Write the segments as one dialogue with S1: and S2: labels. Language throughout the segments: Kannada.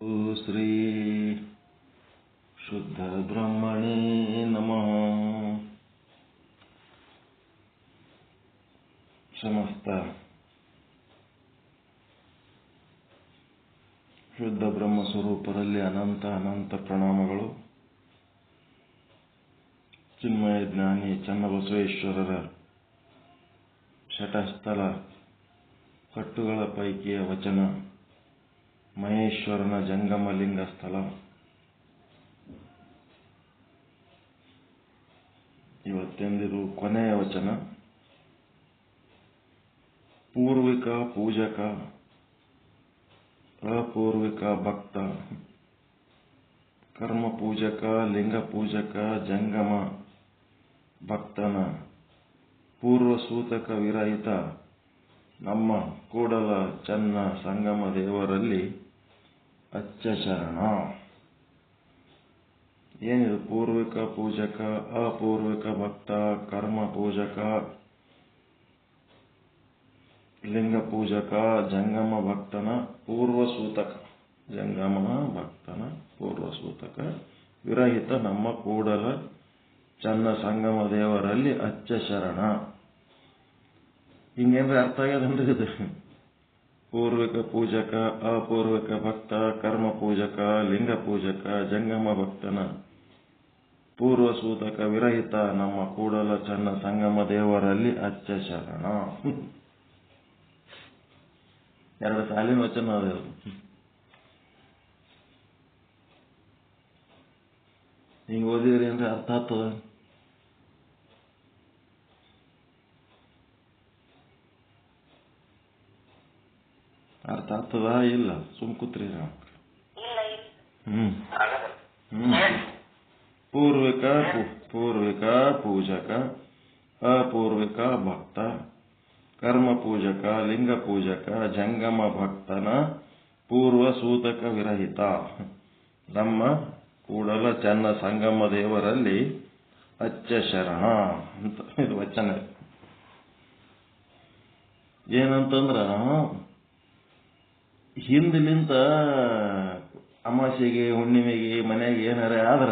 S1: ಶ್ರೀ ಶುದ್ಧ ಬ್ರಹ್ಮಣೇ ನಮಃ. ಸಮಸ್ತ ಶುದ್ಧ ಬ್ರಹ್ಮ ಸ್ವರೂಪರಲ್ಲಿ ಅನಂತ ಅನಂತ ಪ್ರಣಾಮಗಳು. ಚಿನ್ಮಯ ಜ್ಞಾನಿ ಚನ್ನಬಸವೇಶ್ವರರ ಶಟಸ್ಥಲ ಕಟ್ಟುಗಳ ಪೈಕಿಯ ವಚನ ಮಹೇಶ್ವರನ ಜಂಗಮಲಿಂಗ ಸ್ಥಳ. ಇವತ್ತೆಂದಿರು ಕೊನೆಯ ವಚನ. ಪೂರ್ವಿಕ ಪೂಜಕ, ಅಪೂರ್ವಿಕ ಭಕ್ತ, ಕರ್ಮ ಪೂಜಕ, ಲಿಂಗ ಪೂಜಕ, ಜಂಗಮ ಭಕ್ತನ ಪೂರ್ವಸೂತಕ ವಿರಹಿತ ನಮ್ಮ ಕೂಡಲ ಚನ್ನ ಸಂಗಮ ದೇವರಲ್ಲಿ ಅಚ್ಚ ಶರಣ. ಏನಿದು? ಪೂರ್ವಿಕ ಪೂಜಕ, ಅಪೂರ್ವಿಕ ಭಕ್ತ, ಕರ್ಮ ಪೂಜಕ, ಲಿಂಗ ಪೂಜಕ, ಜಂಗಮ ಭಕ್ತನ ಪೂರ್ವಸೂತಕ, ಜಂಗಮ ಭಕ್ತನ ಪೂರ್ವಸೂತಕ ವಿರಹಿತ ನಮ್ಮ ಕೂಡಲ ಚನ್ನ ಸಂಗಮ ದೇವರಲ್ಲಿ ಅಚ್ಚ ಶರಣ. ಹಿಂಗೇನ್ರಿ ಅರ್ಥ ಆಗ್ಯದನ್ರಿ ಇದು? ಪೂರ್ವಿಕ ಪೂಜಕ, ಅಪೂರ್ವಿಕ ಭಕ್ತ, ಕರ್ಮ ಪೂಜಕ, ಲಿಂಗ ಪೂಜಕ, ಜಂಗಮ ಭಕ್ತನ ಪೂರ್ವಸೂತಕ ವಿರಹಿತ ನಮ್ಮ ಕೂಡಲ ಚನ್ನ ಸಂಗಮ ದೇವರಲ್ಲಿ ಅಚ್ಚ ಶರಣ. ಎರಡು ಸಾಲಿನ ವಚನ ಅದು. ಹಿಂಗ ಓದಿದ್ರಿ ಅಂದ್ರೆ ಅರ್ಥ ಆಗ್ತದ? ಅರ್ಥ ಆಗ್ತದ ಇಲ್ಲ? ಸುಮ್ ಕೂತ್ರಿ. ಪೂರ್ವಿಕ ಪೂಜಕ, ಅಪೂರ್ವಿಕ ಭಕ್ತ, ಕರ್ಮ ಪೂಜಕ, ಲಿಂಗ ಪೂಜಕ, ಜಂಗಮ ಭಕ್ತನ ಪೂರ್ವ ಸೂತಕ ವಿರಹಿತ ನಮ್ಮ ಕೂಡಲ ಚನ್ನ ಸಂಗಮ ದೇವರಲ್ಲಿ ಅಚ್ಚ ಶರಣ ಅಂತ ಇದು ವಚನ. ಏನಂತಂದ್ರ, ಹಿಂದಲಿಂತ ಅಮಾಸೆಗೆ ಹುಣ್ಣಿಮೆಗೆ ಮನೆಗೆ ಏನಾರ ಆದ್ರ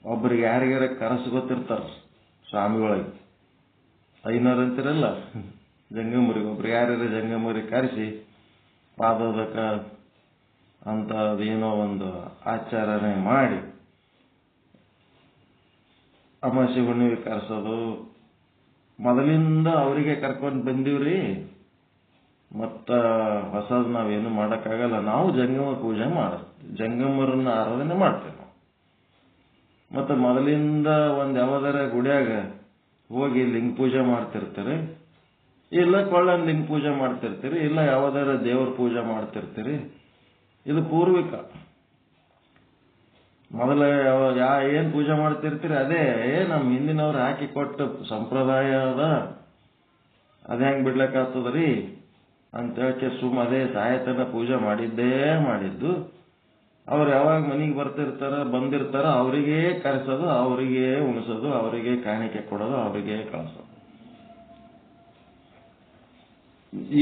S1: ಒಬ್ಬರಿಗೆ ಯಾರಿಗಾರ ಕರಸು ಗೊತ್ತಿರ್ತಾರ ಸ್ವಾಮಿಗಳಿಗೆ, ಐನೂರು ಅಂತಿರಲ್ಲ ಜಂಗಮರಿಗೆ, ಒಬ್ರು ಯಾರ್ಯಾರ ಜಂಗಮರಿಗೆ ಕರೆಸಿ ಪಾದೋದಕ ಅಂತ ಅದೇನೋ ಒಂದು ಆಚಾರಣೆ ಮಾಡಿ ಅಮಾಸೆ ಹುಣ್ಣಿಮೆ ಕರೆಸೋದು. ಮೊದಲಿಂದ ಅವರಿಗೆ ಕರ್ಕೊಂಡು ಬಂದೀವ್ರಿ, ಮತ್ತ ಹೊಸದ್ ನಾವೇನು ಮಾಡಕ್ಕಾಗಲ್ಲ. ನಾವು ಜಂಗಮ ಪೂಜೆ ಮಾಡ್ತೀವಿ, ಜಂಗಮರನ್ನ ಆರಾಧನೆ ಮಾಡ್ತೇವೆ ನಾವು. ಮತ್ತ ಮೊದಲಿಂದ ಒಂದ್ ಯಾವ್ದಾರ ಗುಡಿಯಾಗ ಹೋಗಿ ಲಿಂಗ ಪೂಜೆ ಮಾಡ್ತಿರ್ತೀರಿ, ಇಲ್ಲ ಕೊಳ್ಳ ಲಿಂಗ ಪೂಜೆ ಮಾಡ್ತಿರ್ತೀರಿ, ಇಲ್ಲ ಯಾವ್ದಾರ ದೇವ್ರ ಪೂಜೆ ಮಾಡ್ತಿರ್ತೀರಿ. ಇದು ಪೂರ್ವಿಕ. ಮೊದಲ ಏನ್ ಪೂಜೆ ಮಾಡ್ತಿರ್ತೀರಿ ಅದೇ ನಮ್ ಹಿಂದಿನವ್ರು ಹಾಕಿ ಕೊಟ್ಟ ಸಂಪ್ರದಾಯ ಅದ, ಅದ ಹೆಂಗ್ ಬಿಡ್ಲಕ್ಕಾಗ್ತದ್ರಿ ಅಂತ ಹೇಳಕ್ಕೆ ಸುಮ್ಮ ಅದೇ ಸಾಯತನ ಪೂಜೆ ಮಾಡಿದ್ದು. ಅವ್ರು ಯಾವಾಗ ಮನೆಗೆ ಬಂದಿರ್ತಾರ ಅವರಿಗೆ ಕರೆಸೋದು, ಅವರಿಗೆ ಉಣಿಸೋದು, ಅವರಿಗೆ ಕಾಣಿಕೆ ಕೊಡೋದು, ಅವರಿಗೆ ಕಳಿಸೋದು.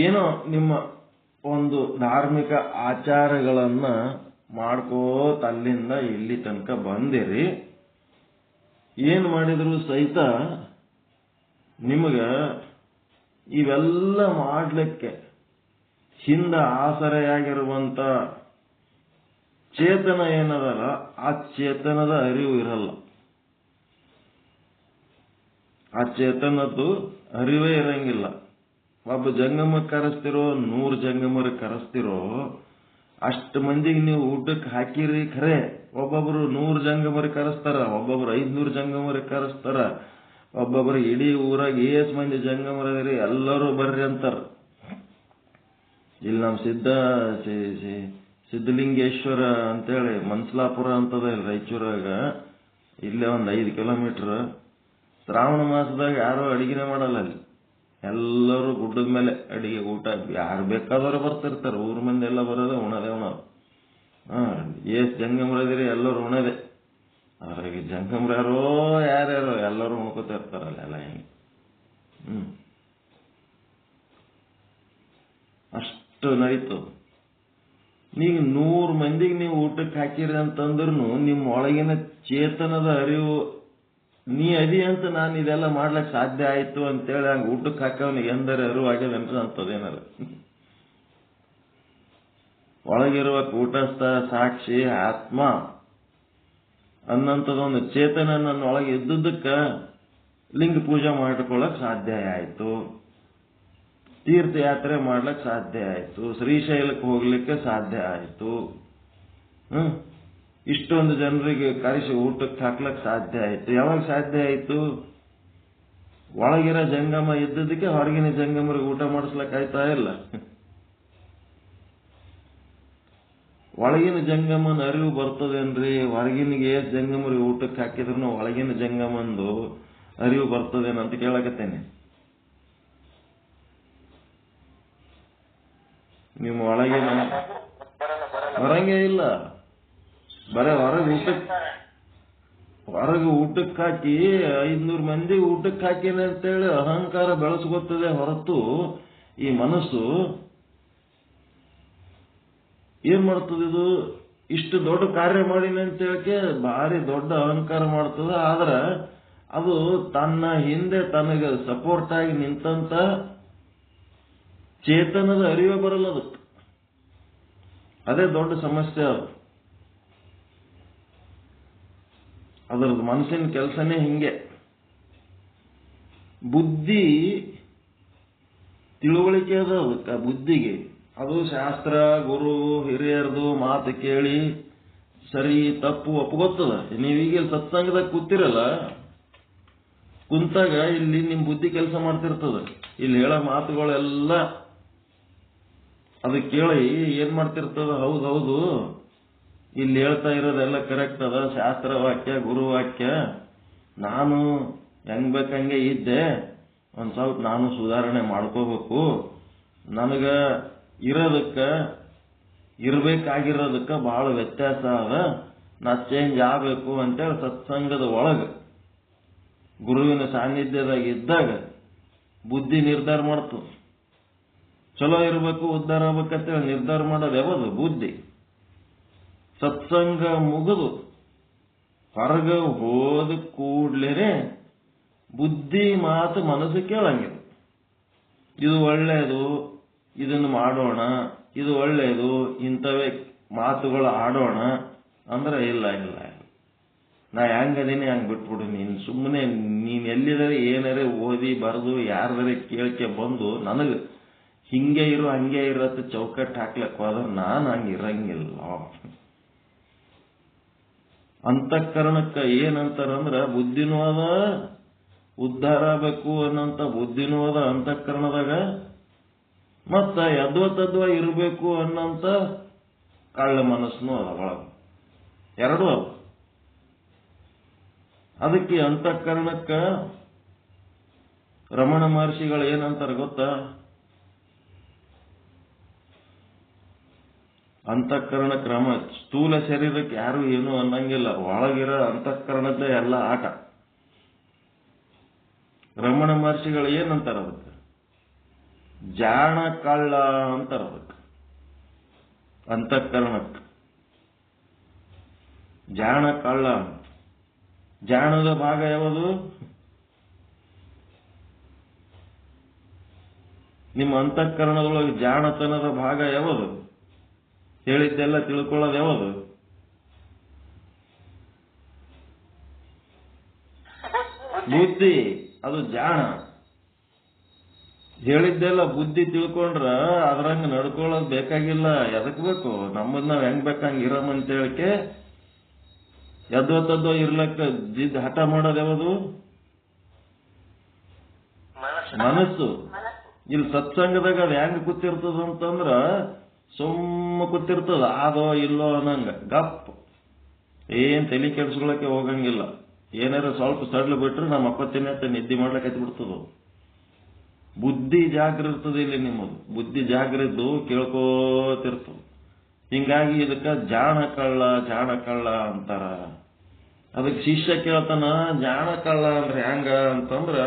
S1: ಏನೋ ನಿಮ್ಮ ಒಂದು ಧಾರ್ಮಿಕ ಆಚಾರಗಳನ್ನ ಮಾಡ್ಕೋತ ಅಲ್ಲಿಂದ ಇಲ್ಲಿ ತನಕ ಬಂದಿರಿ. ಏನ್ ಮಾಡಿದ್ರು ಸಹಿತ ನಿಮಗ ಇವೆಲ್ಲ ಮಾಡ್ಲಿಕ್ಕೆ ಹಿಂದ ಆಸರೆಯಾಗಿರುವಂತ ಚೇತನ ಏನದಲ್ಲ, ಆ ಚೇತನದ ಅರಿವು ಇರಲ್ಲ. ಆ ಚೇತನದ್ದು ಅರಿವೇ ಇರಂಗಿಲ್ಲ. ಒಬ್ಬ ಜಂಗಮ ಕರೆಸ್ತಿರೋ, 100 ಜಂಗಮರ ಕರೆಸ್ತಿರೋ, ಅಷ್ಟು ಮಂದಿಗೆ ನೀವು ಊಟಕ್ಕೆ ಹಾಕಿರಿ ಖರೆ. ಒಬ್ಬೊಬ್ರು 100 ಜಂಗಮರ ಕರೆಸ್ತಾರ, ಒಬ್ಬೊಬ್ರು 500 ಜಂಗಮರ ಕರೆಸ್ತಾರ, ಒಬ್ಬೊಬ್ರು ಇಡೀ ಊರಾಗ ಏಸ್ ಮಂದಿ ಜಂಗಮರದ್ರಿ ಎಲ್ಲರೂ ಬರ್ರಿ ಅಂತಾರ. ಇಲ್ಲಿ ನಮ್ ಸಿದ್ಧಲಿಂಗೇಶ್ವರ ಅಂತೇಳಿ ಮನ್ಸಲಾಪುರ ಅಂತದ ಇಲ್ಲಿ ರಾಯಚೂರಾಗ, ಇಲ್ಲೇ ಒಂದ್ 5 ಕಿಲೋಮೀಟರ್. ಶ್ರಾವಣ ಮಾಸದಾಗ ಯಾರು ಅಡಿಗೆನೆ ಮಾಡಲ್ಲ ಅಲ್ಲಿ, ಎಲ್ಲರೂ ಗುಡ್ಡದ ಮೇಲೆ ಅಡಿಗೆ ಊಟ. ಯಾರು ಬೇಕಾದವರು ಬರ್ತಿರ್ತಾರೆ, ಊರ್ ಮಂದಿ ಎಲ್ಲ ಬರೋದು ಉಣದೇ. ಏಸ್ ಜಂಗಮರದಿರಿ ಎಲ್ಲರೂ ಉಣದೆ. ಅವ್ರಿಗೆ ಜಂಗಮರ್ಯಾರೋ ಯಾರ್ಯಾರೋ ಎಲ್ಲರೂ ಉಣ್ಕೋತ ಇರ್ತಾರಲ್ಲ ಎಲ್ಲ ಹೆಂಗೆ. ಅಷ್ಟು ನಡೀತದ. ನೀವು 100 ಮಂದಿಗೆ ನೀವು ಊಟಕ್ಕೆ ಹಾಕಿರಿ ಅಂತಂದ್ರೂ ನಿಮ್ಮ ಒಳಗಿನ ಚೇತನದ ಅರಿವು ನೀ ಅದಿ ಅಂತ ನಾನು ಇದೆಲ್ಲ ಮಾಡ್ಲಿಕ್ಕೆ ಸಾಧ್ಯ ಆಯ್ತು ಅಂತೇಳಿ ಹಂಗೆ ಊಟಕ್ಕೆ ಹಾಕವನಿಗೆ ಎಂದರೆ ಅರಿವು ಆಗ್ಯದನ್ರಿ ಅಂತದೇನಾರ. ಒಳಗಿರುವ ಕೂಟಸ್ಥ ಸಾಕ್ಷಿ ಆತ್ಮ ಅನ್ನಂಥದೊಂದು ಚೇತನ ನನ್ನ ಒಳಗೆ ಇದ್ದುದಕ್ಕ ಲಿಂಗ ಪೂಜೆ ಮಾಡ್ಕೊಳ್ಳಕ್ ಸಾಧ್ಯ ಆಯ್ತು, ತೀರ್ಥಯಾತ್ರೆ ಮಾಡ್ಲಿಕ್ಕೆ ಸಾಧ್ಯ ಆಯ್ತು, ಶ್ರೀಶೈಲಕ್ಕೆ ಹೋಗ್ಲಿಕ್ಕೆ ಸಾಧ್ಯ ಆಯ್ತು, ಇಷ್ಟೊಂದು ಜನರಿಗೆ ಕರೆಸಿ ಊಟಕ್ಕೆ ಹಾಕ್ಲಕ್ ಸಾಧ್ಯ ಆಯ್ತು. ಯಾವಾಗ ಸಾಧ್ಯ ಆಯ್ತು? ಒಳಗಿರೋ ಜಂಗಮ ಇದ್ದದಕ್ಕೆ ಹೊರಗಿನ ಜಂಗಮರಿಗೆ ಊಟ ಮಾಡಿಸ್ಲಕ್ ಆಯ್ತಾ ಇಲ್ಲ? ಒಳಗಿನ ಜಂಗಮನ ಅರಿವು ಬರ್ತದೇನ್ರಿ? ಹೊರಗಿನಿಗೆ ಜಂಗಮರಿಗೆ ಊಟಕ್ಕೆ ಹಾಕಿದ್ರು ಒಳಗಿನ ಜಂಗಮಂದು ಅರಿವು ಬರ್ತದೇನಂತ ಕೇಳಕತ್ತೇನೆ. ನಿಮ್ಮ ಒಳಗಿನ ಹೊರಗೆ ಇಲ್ಲ, ಬರೇ ಹೊರಗೆ ಊಟಕ್ಕೆ ಹಾಕಿ 500 ಮಂದಿ ಊಟಕ್ಕೆ ಹಾಕಿನ ಅಂತೇಳಿ ಅಹಂಕಾರ ಬೆಳೆಸ್ಕೊತದೆ ಹೊರತು ಈ ಮನಸ್ಸು ಏನ್ ಮಾಡ್ತದೆ? ಇದು ಇಷ್ಟು ದೊಡ್ಡ ಕಾರ್ಯ ಮಾಡಿನ ಅಂತ ಹೇಳಕ್ಕೆ ಭಾರಿ ದೊಡ್ಡ ಅಹಂಕಾರ ಮಾಡ್ತದ. ಆದ್ರ ಅದು ತನ್ನ ಹಿಂದೆ ತನಗೆ ಸಪೋರ್ಟ್ ಆಗಿ ನಿಂತಂತ ಚೇತನದ ಅರಿವೇ ಬರಲ್ಲ ಅದಕ್ಕೆ. ಅದೇ ದೊಡ್ಡ ಸಮಸ್ಯೆ. ಅದರದ್ದು ಮನಸ್ಸಿನ ಕೆಲಸನೇ ಹಿಂಗೆ. ಬುದ್ಧಿ ತಿಳುವಳಿಕೆ ಅದ ಅದಕ್ಕೆ. ಬುದ್ಧಿಗೆ ಅದು ಶಾಸ್ತ್ರ, ಗುರು ಹಿರಿಯರದು ಮಾತು ಕೇಳಿ ಸರಿ ತಪ್ಪು ಒಪ್ಪಗೊತ್ತದ. ನೀವೀಗ ಸತ್ಸಂಗದಾಗ ಕೂತಿರಲ್ಲ, ಕುಂತಾಗ ಇಲ್ಲಿ ನಿಮ್ ಬುದ್ಧಿ ಕೆಲಸ ಮಾಡ್ತಿರ್ತದ. ಇಲ್ಲಿ ಹೇಳೋ ಮಾತುಗಳೆಲ್ಲ ಅದು ಕೇಳಿ ಏನ್ ಮಾಡ್ತಿರ್ತದ? ಹೌದೌದು, ಇಲ್ಲಿ ಹೇಳ್ತಾ ಇರೋದೆಲ್ಲ ಕರೆಕ್ಟ್ ಅದ, ಶಾಸ್ತ್ರ ವಾಕ್ಯ ಗುರು ವಾಕ್ಯ, ನಾನು ಹೆಂಗ್ ಬೇಕಂಗೆ ಇದ್ದೆ, ಒಂದ್ ಸ್ವಲ್ಪ ನಾನು ಸುಧಾರಣೆ ಮಾಡ್ಕೋಬೇಕು, ನನಗ ಇರ್ಬೇಕಾಗಿರೋದಕ್ಕ ಬಹಳ ವ್ಯತ್ಯಾಸ ಅದ, ನಾ ಚೇಂಜ್ ಆಗಬೇಕು ಅಂತೇಳಿ ಸತ್ಸಂಗದ ಒಳಗ ಗುರುವಿನ ಸಾನ್ನಿಧ್ಯದಾಗ ಇದ್ದಾಗ ಬುದ್ಧಿ ನಿರ್ಧಾರ ಮಾಡ್ತು. ಚಲೋ ಇರಬೇಕು, ಉದ್ಧಾರ ಆಗ್ಬೇಕಂತೇಳಿ ನಿರ್ಧಾರ ಮಾಡೋದು ಯಾವುದು? ಬುದ್ಧಿ. ಸತ್ಸಂಗ ಮುಗಿದು ಹೊರಗ ಹೋದ ಕೂಡ್ಲೇನೆ ಬುದ್ಧಿ ಮಾತು ಮನಸ್ಸು ಕೇಳಂಗಿಲ್ಲ. ಇದು ಒಳ್ಳೆಯದು, ಇದನ್ನು ಮಾಡೋಣ, ಇದು ಒಳ್ಳೆಯದು, ಇಂಥವೇ ಮಾತುಗಳು ಆಡೋಣ ಅಂದ್ರೆ ಇಲ್ಲ ಇಲ್ಲ, ನಾ ಹೆಂಗದೀನಿ ಹಂಗ್ ಬಿಟ್ಬಿಡು. ಸುಮ್ಮನೆ ನೀನ್ ಎಲ್ಲಿದರೆ ಏನಾರೇ ಓದಿ ಬರೆದು ಯಾರದರೆ ಕೇಳಿಕೆ ಬಂದು ನನಗೆ ಹಿಂಗೆ ಇರು ಹಂಗೆ ಇರತ್ತೆ ಚೌಕಟ್ಟು ಹಾಕ್ಲಕ್ ಹೋದ್ರೆ ನಾನು ಹಂಗೆ ಇರಂಗಿಲ್ಲ. ಅಂತಃಕರಣಕ್ಕ ಏನಂತಾರಂದ್ರ ಬುದ್ಧಿನೂ ಅದ, ಉದ್ಧಾರ ಆಗಬೇಕು ಅನ್ನೋಂಥ ಬುದ್ಧಿನೂ ಅದ ಅಂತಃಕರಣದಾಗ, ಮತ್ತ ಯದ್ವತದ್ವ ಇರಬೇಕು ಅನ್ನೋಂಥ ಕಳ್ಳ ಮನಸ್ಸನ್ನು ಅದ ಒಳಗ. ಎರಡೂ ಅದ. ಅದಕ್ಕೆ ಅಂತಃಕರಣಕ್ಕ ರಮಣ ಮಹರ್ಷಿಗಳು ಏನಂತಾರ ಗೊತ್ತಾ? ಅಂತಃಕರಣ ಕ್ರಮ ಸ್ಥೂಲ ಶರೀರಕ್ಕೆ ಯಾರು ಏನು ಅನ್ನಂಗಿಲ್ಲ, ಒಳಗಿರೋ ಅಂತಃಕರಣದ್ದೇ ಎಲ್ಲ ಆಟ. ರಮಣ ಮಹರ್ಷಿಗಳು ಏನಂತಾರ ಅದಕ್ಕೆ? ಜಾಣ ಕಳ್ಳ ಅಂತಾರ ಅದಕ್ಕೆ. ಅಂತಃಕರಣಕ್ಕೆ ಜಾಣ ಕಳ್ಳ. ಜಾಣದ ಭಾಗ ಯಾವುದು? ನಿಮ್ಮ ಅಂತಃಕರಣದೊಳಗೆ ಜಾಣತನದ ಭಾಗ ಯಾವುದು? ಹೇಳಿದ್ದೆಲ್ಲ ತಿಳ್ಕೊಳ್ಳೋದು ಯಾವುದು? ಬುದ್ಧಿ. ಅದು ಜಾಣ. ಹೇಳಿದ್ದೆಲ್ಲ ಬುದ್ಧಿ ತಿಳ್ಕೊಂಡ್ರ ಅದ್ರಂಗ ನಡ್ಕೊಳ್ಳೋದು ಬೇಕಾಗಿಲ್ಲ. ಎದಕ್ ಬೇಕು? ನಮ್ಮದ್ ನಾವ್ ಹೆಂಗ್ ಬೇಕಂಗ್ ಇರಮ್ ಅಂತ ಹೇಳಿಕೆ ಯದ್ವತದ್ವ ಇರ್ಲಕ್ಕ ಜಿದ್ ಹಠ ಮಾಡೋದು ಯಾವುದು? ಮನಸ್ಸು. ಇಲ್ಲಿ ಸತ್ಸಂಗದಾಗ ಅದು ಹೆಂಗ್ ಕೂತಿರ್ತದ ಅಂತಂದ್ರ ಸುಮ್ಮ ಕೂತಿರ್ತದ, ಆದೋ ಇಲ್ಲೋ ಅನ್ನಂಗ ಗಪ್, ಏನ್ ತಲೆ ಕೆಡ್ಸ್ಕೊಳಕ್ಕೆ ಹೋಗಂಗಿಲ್ಲ. ಏನಾರ ಸ್ವಲ್ಪ ಸಡ್ಲು ಬಿಟ್ರೆ ನಮ್ಮ ಅಪ್ಪತ್ತಿನ ನಿದ್ದೆ ಮಾಡ್ಲಿಕ್ಕೆ ಹತ್ಬಿಡ್ತದ. ಬುದ್ಧಿ ಜಾಗ್ರ ಇರ್ತದೆ ಇಲ್ಲಿ ನಿಮ್ಮದು. ಬುದ್ಧಿ ಜಾಗ್ರದ್ದು ಕೇಳ್ಕೋತಿರ್ತದ. ಹಿಂಗಾಗಿ ಇದಕ್ಕ ಜಾಣ ಕಳ್ಳ ಅಂತಾರ. ಅದಕ್ಕೆ ಶಿಷ್ಯ ಕೇಳ್ತಾನ, ಜಾಣ ಕಳ್ಳ ಅಂದ್ರೆ ಹೆಂಗ ಅಂತಂದ್ರ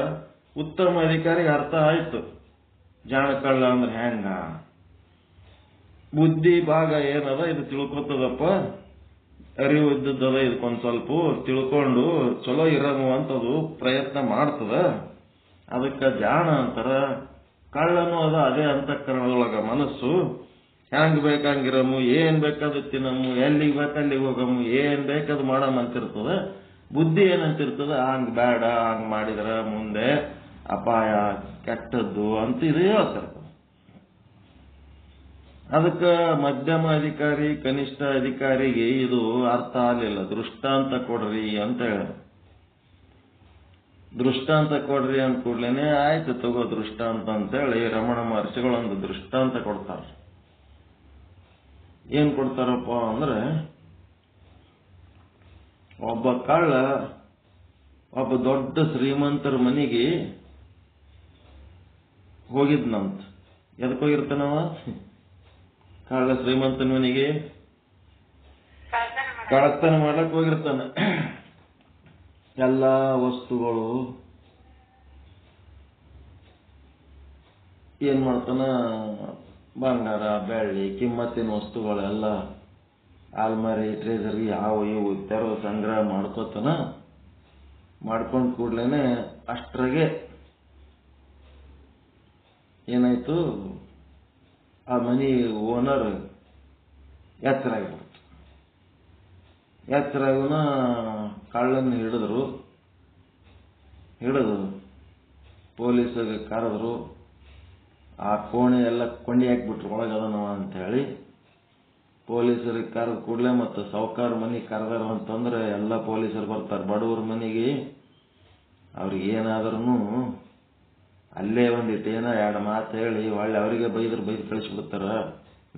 S1: ಉತ್ತಮ ಅಧಿಕಾರಿಗೆ ಅರ್ಥ ಆಯ್ತು ಜಾಣ ಕಳ್ಳ ಅಂದ್ರೆ ಹೆಂಗ. ಬುದ್ಧಿ ಭಾಗ ಏನದ ಇದು ತಿಳ್ಕೊತದಪ್ಪ, ಅರಿವು ಇದ್ದದ, ಇದಕ್ಕೊಂದ್ ಸ್ವಲ್ಪ ತಿಳ್ಕೊಂಡು ಚಲೋ ಇರಮು ಅಂತದು ಪ್ರಯತ್ನ ಮಾಡ್ತದ. ಅದಕ್ಕೆ ಜಾಣ ಅಂತಾರ. ಕಳ್ಳನು ಅದ ಅದೇ ಅಂತಃಕರಣದೊಳಗ ಮನಸ್ಸು. ಹೆಂಗ್ ಬೇಕಂಗಿರಮು, ಏನ್ ಬೇಕಾದ ತಿನ್ನಮು, ಎಲ್ಲಿಗೆ ಬೇಕಲ್ಲಿಗೆ ಹೋಗಮು, ಏನ್ ಬೇಕಾದ್ ಮಾಡಮ್ ಅಂತಿರ್ತದ. ಬುದ್ಧಿ ಏನಂತಿರ್ತದ, ಹಂಗ್ ಬೇಡ, ಹಂಗ್ ಮಾಡಿದ್ರ ಮುಂದೆ ಅಪಾಯ, ಕೆಟ್ಟದ್ದು ಅಂತ ಇದು ಹೇಳ್ತಿರ್ತದ. ಅದಕ್ಕೆ ಮಧ್ಯಮ ಅಧಿಕಾರಿ ಕನಿಷ್ಠ ಅಧಿಕಾರಿಗೆ ಇದು ಅರ್ಥ ಆಗಲಿಲ್ಲ. ದೃಷ್ಟಾಂತ ಕೊಡ್ರಿ ಅಂತ ಹೇಳ. ದೃಷ್ಟಾಂತ ಕೊಡ್ರಿ ಅಂದ ಕೂಡ್ಲೇನೆ ಆಯ್ತು ತಗೋ ದೃಷ್ಟಾಂತ ಅಂತೇಳಿ ರಮಣ ಮಹರ್ಷಿಗಳೊಂದು ದೃಷ್ಟಾಂತ ಕೊಡ್ತಾರ. ಏನ್ ಕೊಡ್ತಾರಪ್ಪ ಅಂದ್ರೆ, ಒಬ್ಬ ಕಳ್ಳ ಒಬ್ಬ ದೊಡ್ಡ ಶ್ರೀಮಂತರ ಮನೆಗೆ ಹೋಗಿದ್ನಂತ. ಎದಕ್ ಹೋಗಿರ್ತಾನವ? ಕಳ್ಳ ಶ್ರೀಮಂತನ ಮನೆಗೆ ಕಳ್ಳತನ ಮಾಡಕ್ ಹೋಗಿರ್ತಾನ. ಎಲ್ಲಾ ವಸ್ತುಗಳು ಏನ್ ಮಾಡ್ತಾನ, ಬಂಗಾರ, ಬೆಳ್ಳಿ, ಕಿಮ್ಮತ್ತಿನ ವಸ್ತುಗಳೆಲ್ಲ ಆಲ್ಮಾರಿ, ಟ್ರೇಜರಿ ಯಾವ ಇವು ತೆರವು ಸಂಗ್ರಹ ಮಾಡ್ಕೋತಾನ. ಮಾಡ್ಕೊಂಡ್ ಕೂಡ್ಲೇನೆ ಅಷ್ಟ್ರಾಗೆ ಏನಾಯ್ತು, ಆ ಮನಿ ಓನರ್ ಎಚ್ಚರಾಗ್ಬಿಡ್ತು. ಎಚ್ಚರಾಗುನ ಕಳ್ಳನ್ನು ಹಿಡಿದು ಪೊಲೀಸರಿಗೆ ಕರೆದ್ರು. ಆ ಕೋಣೆ ಎಲ್ಲ ಕೊಂಡಿ ಹಾಕ್ಬಿಟ್ರು ಒಳಗದನವ ಅಂತ ಹೇಳಿ. ಪೊಲೀಸರಿಗೆ ಕರೆದು ಕೂಡಲೇ ಮತ್ತೆ ಸಾವುಕಾರ ಮನೆಗೆ ಕರೆದಾರ ಅಂತಂದ್ರೆ ಎಲ್ಲ ಪೊಲೀಸರು ಬರ್ತಾರೆ. ಬಡವ್ರ ಮನೆಗೆ ಅವ್ರಿಗೆ ಏನಾದ್ರೂ ಅಲ್ಲೇ ಒಂದಿಟ್ಟು ಏನೋ ಎರಡು ಮಾತು ಹೇಳಿ ಒಳ್ಳೆ ಅವರಿಗೆ ಬೈದು ಕಳಿಸ್ಬಿಡ್ತಾರ.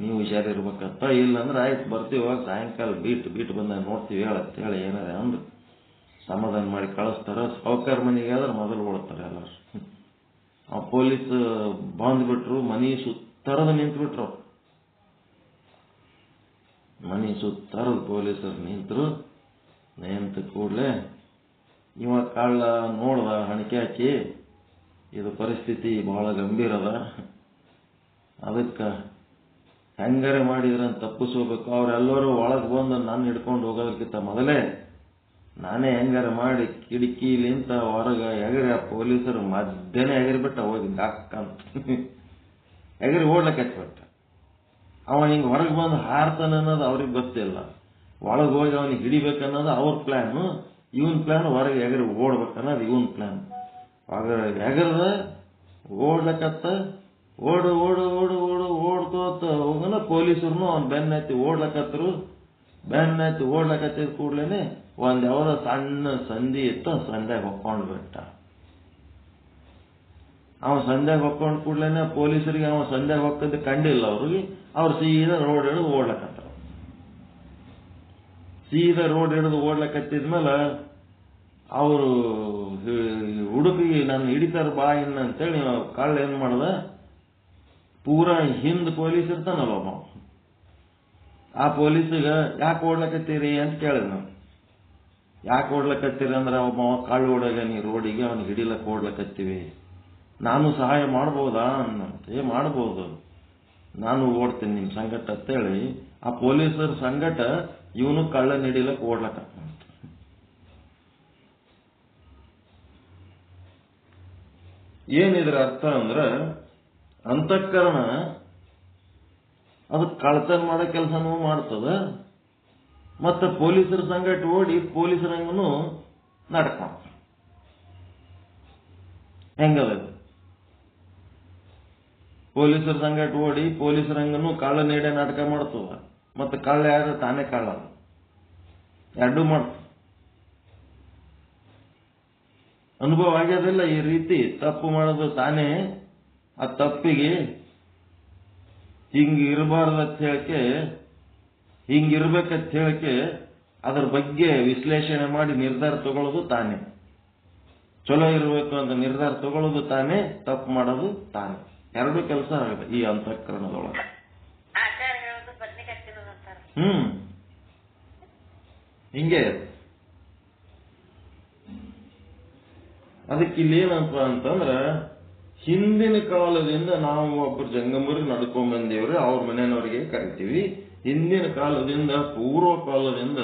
S1: ನೀವು ಹುಷಾರಿರ್ಬೇಕಂತ. ಇಲ್ಲಂದ್ರೆ ಆಯ್ತು ಬರ್ತೀವಿ, ಹೋಗಿ ಸಾಯಂಕಾಲ ಬೀಟ್ ಬಂದಾಗ ನೋಡ್ತೀವಿ ಹೇಳಿ ಏನಾರ ಅಂದ್ರೆ ಸಮಾಧಾನ ಮಾಡಿ ಕಳಿಸ್ತಾರ. ಸಾವುಕಾರ ಮನೆಗೆ ಆದ್ರೆ ಮೊದಲು ಓಡ್ತಾರೆ ಎಲ್ಲರೂ. ಆ ಪೊಲೀಸ್ ಬಂದ್ಬಿಟ್ರು, ಮನಿ ಸುತ್ತರದ ನಿಂತ್ಬಿಟ್ರು. ಮನಿ ಸುತ್ತರದ ಪೊಲೀಸರು ನಿಂತು ಕೂಡಲೇ ಇವ ಕಳ್ಳ ನೋಡ್ದ, ಹಣಿಕೆ ಹಾಕಿ ಇದು ಪರಿಸ್ಥಿತಿ ಬಹಳ ಗಂಭೀರ ಅದ, ಅದಕ್ಕೆ ಹೆಂಗಾರೆ ಮಾಡಿದ್ರಂತ ತಪ್ಪಿಸ್ಕೋಬೇಕು. ಅವರೆಲ್ಲರೂ ಒಳಗೆ ಬಂದು ನಾನು ಹಿಡ್ಕೊಂಡು ಹೋಗೋದಕ್ಕಿಂತ ಮೊದಲೇ ನಾನೇ ಹೆಂಗಾರ ಮಾಡಿ ಕಿಟಕಿಲಿಂತ ಹೊರಗೆ ಎಗರಿ, ಆ ಪೊಲೀಸರು ಮಧ್ಯಾಹ್ನ ಎಗರಿಬಿಟ್ಟ, ಹೋಗಿ ಗಾಕ್ಕಂತ ಎಗರಿ ಓಡ್ಲಕ್ಕೆ ಹಚ್ಬಿಟ್ಟ. ಅವ ಹಿಂಗೆ ಹೊರಗೆ ಬಂದು ಹಾರ್ತಾನೆ ಅನ್ನೋದು ಅವ್ರಿಗೆ ಗೊತ್ತಿಲ್ಲ. ಒಳಗೆ ಹೋಗಿ ಅವನಿಗೆ ಹಿಡಿಬೇಕನ್ನೋದು ಅವ್ರ ಪ್ಲಾನು. ಇವನ್ ಪ್ಲಾನ್ ಹೊರಗೆ ಎಗರಿ ಓಡ್ಬೇಕನ್ನೋದು ಇವನ್ ಪ್ಲಾನ್. ಎಗರದ ಓಡ್ಲಕತ್ತ, ಓಡ್ತೋತ ಹೋಗನ ಪೊಲೀಸರು ಅವ್ನ ಬೆನ್ನತ್ತಿ ಓಡ್ಲಕತ್ತಿದ ಕೂಡ್ಲೇನೆ ಒಂದ್ ಯಾವ್ದೋ ಸಣ್ಣ ಸಂಧಿ ಇತ್ತು, ಸಂಧ್ಯಾಗ ಹೊಕ್ಕೊಂಡ್ ಬಿಟ್ಟ. ಅವ ಸಂಧ್ಯಾಗ ಹೊಕ್ಕೊಂಡ್ ಕೂಡ್ಲೇನೆ ಪೊಲೀಸರಿಗೆ ಅವ ಸಂಧ್ಯಾಗ ಹೊಕ್ಕದ್ದು ಕಂಡಿಲ್ಲ ಅವ್ರಿಗೆ. ಅವ್ರು ಸೀದಾ ರೋಡ್ ಹಿಡಿದು ಓಡ್ಲಕತ್ತಾರ. ಸೀದಾ ರೋಡ್ ಹಿಡಿದು ಓಡ್ಲಕತ್ತಿದ್ಮೇಲೆ ಅವರು ಹುಡುಗಿಗೆ ನಾನು ಹಿಡಿತಾರ ಬಾ ಇನ್ನ ಅಂತೇಳಿ ಕಳ್ಳ ಏನ್ ಮಾಡ್ದ, ಪೂರಾ ಹಿಂದ್ ಪೊಲೀಸ್ ಇರ್ತಾನಲ್ಲ ಒಬ್ಬ, ಆ ಪೊಲೀಸಿಗ ಯಾಕೆ ಓಡ್ಲಕತ್ತೀರಿ ಅಂತ ಕೇಳಿದ್ ನಾವು. ಯಾಕೆ ಓಡ್ಲಕತ್ತೀರಿ ಅಂದ್ರೆ ಒಬ್ಬ ಕಳ್ಳ ಓಡಾಗ ನೀ ರೋಡಿಗೆ ಅವನಿಗೆ ಹಿಡಿಲಕ್ಕೆ ಓಡ್ಲಕತ್ತೀವಿ, ನಾನು ಸಹಾಯ ಮಾಡ್ಬೋದಾ ಅನ್ನಂತೆ. ಮಾಡ್ಬೋದು, ನಾನು ಓಡ್ತೀನಿ ನಿಮ್ ಸಂಗಟ ಅಂತೇಳಿ ಆ ಪೊಲೀಸರ ಸಂಗಟ ಇವನು ಕಳ್ಳನ ಹಿಡಿಲಕ್ಕೆ ಓಡ್ಲಕತ್ತ. ಏನಿದ್ರ ಅರ್ಥ ಅಂದ್ರ, ಅಂತಃಕರಣ ಅದು ಕಳ್ತನ ಮಾಡೋ ಕೆಲಸನೂ ಮಾಡ್ತದ, ಮತ್ತೆ ಪೊಲೀಸರ ಸಂಗಟ ಓಡಿ ಪೊಲೀಸರಂಗನು ನಾಟಕ ಮಾಡ್ತಾರ. ಹೆಂಗದ? ಪೊಲೀಸರ ಸಂಗಟ ಓಡಿ ಪೊಲೀಸರಂಗನು ಕಳ್ಳ ನೀಡೆ ನಾಟಕ ಮಾಡ್ತದ, ಮತ್ತೆ ಕಳ್ಳ ಯಾರು? ತಾನೇ ಕಳ್ಳ. ಎರಡೂ ಮಾಡ್ತ. ಅನುಭವ ಆಗ್ಯದಿಲ್ಲ ಈ ರೀತಿ ತಪ್ಪು ಮಾಡೋದು ತಾನೇ. ಆ ತಪ್ಪಿಗೆ ಹಿಂಗಿರಬಾರ್ದಂತ ಹೇಳಕ್ಕೆ, ಹಿಂಗಿರ್ಬೇಕಂತ ಹೇಳಕ್ಕೆ ಅದ್ರ ಬಗ್ಗೆ ವಿಶ್ಲೇಷಣೆ ಮಾಡಿ ನಿರ್ಧಾರ ತಗೊಳ್ಳೋದು ತಾನೇ. ಚಲೋ ಇರಬೇಕು ಅಂತ ನಿರ್ಧಾರ ತಗೊಳ್ಳೋದು ತಾನೇ, ತಪ್ಪು ಮಾಡೋದು ತಾನೇ. ಎರಡೂ ಕೆಲಸ ಆಗಿದೆ ಈ ಅಂತಃಕರಣದೊಳಗೆ. ಹಿಂಗೆ ಅದಕ್ಕೆ ಇಲ್ಲಿ ಏನಂತ ಅಂತಂದ್ರ, ಹಿಂದಿನ ಕಾಲದಿಂದ ನಾವು ಒಬ್ಬರು ಜಂಗಮರಿಗೆ ನಡ್ಕೊಂಡ್ ಬಂದೇವ್ರಿ, ಅವ್ರ ಮನೆಯವ್ರಿಗೆ ಕರಿತೀವಿ. ಹಿಂದಿನ ಕಾಲದಿಂದ ಪೂರ್ವ ಕಾಲದಿಂದ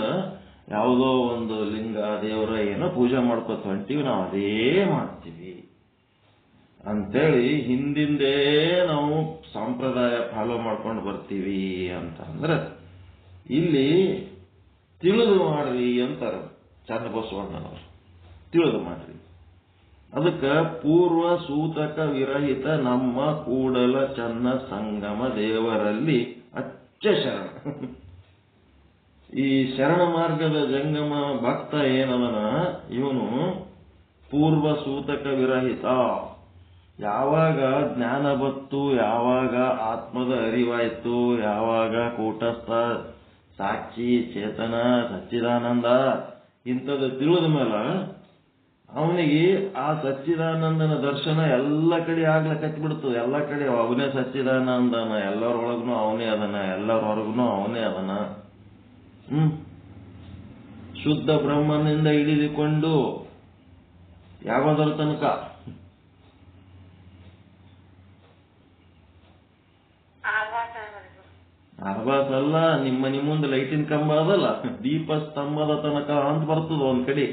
S1: ಯಾವುದೋ ಒಂದು ಲಿಂಗ ದೇವರ ಏನೋ ಪೂಜೆ ಮಾಡ್ಕೊತ ಹೊಂಟೀವಿ, ನಾವು ಅದೇ ಮಾಡ್ತೀವಿ ಅಂತೇಳಿ ಹಿಂದಿಂದೇ ನಾವು ಸಂಪ್ರದಾಯ ಫಾಲೋ ಮಾಡ್ಕೊಂಡು ಬರ್ತೀವಿ ಅಂತಂದ್ರೆ ಇಲ್ಲಿ ತಿಳಿದು ಮಾಡ್ರಿ ಅಂತಾರ ಚನ್ನಬಸವಣ್ಣನವರು. ತಿಳಿದು ಮಾಡ್ರಿ. ಅದಕ್ಕೆ ಪೂರ್ವ ಸೂತಕ ವಿರಹಿತ ನಮ್ಮ ಕೂಡಲ ಚನ್ನ ಸಂಗಮ ದೇವರಲ್ಲಿ ಅಚ್ಚ ಶರಣ. ಈ ಶರಣ ಮಾರ್ಗದ ಜಂಗಮ ಭಕ್ತ ಏನದನ ಇವನು ಪೂರ್ವ ಸೂತಕ ವಿರಹಿತ. ಯಾವಾಗ ಜ್ಞಾನ ಬತ್ತು, ಯಾವಾಗ ಆತ್ಮದ ಅರಿವಾಯ್ತು, ಯಾವಾಗ ಕೂಟಸ್ಥ ಸಾಕ್ಷಿ ಚೇತನ ಸಚ್ಚಿದಾನಂದ ಇಂಥದ್ದು ತಿಳಿದ ಮೇಲೆ ಅವನಿಗೆ ಆ ಸಚ್ಚಿದಾನಂದನ ದರ್ಶನ ಎಲ್ಲ ಕಡೆ ಆಗ್ಲಕತ್ತಿ ಬಿಡ್ತದೆ. ಎಲ್ಲ ಕಡೆ ಅವನೇ ಸಚ್ಚಿದಾನಂದನ, ಎಲ್ಲರೊಳಗೂ ಅವನೇ ಅದನ, ಎಲ್ಲರ ಹೊರಗೂ ಅವನೇ ಅದನ. ಶುದ್ಧ ಬ್ರಹ್ಮನಿಂದ ಹಿಡಿದುಕೊಂಡು ಯಾವಾದರ ತನಕ ಆಭಾಸ ಅಲ್ಲ, ನಿಮ್ಮ ಮನೆ ಮುಂದೆ ಲೈಟಿನ ಕಂಬ ಅದಲ್ಲ, ದೀಪ ಸ್ತಂಭದ ತನಕ ಅಂತ ಬರ್ತದ ಒಂದ್ ಕಡೆ.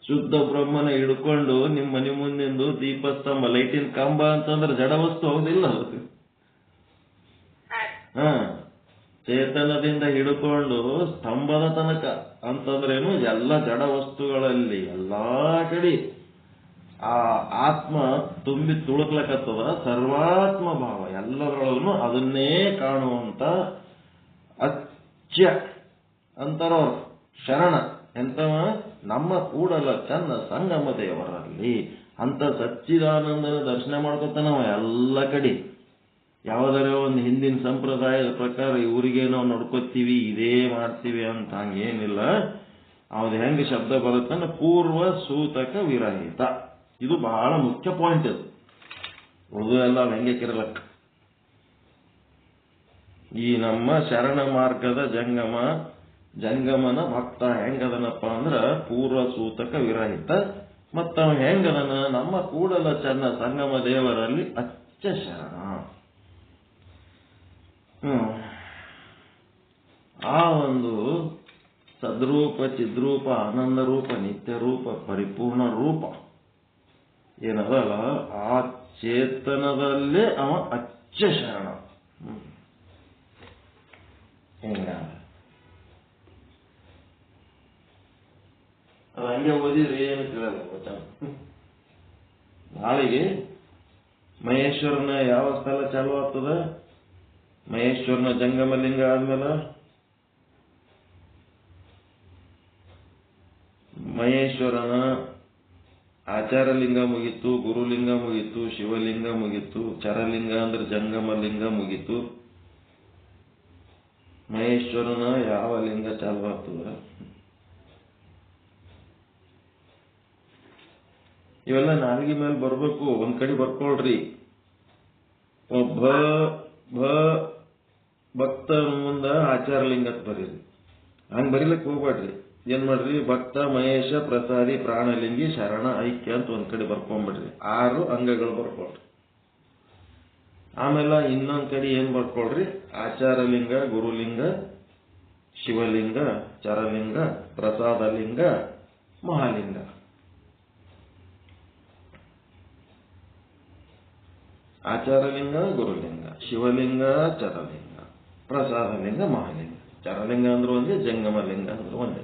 S1: ಶುದ್ಧ ಬ್ರಹ್ಮನ ಹಿಡ್ಕೊಂಡು ನಿಮ್ಮ ಮನೆ ಮುಂದಿಂದು ದೀಪಸ್ತಂಭ ಲೈಟಿನ ಕಂಬ ಅಂತಂದ್ರೆ ಜಡ ವಸ್ತು ಹೌದಿಲ್ಲ. ಚೇತನದಿಂದ ಹಿಡ್ಕೊಂಡು ಸ್ತಂಭದ ತನಕ ಅಂತಂದ್ರೇನು ಎಲ್ಲ ಜಡ ವಸ್ತುಗಳಲ್ಲಿ ಎಲ್ಲಾ ಕಡೆ ಆ ಆತ್ಮ ತುಂಬಿ ತುಳುಕ್ಲಕತ್ತದ. ಸರ್ವಾತ್ಮ ಭಾವ ಎಲ್ಲರೊಳಗೂ ಅದನ್ನೇ ಕಾಣುವಂತ ಅಚ್ಚ ಅಂತಾರವ್ರು ಶರಣ. ಎಂತವ? ನಮ್ಮ ಕೂಡಲ ಚನ್ನ ಸಂಗಮ ದೇವರಲ್ಲಿ ಅಂತ ಸಚ್ಚಿದಾನಂದನ ದರ್ಶನ ಮಾಡ್ಕೊತಾನವ ಎಲ್ಲ ಕಡೆ. ಯಾವುದರ ಒಂದು ಹಿಂದಿನ ಸಂಪ್ರದಾಯದ ಪ್ರಕಾರ ಇವರಿಗೆ ನಾವು ನೋಡ್ಕೋತೀವಿ, ಇದೇ ಮಾಡ್ತೀವಿ ಅಂತ ಹಂಗೇನಿಲ್ಲ. ಅವ್ದು ಹೆಂಗೆ ಶಬ್ದ ಬರುತ್ತಾನೆ? ಪೂರ್ವ ಸೂತಕ ವಿರಹಿತ. ಇದು ಬಹಳ ಮುಖ್ಯ ಪಾಯಿಂಟ್. ಇದು ಉಳಿದು ಎಲ್ಲ ಹೆಂಗೆ ಕಿರಲಕ್ಕ. ಈ ನಮ್ಮ ಶರಣ ಮಾರ್ಗದ ಜಂಗಮನ ಭಕ್ತ ಹೆಂಗದನಪ್ಪ ಅಂದ್ರ ಪೂರ್ವ ಸೂತಕ ವಿರಹಿತ. ಮತ್ತ ಅವ ಹೆಂಗದನ? ನಮ್ಮ ಕೂಡಲ ಚನ್ನ ಸಂಗಮ ದೇವರಲ್ಲಿ ಅಚ್ಚ ಶರಣ. ಆ ಒಂದು ಸದ್ರೂಪ ಚಿದ್ರೂಪ ಆನಂದ ರೂಪ ನಿತ್ಯ ರೂಪ ಪರಿಪೂರ್ಣ ರೂಪ ಏನದಲ್ಲ, ಆ ಚೇತನದಲ್ಲೇ ಅವ ಅಚ್ಚ ಶರಣ. ಹಿಂಗ ಅದು ಹಂಗೆ ಓದಿದ್ರೆ ಏನು ಕೇಳಲ್ಲ. ಗೊತ್ತಾ? ನಾಳೆಗೆ ಮಹೇಶ್ವರನ ಯಾವ ಸ್ಥಳ ಚಾಲು ಆಗ್ತದ? ಮಹೇಶ್ವರನ ಜಂಗಮಲಿಂಗ ಆದ್ಮೇಲೆ ಮಹೇಶ್ವರನ ಆಚಾರಲಿಂಗ ಮುಗೀತು, ಗುರುಲಿಂಗ ಮುಗೀತು, ಶಿವಲಿಂಗ ಮುಗೀತು, ಚರಲಿಂಗ ಅಂದ್ರೆ ಜಂಗಮಲಿಂಗ ಮುಗೀತು. ಮಹೇಶ್ವರನ ಯಾವ ಲಿಂಗ ಚಾಲು ಆಗ್ತದ? ಇವೆಲ್ಲ ನಾಲ್ಗಿ ಮೇಲೆ ಬರ್ಬೇಕು. ಒಂದ್ ಕಡೆ ಬರ್ಕೊಳ್ರಿ. ಒಬ್ಬ ಭಕ್ತ ಮುಂದ ಆಚಾರಲಿಂಗ ಬರೀರಿ. ಹಂಗ್ ಬರೀಲಕ್ ಹೋಗ್ಬೇಡ್ರಿ. ಏನ್ ಮಾಡ್ರಿ? ಭಕ್ತ ಮಹೇಶ ಪ್ರಸಾದಿ ಪ್ರಾಣಲಿಂಗಿ ಶರಣ ಐಕ್ಯ ಅಂತ ಒಂದ್ ಕಡೆ ಬರ್ಕೊಂಡ್ಬಿಡ್ರಿ. 6 ಅಂಗಗಳು ಬರ್ಕೊಳ್ರಿ. ಆಮೇಲೆ ಇನ್ನೊಂದ್ ಕಡೆ ಏನ್ ಬರ್ಕೊಳ್ರಿ? ಆಚಾರಲಿಂಗ, ಗುರುಲಿಂಗ, ಶಿವಲಿಂಗ, ಚರಲಿಂಗ, ಪ್ರಸಾದಲಿಂಗ, ಮಹಾಲಿಂಗ. ಆಚಾರಲಿಂಗ, ಗುರುಲಿಂಗ, ಶಿವಲಿಂಗ, ಚರಲಿಂಗ, ಪ್ರಸಾದಲಿಂಗ, ಮಹಾಲಿಂಗ. ಚರಲಿಂಗ ಅಂದ್ರೆ ಒಂದೇ, ಜಂಗಮಲಿಂಗ ಅಂದ್ರೆ ಒಂದೇ.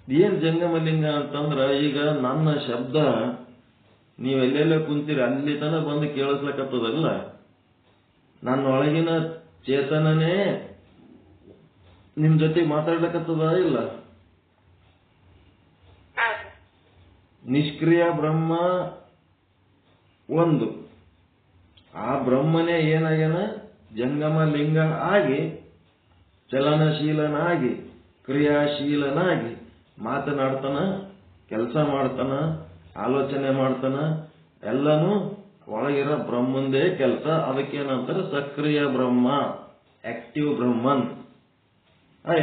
S1: ಏನ್ ಜಂಗಮಲಿಂಗ ಅಂತಂದ್ರ, ಈಗ ನನ್ನ ಶಬ್ದ ನೀವೆಲ್ಲೆಲ್ಲ ಕುಂತೀರಿ ಅಲ್ಲಿ ತನ ಬಂದು ಕೇಳಿಸ್ಲಕತ್ತದಲ್ಲ, ನನ್ನ ಒಳಗಿನ ಚೇತನನೇ ನಿಮ್ ಜೊತೆಗೆ ಮಾತಾಡ್ಲಕತ್ತದ ಇಲ್ಲ? ನಿಷ್ಕ್ರಿಯ ಬ್ರಹ್ಮ ಒಂದು, ಆ ಬ್ರಹ್ಮನೇ ಏನಾಗ್ಯಾನ? ಜಂಗಮ ಲಿಂಗ ಆಗಿ ಚಲನಶೀಲನಾಗಿ ಕ್ರಿಯಾಶೀಲನಾಗಿ ಮಾತನಾಡ್ತಾನ, ಕೆಲಸ ಮಾಡ್ತಾನ, ಆಲೋಚನೆ ಮಾಡ್ತಾನ. ಎಲ್ಲನೂ ಒಳಗಿರೋ ಬ್ರಹ್ಮಂದೇ ಕೆಲಸ. ಅದಕ್ಕೇನಂತಾರೆ? ಸಕ್ರಿಯ ಬ್ರಹ್ಮ, ಆಕ್ಟಿವ್ ಬ್ರಹ್ಮನ್. ಆ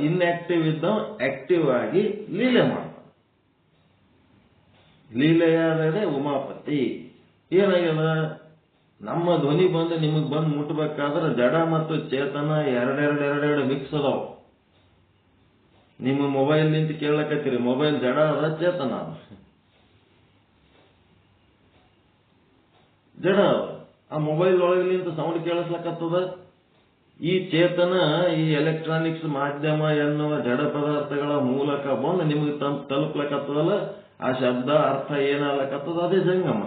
S1: ಇನ್ಆಕ್ಟಿವ್ ಇದ್ದವ ಆಕ್ಟಿವ್ ಆಗಿ ಲೀಲೆ ಮಾಡ್ತಾನೆ. ಲೀಲೆಯಾದರೆ ಉಮಾಪತಿ. ಏನಾಗ್ಯದ, ನಮ್ಮ ಧ್ವನಿ ಬಂದು ನಿಮಗ್ ಬಂದು ಮುಟ್ಬೇಕಾದ್ರೆ ಜಡ ಮತ್ತು ಚೇತನ ಎರಡೆರಡು ಮಿಕ್ಸ್ ಅದಾವ. ನಿಮ್ಮ ಮೊಬೈಲ್ ನಿಂತ ಕೇಳಕತ್ತೀರಿ, ಮೊಬೈಲ್ ಜಡ ಅದ ಚೇತನ ಅದ. ಜಡ ಅದ. ಆ ಮೊಬೈಲ್ ಒಳಗೆ ನಿಂತ ಸೌಂಡ್ ಕೇಳಿಸ್ಲಕತ್ತದ. ಈ ಚೇತನ ಈ ಎಲೆಕ್ಟ್ರಾನಿಕ್ಸ್ ಮಾಧ್ಯಮ ಎನ್ನುವ ಜಡ ಪದಾರ್ಥಗಳ ಮೂಲಕ ಬಂದು ನಿಮಗೆ ತಲುಪ್ಲಕತ್ತದಲ್ಲ, ಆ ಶಬ್ದ ಅರ್ಥ ಏನಾಗ್ಲಕತ್ತದ, ಅದೇ ಜಂಗಮ.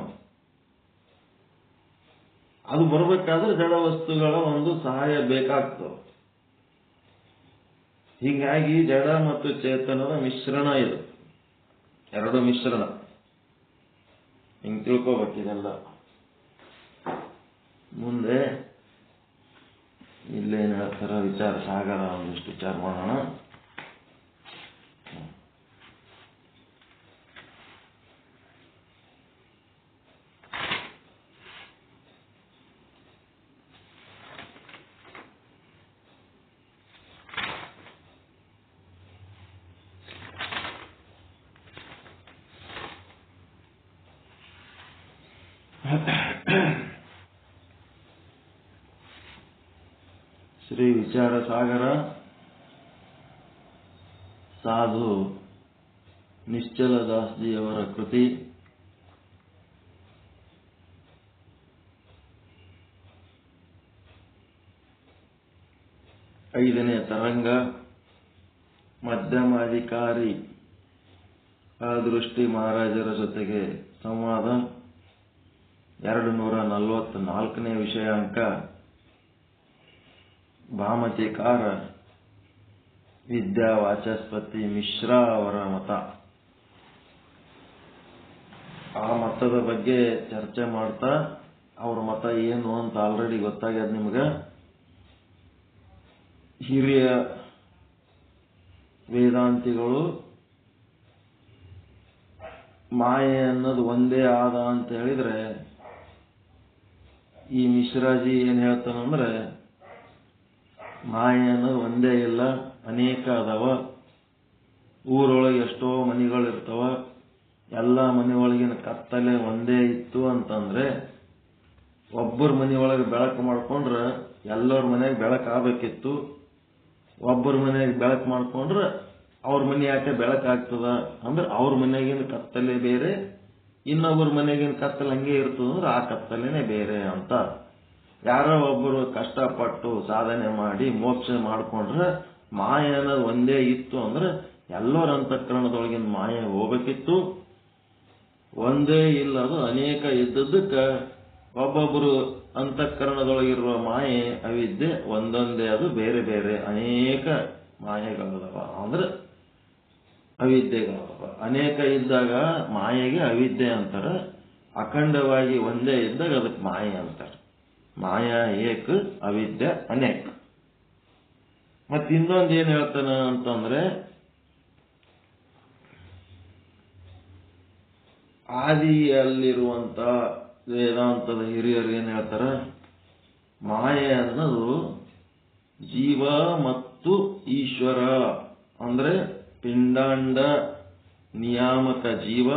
S1: ಅದು ಬರಬೇಕಾದ್ರೆ ಜಡ ವಸ್ತುಗಳ ಒಂದು ಸಹಾಯ ಬೇಕಾಗ್ತದೆ. ಹೀಗಾಗಿ ಜಡ ಮತ್ತು ಚೇತನದ ಮಿಶ್ರಣ ಇದು, ಎರಡು ಮಿಶ್ರಣ. ಹಿಂಗ್ ತಿಳ್ಕೋಬೇಕಿದೆಲ್ಲ. ಮುಂದೆ ಇಲ್ಲೇನು ಹೇಳ್ತಾರ, ವಿಚಾರ ಸಾಗರ ಒಂದಿಷ್ಟು ವಿಚಾರ ಮಾಡೋಣ. ಶ್ರೀ ವಿಚಾರ ಸಾಗರ ಸಾಧು ನಿಶ್ಚಲದಾಸ್ಜಿಯವರ ಕೃತಿ. ಐದನೇ ತರಂಗ, ಮಧ್ಯಮಾಧಿಕಾರಿ ಅದೃಷ್ಟಿ ಮಹಾರಾಜರ ಜೊತೆಗೆ ಸಂವಾದ. 244ನೇ ವಿಷಯಾಂಕ. ಭಾಮತಿಕಾರ ವಿದ್ಯಾವಾಚಸ್ಪತಿ ಮಿಶ್ರಾ ಅವರ ಮತ. ಆ ಮತದ ಬಗ್ಗೆ ಚರ್ಚೆ ಮಾಡ್ತಾ, ಅವ್ರ ಮತ ಏನು ಅಂತ ಆಲ್ರೆಡಿ ಗೊತ್ತಾಗ್ಯದ ನಿಮ್ಗೆ. ಹಿರಿಯ ವೇದಾಂತಿಗಳು ಮಾಯೆ ಅನ್ನೋದು ಒಂದೇ ಆದ ಅಂತ ಹೇಳಿದ್ರೆ, ಈ ಮಿಶ್ರಾಜಿ ಏನ್ ಹೇಳ್ತಾನಂದ್ರೆ, ಮಾಯೆ ಅನ್ನೋದು ಒಂದೇ ಇಲ್ಲ, ಅನೇಕ ಅದಾವ. ಊರೊಳಗೆ ಎಷ್ಟೋ ಮನೆಗಳಿರ್ತಾವ, ಎಲ್ಲ ಮನೆಯೊಳಗಿನ ಕತ್ತಲೆ ಒಂದೇ ಇತ್ತು ಅಂತಂದ್ರೆ, ಒಬ್ಬರ ಮನೆಯೊಳಗೆ ಬೆಳಕು ಮಾಡ್ಕೊಂಡ್ರೆ ಎಲ್ಲರ ಮನೆಗೆ ಬೆಳಕಾಗಬೇಕಿತ್ತು. ಒಬ್ಬರ ಮನೆಗೆ ಬೆಳಕು ಮಾಡ್ಕೊಂಡ್ರೆ ಅವ್ರ ಮನೆ ಯಾಕೆ ಬೆಳಕಾಗ್ತದ ಅಂದ್ರೆ, ಅವ್ರ ಮನೆಗಿನ ಕತ್ತಲೆ ಬೇರೆ, ಇನ್ನೊಬ್ಬರ ಮನೆಗಿನ ಕತ್ತಲೆ ಹಂಗೆ ಇರ್ತದಂದ್ರೆ ಆ ಕತ್ತಲೆನೇ ಬೇರೆ ಅಂತ. ಯಾರೋ ಒಬ್ಬರು ಕಷ್ಟಪಟ್ಟು ಸಾಧನೆ ಮಾಡಿ ಮೋಕ್ಷ ಮಾಡ್ಕೊಂಡ್ರೆ ಮಾಯೆ ಅನ್ನೋದು ಒಂದೇ ಇತ್ತು ಅಂದ್ರೆ ಎಲ್ಲರ ಅಂತಃಕರಣದೊಳಗಿನ ಮಾಯೆ ಹೋಗ್ಬೇಕಿತ್ತು. ಒಂದೇ ಇಲ್ಲ, ಅದು ಅನೇಕ ಇದ್ದದ್ದಕ್ಕೆ ಒಬ್ಬೊಬ್ಬರು ಅಂತಃಕರಣದೊಳಗಿರುವ ಮಾಯೆ ಅವಿದ್ಯೆ ಒಂದೊಂದೇ, ಅದು ಬೇರೆ ಬೇರೆ ಅನೇಕ ಮಾಯೆಗಳದವ ಅಂದ್ರೆ ಅವಿದ್ಯೆಗಳದವ. ಅನೇಕ ಇದ್ದಾಗ ಮಾಯೆಗೆ ಅವಿದ್ಯೆ ಅಂತಾರೆ, ಅಖಂಡವಾಗಿ ಒಂದೇ ಇದ್ದಾಗ ಅದಕ್ಕೆ ಮಾಯೆ ಅಂತಾರೆ. ಮಾಯಾ ಏಕ, ಅವಿದ್ಯೆ ಅನೇಕ. ಮತ್ತೆ ಇನ್ನೊಂದು ಏನ್ ಹೇಳ್ತಾನ ಅಂತಂದ್ರೆ, ಆದಿಯಲ್ಲಿರುವಂತ ವೇದಾಂತದ ಹಿರಿಯರು ಏನ್ ಹೇಳ್ತಾರ, ಮಾಯೆ ಅನ್ನೋದು ಜೀವ ಮತ್ತು ಈಶ್ವರ ಅಂದ್ರೆ ಪಿಂಡಾಂಡ ನಿಯಾಮಕ ಜೀವ,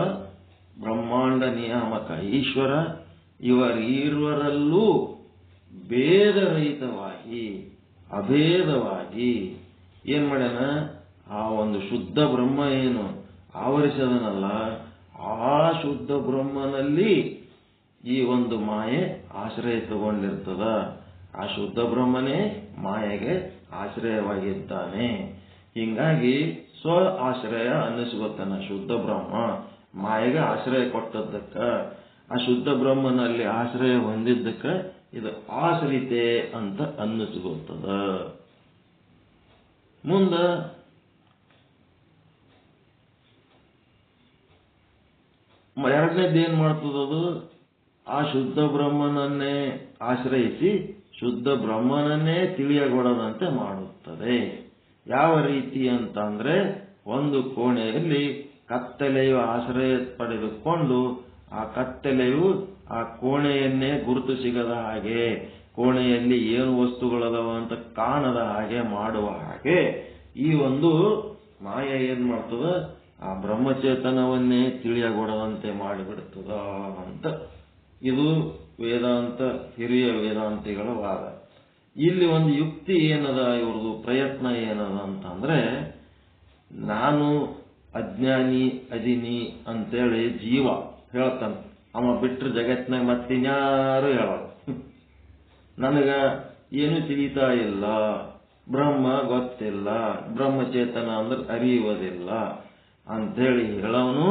S1: ಬ್ರಹ್ಮಾಂಡ ನಿಯಾಮಕ ಈಶ್ವರ, ಇವರಿರುವರಲ್ಲೂ ಭೇದರಹಿತವಾಗಿ ಅಭೇದವಾಗಿ ಏನ್ ಮಾಡ್ಯಾನ, ಆ ಒಂದು ಶುದ್ಧ ಬ್ರಹ್ಮ ಏನು ಆವರಿಸದನಲ್ಲ, ಆ ಶುದ್ಧ ಬ್ರಹ್ಮನಲ್ಲಿ ಈ ಒಂದು ಮಾಯೆ ಆಶ್ರಯ ತಗೊಂಡಿರ್ತದ. ಆ ಶುದ್ಧ ಬ್ರಹ್ಮನೇ ಮಾಯೆಗೆ ಆಶ್ರಯವಾಗಿದ್ದಾನೆ. ಹಿಂಗಾಗಿ ಸ್ವ ಆಶ್ರಯ ಅನ್ನಿಸ್ಕೊತಾನ ಶುದ್ಧ ಬ್ರಹ್ಮ. ಮಾಯೆಗೆ ಆಶ್ರಯ ಕೊಟ್ಟದ್ದಕ್ಕ, ಆ ಶುದ್ಧ ಬ್ರಹ್ಮನಲ್ಲಿ ಆಶ್ರಯ ಹೊಂದಿದ್ದಕ್ಕ ಇದು ಆಶ್ರಿತೆ ಅಂತ ಅನ್ನಿಸ್ಕೊತದ. ಮುಂದ ಎರಡನೇದೇನ್ ಮಾಡ್ತದದು, ಆ ಶುದ್ಧ ಬ್ರಹ್ಮನನ್ನೇ ಆಶ್ರಯಿಸಿ ಶುದ್ಧ ಬ್ರಹ್ಮನನ್ನೇ ತಿಳಿಯಗೊಡದಂತೆ ಮಾಡುತ್ತದೆ. ಯಾವ ರೀತಿ ಅಂತಂದ್ರೆ, ಒಂದು ಕೋಣೆಯಲ್ಲಿ ಕತ್ತಲೆಯು ಆಶ್ರಯ ಪಡೆದುಕೊಂಡು ಆ ಕತ್ತಲೆಯು ಆ ಕೋಣೆಯನ್ನೇ ಗುರುತು ಸಿಗದ ಹಾಗೆ ಕೋಣೆಯಲ್ಲಿ ಏನು ವಸ್ತುಗಳದಾವ ಅಂತ ಕಾಣದ ಹಾಗೆ ಮಾಡುವ ಹಾಗೆ ಈ ಒಂದು ಮಾಯ ಏನ್ ಮಾಡ್ತದ, ಆ ಬ್ರಹ್ಮಚೇತನವನ್ನೇ ತಿಳಿಯಗೊಡದಂತೆ ಮಾಡಿಬಿಡ್ತದ ಅಂತ ಇದು ವೇದಾಂತ ಹಿರಿಯ ವೇದಾಂತಿಗಳ ವಾದ. ಇಲ್ಲಿ ಒಂದು ಯುಕ್ತಿ ಏನದ, ಇವ್ರದ್ದು ಪ್ರಯತ್ನ ಏನದ ಅಂತಂದ್ರೆ, ನಾನು ಅಜ್ಞಾನಿ ಅದಿನಿ ಅಂತೇಳಿ ಜೀವ ಹೇಳ್ತಾನೆ, ಅವ ಬಿಟ್ಟರೆ ಜಗತ್ತಿನಾಗ ಮತ್ತಿನ್ಯಾರು ಹೇಳೋದು. ನನಗ ಏನು ತಿಳಿತಾ ಇಲ್ಲ, ಬ್ರಹ್ಮ ಗೊತ್ತಿಲ್ಲ, ಬ್ರಹ್ಮಚೇತನ ಅಂದ್ರೆ ಅರಿಯುವುದಿಲ್ಲ ಅಂತೇಳಿ ಹೇಳೋನು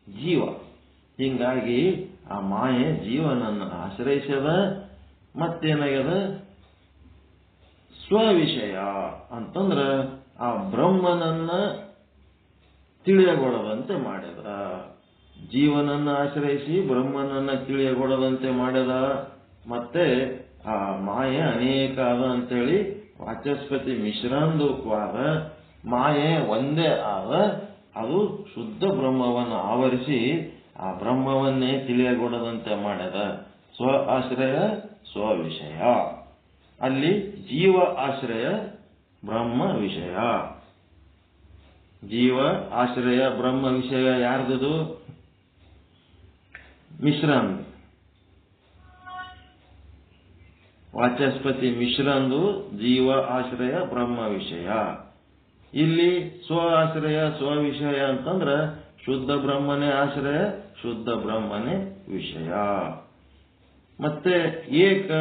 S1: ಜೀವ. ಹಿಂಗಾಗಿ ಆ ಮಾಯೆ ಜೀವನನ್ನು ಆಶ್ರಯಿಸದ, ಮತ್ತೇನಾಗ್ಯದ, ಸ್ವವಿಷಯ ಅಂತಂದ್ರ ಆ ಬ್ರಹ್ಮನನ್ನ ತಿಳಿಯಗೊಡದಂತೆ ಮಾಡ್ಯದ. ಜೀವನನ್ನ ಆಶ್ರಯಿಸಿ ಬ್ರಹ್ಮನನ್ನ ತಿಳಿಯಗೊಡದಂತೆ ಮಾಡ್ಯದ. ಮತ್ತೆ ಆ ಮಾಯೆ ಅನೇಕ ಅದ ಅಂತೇಳಿ ವಾಚಸ್ಪತಿ ಮಿಶ್ರಂದು ವಾದ. ಮಾಯೆ ಒಂದೇ ಆದ, ಅದು ಶುದ್ಧ ಬ್ರಹ್ಮವನ್ನು ಆವರಿಸಿ ಆ ಬ್ರಹ್ಮವನ್ನೇ ತಿಳಿಯಗೊಡದಂತೆ ಮಾಡ್ಯದ. ಸ್ವ ಆಶ್ರಯ ಸ್ವವಿಷಯ. ಅಲ್ಲಿ ಜೀವ ಆಶ್ರಯ ಬ್ರಹ್ಮ ವಿಷಯ. ಜೀವ ಆಶ್ರಯ ಬ್ರಹ್ಮ ವಿಷಯ ಯಾರ್ದು? ಮಿಶ್ರಂದು, ವಾಚಸ್ಪತಿ ಮಿಶ್ರಂದು ಜೀವ ಆಶ್ರಯ ಬ್ರಹ್ಮ ವಿಷಯ. ಇಲ್ಲಿ ಸ್ವ ಆಶ್ರಯ ಸ್ವವಿಷಯ ಅಂತಂದ್ರ ಶುದ್ಧ ಬ್ರಹ್ಮನೇ ಆಶ್ರಯ, ಶುದ್ಧ ಬ್ರಹ್ಮನೇ ವಿಷಯ. ಮತ್ತೆ ಏಕ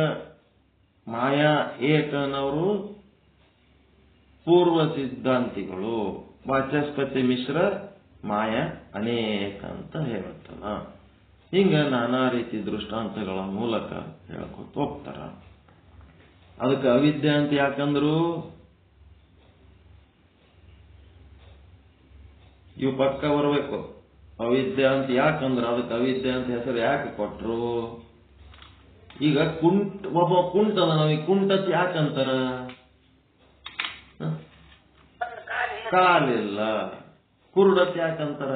S1: ಮಾಯಾ ಏಕನವರು ಪೂರ್ವ ಸಿದ್ಧಾಂತಿಗಳು. ವಾಚಸ್ಪತಿ ಮಿಶ್ರ ಮಾಯಾ ಅನೇಕ ಅಂತ ಹೇಳ್ತಾನ. ಹಿಂಗ ನಾನಾ ರೀತಿ ದೃಷ್ಟಾಂತಗಳ ಮೂಲಕ ಹೇಳ್ಕೊತ ಹೋಗ್ತಾರ. ಅದಕ್ಕೆ ಅವಿದ್ಯೆ ಅಂತ ಯಾಕಂದ್ರು, ಇವು ಪಕ್ಕ ಬರಬೇಕು. ಅವಿದ್ಯೆ ಅಂತ ಯಾಕಂದ್ರ ಅದಕ್ಕೆ ಅವಿದ್ಯೆ ಅಂತ ಹೆಸರು ಯಾಕೆ ಕೊಟ್ರು? ಈಗ ಒಬ್ಬ ಕುಂಟದ, ನಾವೀಗ ಕುಂಟತ್ ಯಾಕಂತಾರ? ಕಾಲಿಲ್ಲ. ಕುರುಡತ್ ಯಾಕಂತಾರ?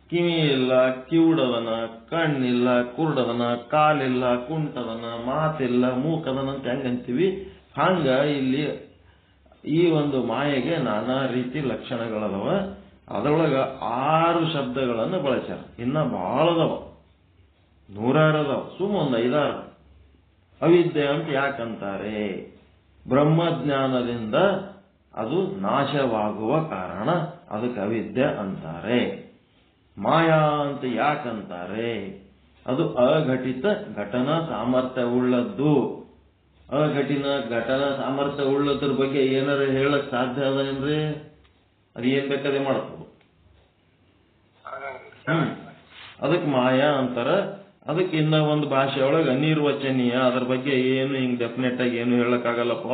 S1: ಕಿವಿ ಇಲ್ಲ, ಕಿವುಡದನ, ಕಣ್ಣಿಲ್ಲ, ಕುರುಡದನ, ಕಾಲಿಲ್ಲ, ಕುಂಟದನ, ಮಾತಿಲ್ಲ, ಮೂಕದನ ಅಂತ ಹೆಂಗಂತೀವಿ. ಹಂಗ ಇಲ್ಲಿ ಈ ಒಂದು ಮಾಯೆಗೆ ನಾನಾ ರೀತಿ ಲಕ್ಷಣಗಳದವ. ಅದರೊಳಗ 6 ಶಬ್ದಗಳನ್ನು ಬಳಸ್ಯಾರ. ಇನ್ನ ಬಹಳ ಅದಾವ, 100 ಅದಾವ, ಒಂದು 5-6. ಅವಿದ್ಯೆ ಅಂತ ಯಾಕಂತಾರೆ? ಬ್ರಹ್ಮಜ್ಞಾನದಿಂದ ಅದು ನಾಶವಾಗುವ ಕಾರಣ, ಅದಕ್ಕೆ ಅವಿದ್ಯೆ ಅಂತಾರೆ. ಮಾಯಾ ಅಂತ ಯಾಕಂತಾರೆ? ಅದು ಅಘಟಿತ ಘಟನಾ ಸಾಮರ್ಥ್ಯ ಉಳ್ಳದ್ದು. ಅಘಟಿನ ಘಟನಾ ಸಾಮರ್ಥ್ಯ ಉಳ್ಳದ್ರ ಬಗ್ಗೆ ಏನಾರ ಹೇಳಕ್ ಸಾಧ್ಯ ಅದೇನ್ರಿ? ಅದು ಏನ್ ಬೇಕಾದ್ರೆ ಮಾಡ್ತದೆ. ಅದಕ್ಕೆ ಮಾಯಾ ಅಂತಾರ. ಅದಕ್ಕೆ ಇನ್ನ ಒಂದು ಭಾಷೆಯೊಳಗೆ ಅನಿರ್ವಚನೀಯ, ಅದ್ರ ಬಗ್ಗೆ ಏನು ಹಿಂಗ್ ಡೆಫಿನೆಟ್ ಆಗಿ ಏನು ಹೇಳಕ್ಕಾಗಲ್ಲಪ್ಪ,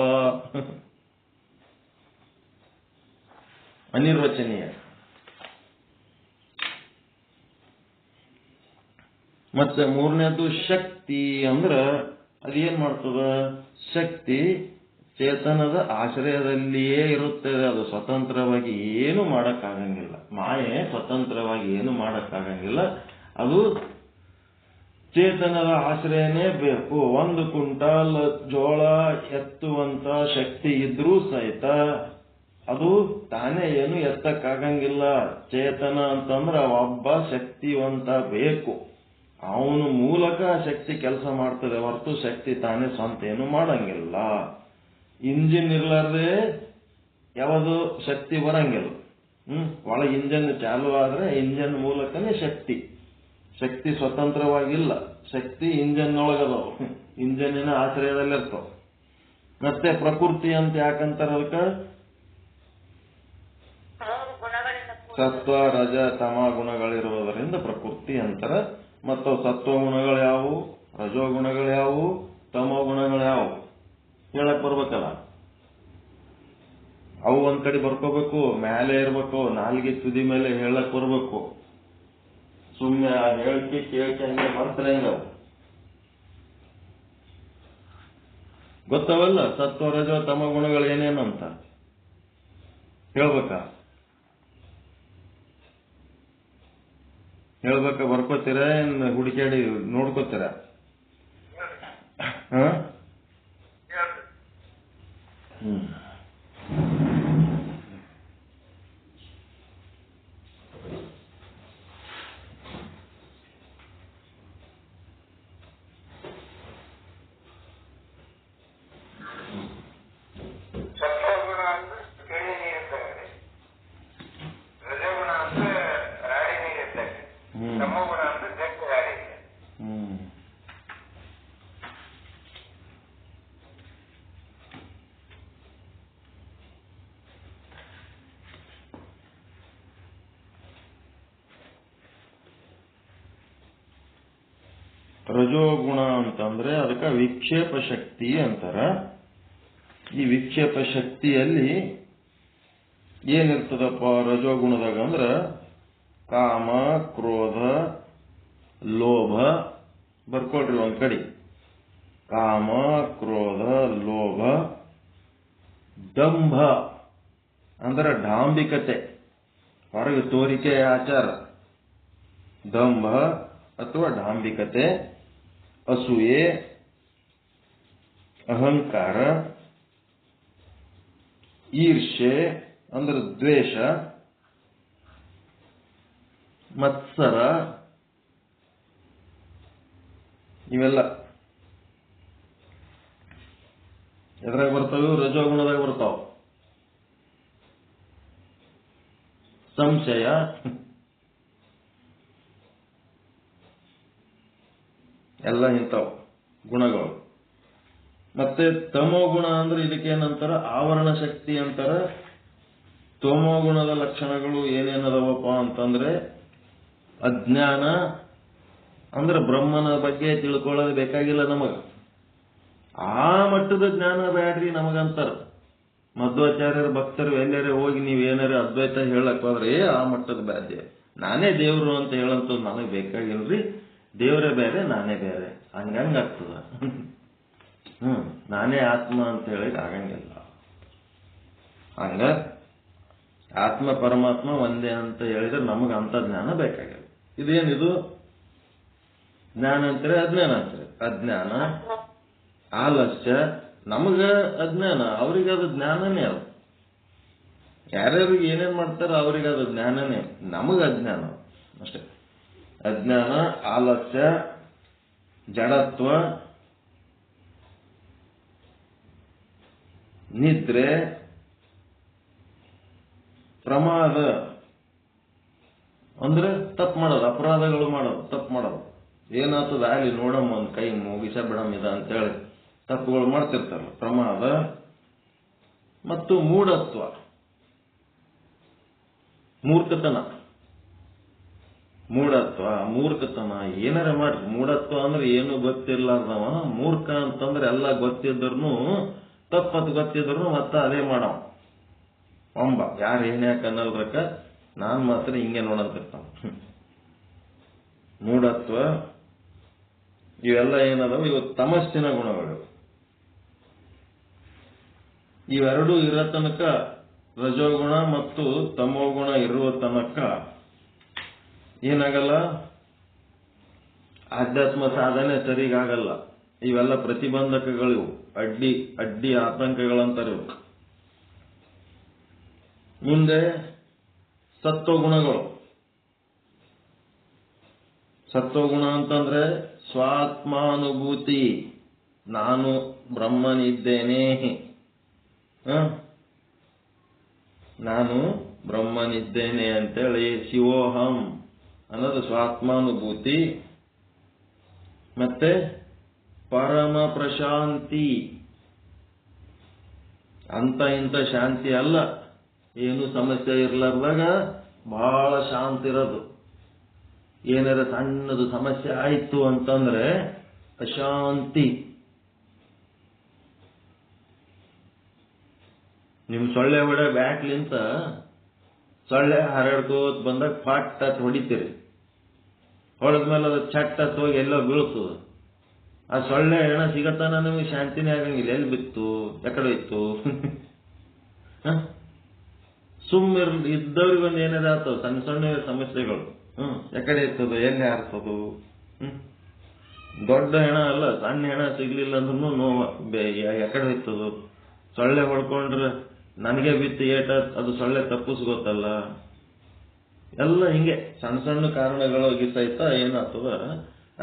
S1: ಅನಿರ್ವಚನೀಯ. ಮತ್ತೆ 3ನೇದು ಶಕ್ತಿ ಅಂದ್ರ ಅದೇನ್ ಮಾಡ್ತದ? ಶಕ್ತಿ ಚೇತನದ ಆಶ್ರಯದಲ್ಲಿಯೇ ಇರುತ್ತದೆ. ಅದು ಸ್ವತಂತ್ರವಾಗಿ ಏನು ಮಾಡಕ್ಕಾಗಂಗಿಲ್ಲ. ಮಾಯೆ ಸ್ವತಂತ್ರವಾಗಿ ಏನು ಮಾಡಕ್ಕಾಗಂಗಿಲ್ಲ. ಅದು ಚೇತನದ ಆಶ್ರಯನೇ ಬೇಕು. 1 ಕ್ವಿಂಟಾಲ್ ಜೋಳ ಎತ್ತುವಂತ ಶಕ್ತಿ ಇದ್ರೂ ಸಹಿತ ಅದು ತಾನೇ ಏನು ಎತ್ತಕ್ಕಾಗಂಗಿಲ್ಲ. ಚೇತನ ಅಂತಂದ್ರ ಒಬ್ಬ ಶಕ್ತಿವಂತ ಬೇಕು. ಅವನು ಮೂಲಕ ಶಕ್ತಿ ಕೆಲಸ ಮಾಡ್ತದೆ ಹೊರತು ಶಕ್ತಿ ತಾನೇ ಸ್ವಂತ ಏನು ಮಾಡಂಗಿಲ್ಲ. ಇಂಜಿನ್ ಇರ್ಲಾರ್ದೆ ಯಾವುದು ಶಕ್ತಿ ಬರಂಗಿಲ್ಲ. ಒಳಗೆ ಇಂಜನ್ ಚಾಲು ಆದ್ರೆ ಇಂಜನ್ ಮೂಲಕನೇ ಶಕ್ತಿ. ಶಕ್ತಿ ಸ್ವತಂತ್ರವಾಗಿಲ್ಲ. ಶಕ್ತಿ ಇಂಜನ್ ಒಳಗದವು, ಇಂಜನ್ನಿನ ಆಶ್ರಯದಲ್ಲಿರ್ತಾವ. ಮತ್ತೆ ಪ್ರಕೃತಿ ಅಂತ ಯಾಕಂತಾರ? ಅದಕ್ಕೆ ಸತ್ವ ರಜ ತಮ ಗುಣಗಳಿರುವುದರಿಂದ ಪ್ರಕೃತಿ ಅಂತಾರ. ಮತ್ತು ಸತ್ವ ಗುಣಗಳು ಯಾವುವು, ರಜೋ ಗುಣಗಳು ಯಾವುವು, ತಮೋ ಗುಣಗಳು ಯಾವುವು ಹೇಳಕ್ ಬರ್ಬೇಕಲ್ಲ. ಅವು ಒಂದ್ ಕಡೆ ಬರ್ಕೋಬೇಕು, ಮೇಲೆ ಇರ್ಬೇಕು, ನಾಲ್ಗೆ ತುದಿ ಮೇಲೆ ಹೇಳಕ್ ಬರ್ಬೇಕು. ಸುಮ್ಮನೆ ಆ ಹೇಳಿಕೆ ಕೇಳಿಕೆ ಹಂಗೆ ಬರ್ತಾರೆ. ಹೆಂಗ ಗೊತ್ತವಲ್ಲ ಸತ್ವ ರಜೋ ತಮ ಗುಣಗಳು ಏನೇನು ಅಂತ ಹೇಳ್ಬೇಕಾ? ಹೇಳ್ಬೇಕ? ಬರ್ಕೋತೀರ? ಹುಡುಕಾಡಿ ನೋಡ್ಕೋತೀರ? ಹ
S2: ಸತ್ವಗುಣ ಅಂದ್ರೆ ಕೆಳಿ ನೀರು ಇದ್ದಂಗೆ, ರಜಗುಣ ಅಂದ್ರೆ ರಾಡಿ ನೀರು ಇದ್ದಂಗೆ, ತಮೋಗುಣ ಅಂದ್ರೆ ಗಟ್ಟಿ ರಾಡಿ ಇದೆ.
S1: ರಜೋಗುಣ ಅಂತಂದ್ರೆ ಅದಕ್ಕೆ ವಿಕ್ಷೇಪ ಶಕ್ತಿ ಅಂತಾರ. ಈ ವಿಕ್ಷೇಪ ಶಕ್ತಿಯಲ್ಲಿ ಏನಿರ್ತದಪ್ಪ ರಜೋಗುಣದಾಗ ಅಂದ್ರ ಕಾಮ, ಕ್ರೋಧ, ಲೋಭ ಬರ್ಕೊಳ್ರಿ ಒಂದ್ ಕಡೆ. ಕಾಮ, ಕ್ರೋಧ, ಲೋಭ, ದಂಭ ಅಂದ್ರೆ ಡಾಂಬಿಕತೆ, ಹೊರಗೆ ತೋರಿಕೆ ಆಚಾರ, ದಂಭ ಅಥವಾ ಡಾಂಬಿಕತೆ, ಅಸೂಯೆ, ಅಹಂಕಾರ, ಈರ್ಷೆ ಅಂದ್ರೆ ದ್ವೇಷ, ಮತ್ಸರ, ಇವೆಲ್ಲ ಎದ್ರಾಗ ಬರ್ತಾವ? ರಜೋಗುಣದಾಗ ಬರ್ತಾವ. ಸಂಶಯ, ಎಲ್ಲ ಇಂಥವು ಗುಣಗಳು. ಮತ್ತೆ ತಮೋಗುಣ ಅಂದ್ರೆ ಇದಕ್ಕೇನಂತಾರ? ಆವರಣ ಶಕ್ತಿ ಅಂತಾರ. ತಮೋಗುಣದ ಲಕ್ಷಣಗಳು ಏನೇನದವಪ್ಪ ಅಂತಂದ್ರೆ ಅಜ್ಞಾನ ಅಂದ್ರೆ ಬ್ರಹ್ಮನ ಬಗ್ಗೆ ತಿಳ್ಕೊಳ್ಳೋದು ಬೇಕಾಗಿಲ್ಲ ನಮಗ, ಆ ಮಟ್ಟದ ಜ್ಞಾನ ಬ್ಯಾಡ್ರಿ ನಮಗಂತಾರ. ಮಧ್ವಾಚಾರ್ಯರ ಭಕ್ತರು ಎಲ್ಲರೇ ಹೋಗಿ ನೀವೇನಾರ ಅದ್ವೈತ ಹೇಳಕ್ ಹೋದ್ರೆ ಆ ಮಟ್ಟದ ಬ್ಯಾಧ್ಯ, ನಾನೇ ದೇವ್ರು ಅಂತ ಹೇಳಂತ ನನಗೆ ಬೇಕಾಗಿಲ್ರಿ, ದೇವರೇ ಬೇರೆ ನಾನೇ ಬೇರೆ ಹಂಗಂಗಾಗ್ತದ. ನಾನೇ ಆತ್ಮ ಅಂತ ಹೇಳಿದ್ರೆ ಆಗಂಗಿಲ್ಲ. ಹಂಗ ಆತ್ಮ ಪರಮಾತ್ಮ ಒಂದೇ ಅಂತ ಹೇಳಿದ್ರೆ ನಮಗ ಅಂತ ಜ್ಞಾನ ಬೇಕಾಗಿಲ್ಲ. ಇದೇನಿದು ಜ್ಞಾನ ಅಂತಾರೆ, ಅಜ್ಞಾನ ಅಂತಾರೆ. ಅಜ್ಞಾನ, ಆಲಸ್ಯ, ನಮಗ ಅಜ್ಞಾನ, ಅವ್ರಿಗೆ ಅದು ಜ್ಞಾನನೇ. ಅದು ಯಾರ್ಯಾರಿಗೆ ಏನೇನ್ ಮಾಡ್ತಾರ ಅವ್ರಿಗೆ ಅದು ಜ್ಞಾನನೇ, ನಮಗ ಅಜ್ಞಾನ ಅಷ್ಟೇ. ಅಜ್ಞಾನ, ಆಲಸ್ಯ, ಜಡತ್ವ, ನಿದ್ರೆ, ಪ್ರಮಾದ ಅಂದ್ರೆ ತಪ್ಪು ಮಾಡೋದು, ಅಪರಾಧಗಳು ಮಾಡೋದು, ತಪ್ಪು ಮಾಡೋದು. ಏನಾಗ್ತದ ಅಲ್ಲಿ ನೋಡಮ್ಮ ಒಂದ್ ಕೈ ಮುಗಿಸ ಬಿಡಮ್ ಇದ ಅಂತೇಳಿ ತಪ್ಪುಗಳು ಮಾಡ್ತಿರ್ತಾರಲ್ಲ, ಪ್ರಮಾದ. ಮತ್ತು ಮೂಢತ್ವ, ಮೂರ್ಖತನ. ಮೂಢತ್ವ, ಮೂರ್ಖತನ ಏನಾರ ಮಾಡ್ರಿ. ಮೂಢತ್ವ ಅಂದ್ರೆ ಏನು ಗೊತ್ತಿರ್ಲಾರ್ದವ ಮೂರ್ಖ ಅಂತಂದ್ರೆ ಎಲ್ಲ ಗೊತ್ತಿದ್ರು ತಪ್ಪತ್ ಗೊತ್ತಿದ್ರು ಮತ್ತ ಅದೇ ಮಾಡವ ಅಂಬ. ಯಾರು ಏನ್ಯಾಕ ಅನ್ನಲ್ರಕ್ಕ, ನಾನ್ ಮಾತ್ರ ಹಿಂಗೆ ನೋಡಂತಿರ್ತಾವ. ಮೂಢತ್ವ ಇವೆಲ್ಲ ಏನದವ? ಇವು ತಮಸ್ಸಿನ ಗುಣಗಳು. ಇವೆರಡೂ ಇರೋ ತನಕ, ರಜೋಗುಣ ಮತ್ತು ತಮೋಗುಣ ಇರುವ ತನಕ ಏನಾಗಲ್ಲ, ಆಧ್ಯಾತ್ಮ ಸಾಧನೆ ಸರಿಗಾಗಲ್ಲ. ಇವೆಲ್ಲ ಪ್ರತಿಬಂಧಕಗಳಿವು, ಅಡ್ಡಿ ಆತಂಕಗಳಂತಾರೆ. ಮುಂದೆ ಸತ್ವಗುಣಗಳು. ಸತ್ವಗುಣ ಅಂತಂದ್ರೆ ಸ್ವಾತ್ಮಾನುಭೂತಿ, ನಾನು ಬ್ರಹ್ಮನಿದ್ದೇನೆ, ನಾನು ಬ್ರಹ್ಮನಿದ್ದೇನೆ ಅಂತೇಳಿ ಶಿವೋಹಂ ಅನ್ನೋದು ಸ್ವಾತ್ಮಾನುಭೂತಿ. ಮತ್ತೆ ಪರಮ ಪ್ರಶಾಂತಿ, ಅಂತ ಇಂಥ ಶಾಂತಿ ಅಲ್ಲ, ಏನು ಸಮಸ್ಯೆ ಇರ್ಲಾರ್ದಾಗ ಬಹಳ ಶಾಂತಿ ಇರೋದು. ಏನಾರ ಸಣ್ಣದು ಸಮಸ್ಯೆ ಆಯ್ತು ಅಂತಂದ್ರೆ ಅಶಾಂತಿ. ನಿಮ್ ಸೊಳ್ಳೆ ಹೊಡ ಬ್ಯಾಟ್ಲಿಂತ ಸೊಳ್ಳೆ ಹರಡ್ಕೋತ್ ಬಂದಾಗ ಫಾಟ್ ಅಂತ ಹೊಡಿತೀರಿ, ಹೊಡೆದ್ಮೇಲೆ ಅದು ಚಟ್ ಅಂತ ಹೋಗಿ ಎಲ್ಲೋ ಬೀಳ್ತದ. ಆ ಸೊಳ್ಳೆ ಹೆಣ ಸಿಗತ್ತಾನ ನಿಮಗೆ ಶಾಂತಿನೇ ಆಗಂಗಿಲ್ಲ. ಎಲ್ಲಿ ಬಿತ್ತು, ಎಕಡೆ ಇತ್ತು? ಸುಮ್ಮನೆ ಇದ್ದವ್ರಿಗೊಂದು ಏನಾರ ಆಗ್ತವ ಸಣ್ಣ ಸಣ್ಣ ಸಮಸ್ಯೆಗಳು. ಎಕಡೆ ಇರ್ತದ, ಎಲ್ಲಿ ಹಾರ್ತದು. ದೊಡ್ಡ ಹೆಣ ಅಲ್ಲ, ಸಣ್ಣ ಹೆಣ ಸಿಗ್ಲಿಲ್ಲ ಅಂದ್ರೂ ನೋವ ಎಕಡೆ ಹೋಯ್ತದು. ಸೊಳ್ಳೆ ಹೊಡ್ಕೊಂಡ್ರೆ ನನಗೆ ಬಿತ್ತು ಏಟ ಅದು ಸೊಳ್ಳೆ ತಪ್ಪಿಸ್ಗೊತ್ತಲ್ಲ. ಎಲ್ಲ ಹಿಂಗೆ ಸಣ್ಣ ಸಣ್ಣ ಕಾರಣಗಳಿಗೆ ಸಹಿತ ಏನಾಗ್ತದ,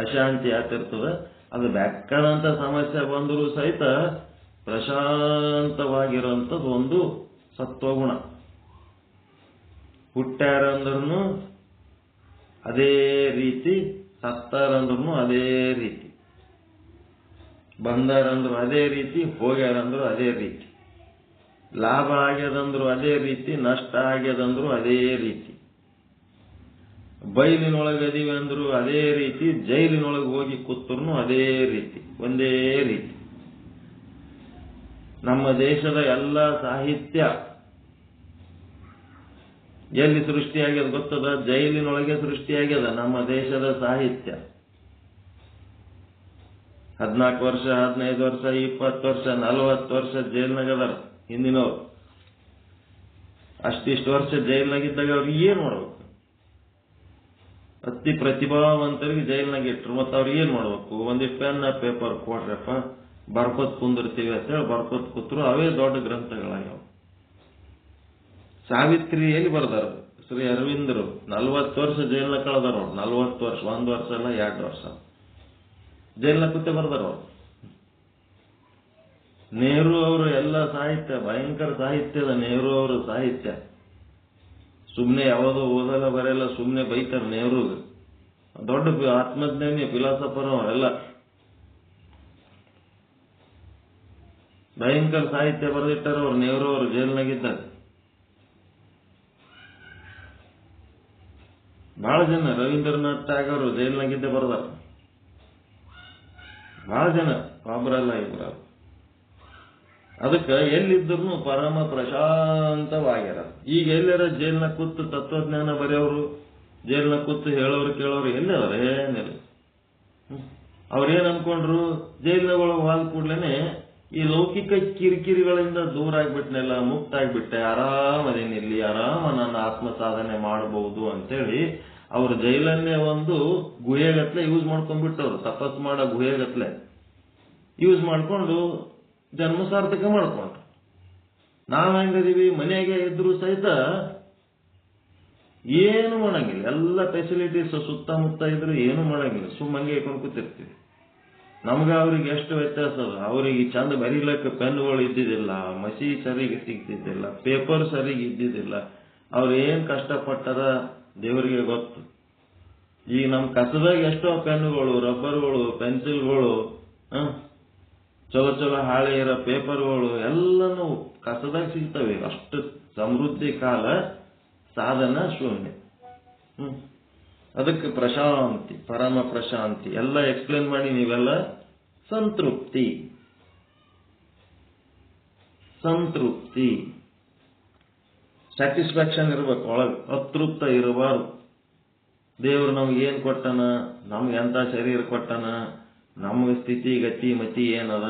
S1: ಅಶಾಂತಿ ಆಗ್ತಿರ್ತದ. ಅದು ಬೆಕ್ಕದಂತ ಸಮಸ್ಯೆ ಬಂದರೂ ಸಹಿತ ಪ್ರಶಾಂತವಾಗಿರೋಂಥದ್ದು ಒಂದು ಸತ್ವಗುಣ. ಹುಟ್ಟ್ಯಾರಂದ್ರೂ ಅದೇ ರೀತಿ, ಸತ್ತಾರಂದ್ರೂ ಅದೇ ರೀತಿ, ಬಂದಾರಂದ್ರು ಅದೇ ರೀತಿ, ಹೋಗ್ಯಾರಂದ್ರು ಅದೇ ರೀತಿ, ಲಾಭ ಆಗ್ಯದಂದ್ರು ಅದೇ ರೀತಿ, ನಷ್ಟ ಆಗ್ಯದಂದ್ರು ಅದೇ ರೀತಿ, ಬೈಲಿನೊಳಗೆ ಅದೀವಿ ಅಂದ್ರು ಅದೇ ರೀತಿ, ಜೈಲಿನೊಳಗೆ ಹೋಗಿ ಕೂತ್ರು ಅದೇ ರೀತಿ, ಒಂದೇ ರೀತಿ. ನಮ್ಮ ದೇಶದ ಎಲ್ಲ ಸಾಹಿತ್ಯ ಎಲ್ಲಿ ಸೃಷ್ಟಿಯಾಗ್ಯದ ಗೊತ್ತದ? ಜೈಲಿನೊಳಗೆ ಸೃಷ್ಟಿಯಾಗ್ಯದ ನಮ್ಮ ದೇಶದ ಸಾಹಿತ್ಯ. 14 ವರ್ಷ, 15 ವರ್ಷ, 20 ವರ್ಷ, 40 ವರ್ಷ ಜೈಲ್ನಾಗದಾರ ಹಿಂದಿನವ್ರು. ಅಷ್ಟಿಷ್ಟು ವರ್ಷ ಜೈಲ್ನಾಗಿದ್ದಾಗ ಅವ್ರಿಗೆ ಏನ್ ಮಾಡ್ಬೇಕು? ಅತಿ ಪ್ರತಿಭಾವಂತರಿಗೆ ಜೈಲ್ನಾಗ ಇಟ್ರು, ಮತ್ತೆ ಅವ್ರಿಗೆ ಏನ್ ಮಾಡ್ಬೇಕು? ಒಂದಿಷ್ಟು ಪೆನ್ ಪೇಪರ್ ಕೊಡ್ರಪ್ಪ, ಬರ್ಕೋತ್ ಕುಂದಿರ್ತೀವಿ ಅಂತೇಳಿ ಬರ್ಕೋತ್ ಕೂತ್ರು. ಅವೇ ದೊಡ್ಡ ಗ್ರಂಥಗಳಾಗ್ಯಾವ. ಸಾವಿತ್ರಿಯಲ್ಲಿ ಬರ್ದಾರ ಶ್ರೀ ಅರವಿಂದರು. 40 ವರ್ಷ ಜೈಲ್ನ ಕಳೆದಾರ ಅವ್ರು. 40 ವರ್ಷ, 1 ವರ್ಷ ಅಲ್ಲ 2 ವರ್ಷ ಜೈಲ್ನ ಕೂತೆ ಬರ್ದಾರ ಅವ್ರು. ನೆಹರು ಅವರು ಎಲ್ಲ ಸಾಹಿತ್ಯ, ಭಯಂಕರ ಸಾಹಿತ್ಯದ ನೆಹರು ಅವರು ಸಾಹಿತ್ಯ. ಸುಮ್ನೆ ಯಾವುದೋ ಓದಲ್ಲ ಬರೆಯಲ್ಲ, ಸುಮ್ನೆ ಬೈತಾರೆ ನೆಹರು. ದೊಡ್ಡ ಆತ್ಮಜ್ಞಾನಿ, ಫಿಲಾಸಫರ್ ಅವರೆಲ್ಲ. ಭಯಂಕರ ಸಾಹಿತ್ಯ ಬರೆದಿಟ್ಟಾರ ಅವ್ರು ನೆಹರು ಅವರು ಜೈಲ್ನಾಗಿದ್ದಾಗ. ಬಹಳ ಜನ, ರವೀಂದ್ರನಾಥ್ ಟಾಗೋರ್ ಜೈಲ್ನಾಗಿದ್ದೆ ಬರ್ದಾರ. ಬಹಳ ಜನ, ಒಬ್ಬರಲ್ಲ ಇಬ್ಬರಲ್ಲ. ಅದಕ್ಕೆ ಎಲ್ಲಿದ್ರು ಪರಮ ಪ್ರಶಾಂತವಾಗ್ಯಾರ. ಈಗ ಎಲ್ಲಾರ ಜೈಲ್ನ ಕೂತು ತತ್ವಜ್ಞಾನ ಬರೆಯೋರು, ಜೈಲ್ನ ಕೂತು ಹೇಳೋರು ಕೇಳೋರು ಎಲ್ಲವರ? ಏನಿಲ್ಲ. ಅವ್ರೇನ್ ಅನ್ಕೊಂಡ್ರು, ಜೈಲ್ನ ಒಳಗೆ ಹೋದ ಕೂಡ್ಲೇನೆ ಈ ಲೌಕಿಕ ಕಿರಿಕಿರಿಗಳಿಂದ ದೂರ ಆಗ್ಬಿಟ್ನೆಲ್ಲ, ಮುಕ್ತ ಆಗ್ಬಿಟ್ಟೆ, ಆರಾಮದೇನಿಲ್ಲಿ, ಆರಾಮ ನನ್ನ ಆತ್ಮ ಸಾಧನೆ ಮಾಡಬಹುದು ಅಂತೇಳಿ ಅವ್ರ ಜೈಲನ್ನೇ ಒಂದು ಗುಹೆಗತ್ಲೆ ಯೂಸ್ ಮಾಡ್ಕೊಂಡ್ಬಿಟ್ಟವ್ರು. ತಪಸ್ ಮಾಡೋ ಗುಹೆಗತ್ಲೆ ಯೂಸ್ ಮಾಡ್ಕೊಂಡು ಜನ್ಮ ಸಾರ್ಥಕ ಮಾಡ್ಕೊಂಡ್ರು. ನಾವ್ ಹೆಂಗದೀವಿ, ಮನೆಯಾಗೆ ಇದ್ರು ಸಹಿತ ಏನು ಮಾಡಂಗಿಲ್ಲ. ಎಲ್ಲ ಫೆಸಿಲಿಟೀಸ್ ಸುತ್ತಮುತ್ತ ಇದ್ರು ಏನು ಮಾಡಂಗಿಲ್ಲ, ಸುಮ್ಮಂಗೆ ಇಟ್ಕೊಂಡು ಕೂತಿರ್ತೀವಿ. ನಮ್ಗ ಅವ್ರಿಗೆ ಎಷ್ಟು ವ್ಯತ್ಯಾಸ ಅದ. ಅವ್ರಿಗೆ ಚಂದ ಬರೀಲಕ್ಕ ಪೆನ್ಗಳು ಇದ್ದಿದ್ದಿಲ್ಲ, ಮಸಿ ಸರಿಗೆ ಸಿಗ್ತಿದ್ದಿಲ್ಲ, ಪೇಪರ್ ಸರಿಗೆ ಇದ್ದಿದ್ದಿಲ್ಲ. ಅವ್ರು ಏನ್ ಕಷ್ಟಪಟ್ಟಾರ ದೇವರಿಗೆ ಗೊತ್ತು. ಈಗ ನಮ್ ಕಸದಾಗ ಎಷ್ಟೋ ಪೆನ್ನುಗಳು, ರಬ್ಬರ್ಗಳು, ಪೆನ್ಸಿಲ್ಗಳು, ಚಲೋ ಚಲೋ ಹಾಳೆ ಇರೋ ಪೇಪರ್ಗಳು ಎಲ್ಲನೂ ಕಸದಾಗ ಸಿಗ್ತವೆ. ಅಷ್ಟು ಸಮೃದ್ಧಿ ಕಾಲ, ಸಾಧನ ಶೂನ್ಯ. ಅದಕ್ಕೆ ಪ್ರಶಾಂತಿ, ಪರಮ ಪ್ರಶಾಂತಿ ಎಲ್ಲ ಎಕ್ಸ್ಪ್ಲೇನ್ ಮಾಡಿ ನೀವೆಲ್ಲ. ಸಂತೃಪ್ತಿ, ಸಂತೃಪ್ತಿ, ಸ್ಯಾಟಿಸ್ಫ್ಯಾಕ್ಷನ್ ಇರ್ಬೇಕು ಒಳಗೆ, ಅತೃಪ್ತ ಇರಬಾರ್ದು. ದೇವ್ರು ನಮ್ಗೆ ಏನ್ ಕೊಟ್ಟನ, ನಮ್ಗೆ ಎಂತ ಶರೀರ ಕೊಟ್ಟನ, ನಮ್ಗೆ ಸ್ಥಿತಿ ಗತಿ ಮತಿ ಏನದ,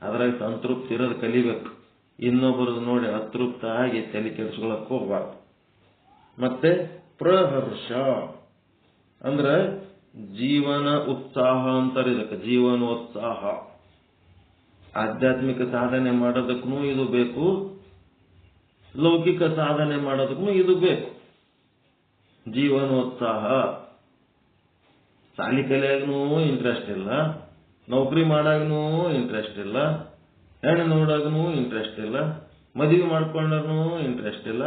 S1: ಅದ್ರಾಗ ಸಂತೃಪ್ತಿ ಇರೋದು ಕಲಿಬೇಕು. ಇನ್ನೊಬ್ಬರದು ನೋಡಿ ಅತೃಪ್ತ ಆಗಿ ತಲೆ ಕೆಡಿಸ್ಕೊಳಕ್ ಹೋಗ್ಬಾರ್ದು. ಮತ್ತೆ ಪ್ರಹರ್ಷ ಅಂದ್ರ ಜೀವನ ಉತ್ಸಾಹ ಅಂತಾರೆ ಇದಕ್ಕೆ. ಜೀವನೋತ್ಸಾಹ. ಆಧ್ಯಾತ್ಮಿಕ ಸಾಧನೆ ಮಾಡೋದಕ್ಕೂ ಇದು ಬೇಕು, ಲೌಕಿಕ ಸಾಧನೆ ಮಾಡೋದಕ್ಕೂ ಇದು ಬೇಕು. ಜೀವನೋತ್ಸಾಹ. ಸಾಲಿ ಕಲಿಯಾಗನೂ ಇಂಟ್ರೆಸ್ಟ್ ಇಲ್ಲ, ನೌಕರಿ ಮಾಡಾಗನೂ ಇಂಟ್ರೆಸ್ಟ್ ಇಲ್ಲ, ಹೆಣ್ಣು ನೋಡಾಗನೂ ಇಂಟ್ರೆಸ್ಟ್ ಇಲ್ಲ, ಮದುವೆ ಮಾಡ್ಕೊಂಡ್ರೂ ಇಂಟ್ರೆಸ್ಟ್ ಇಲ್ಲ,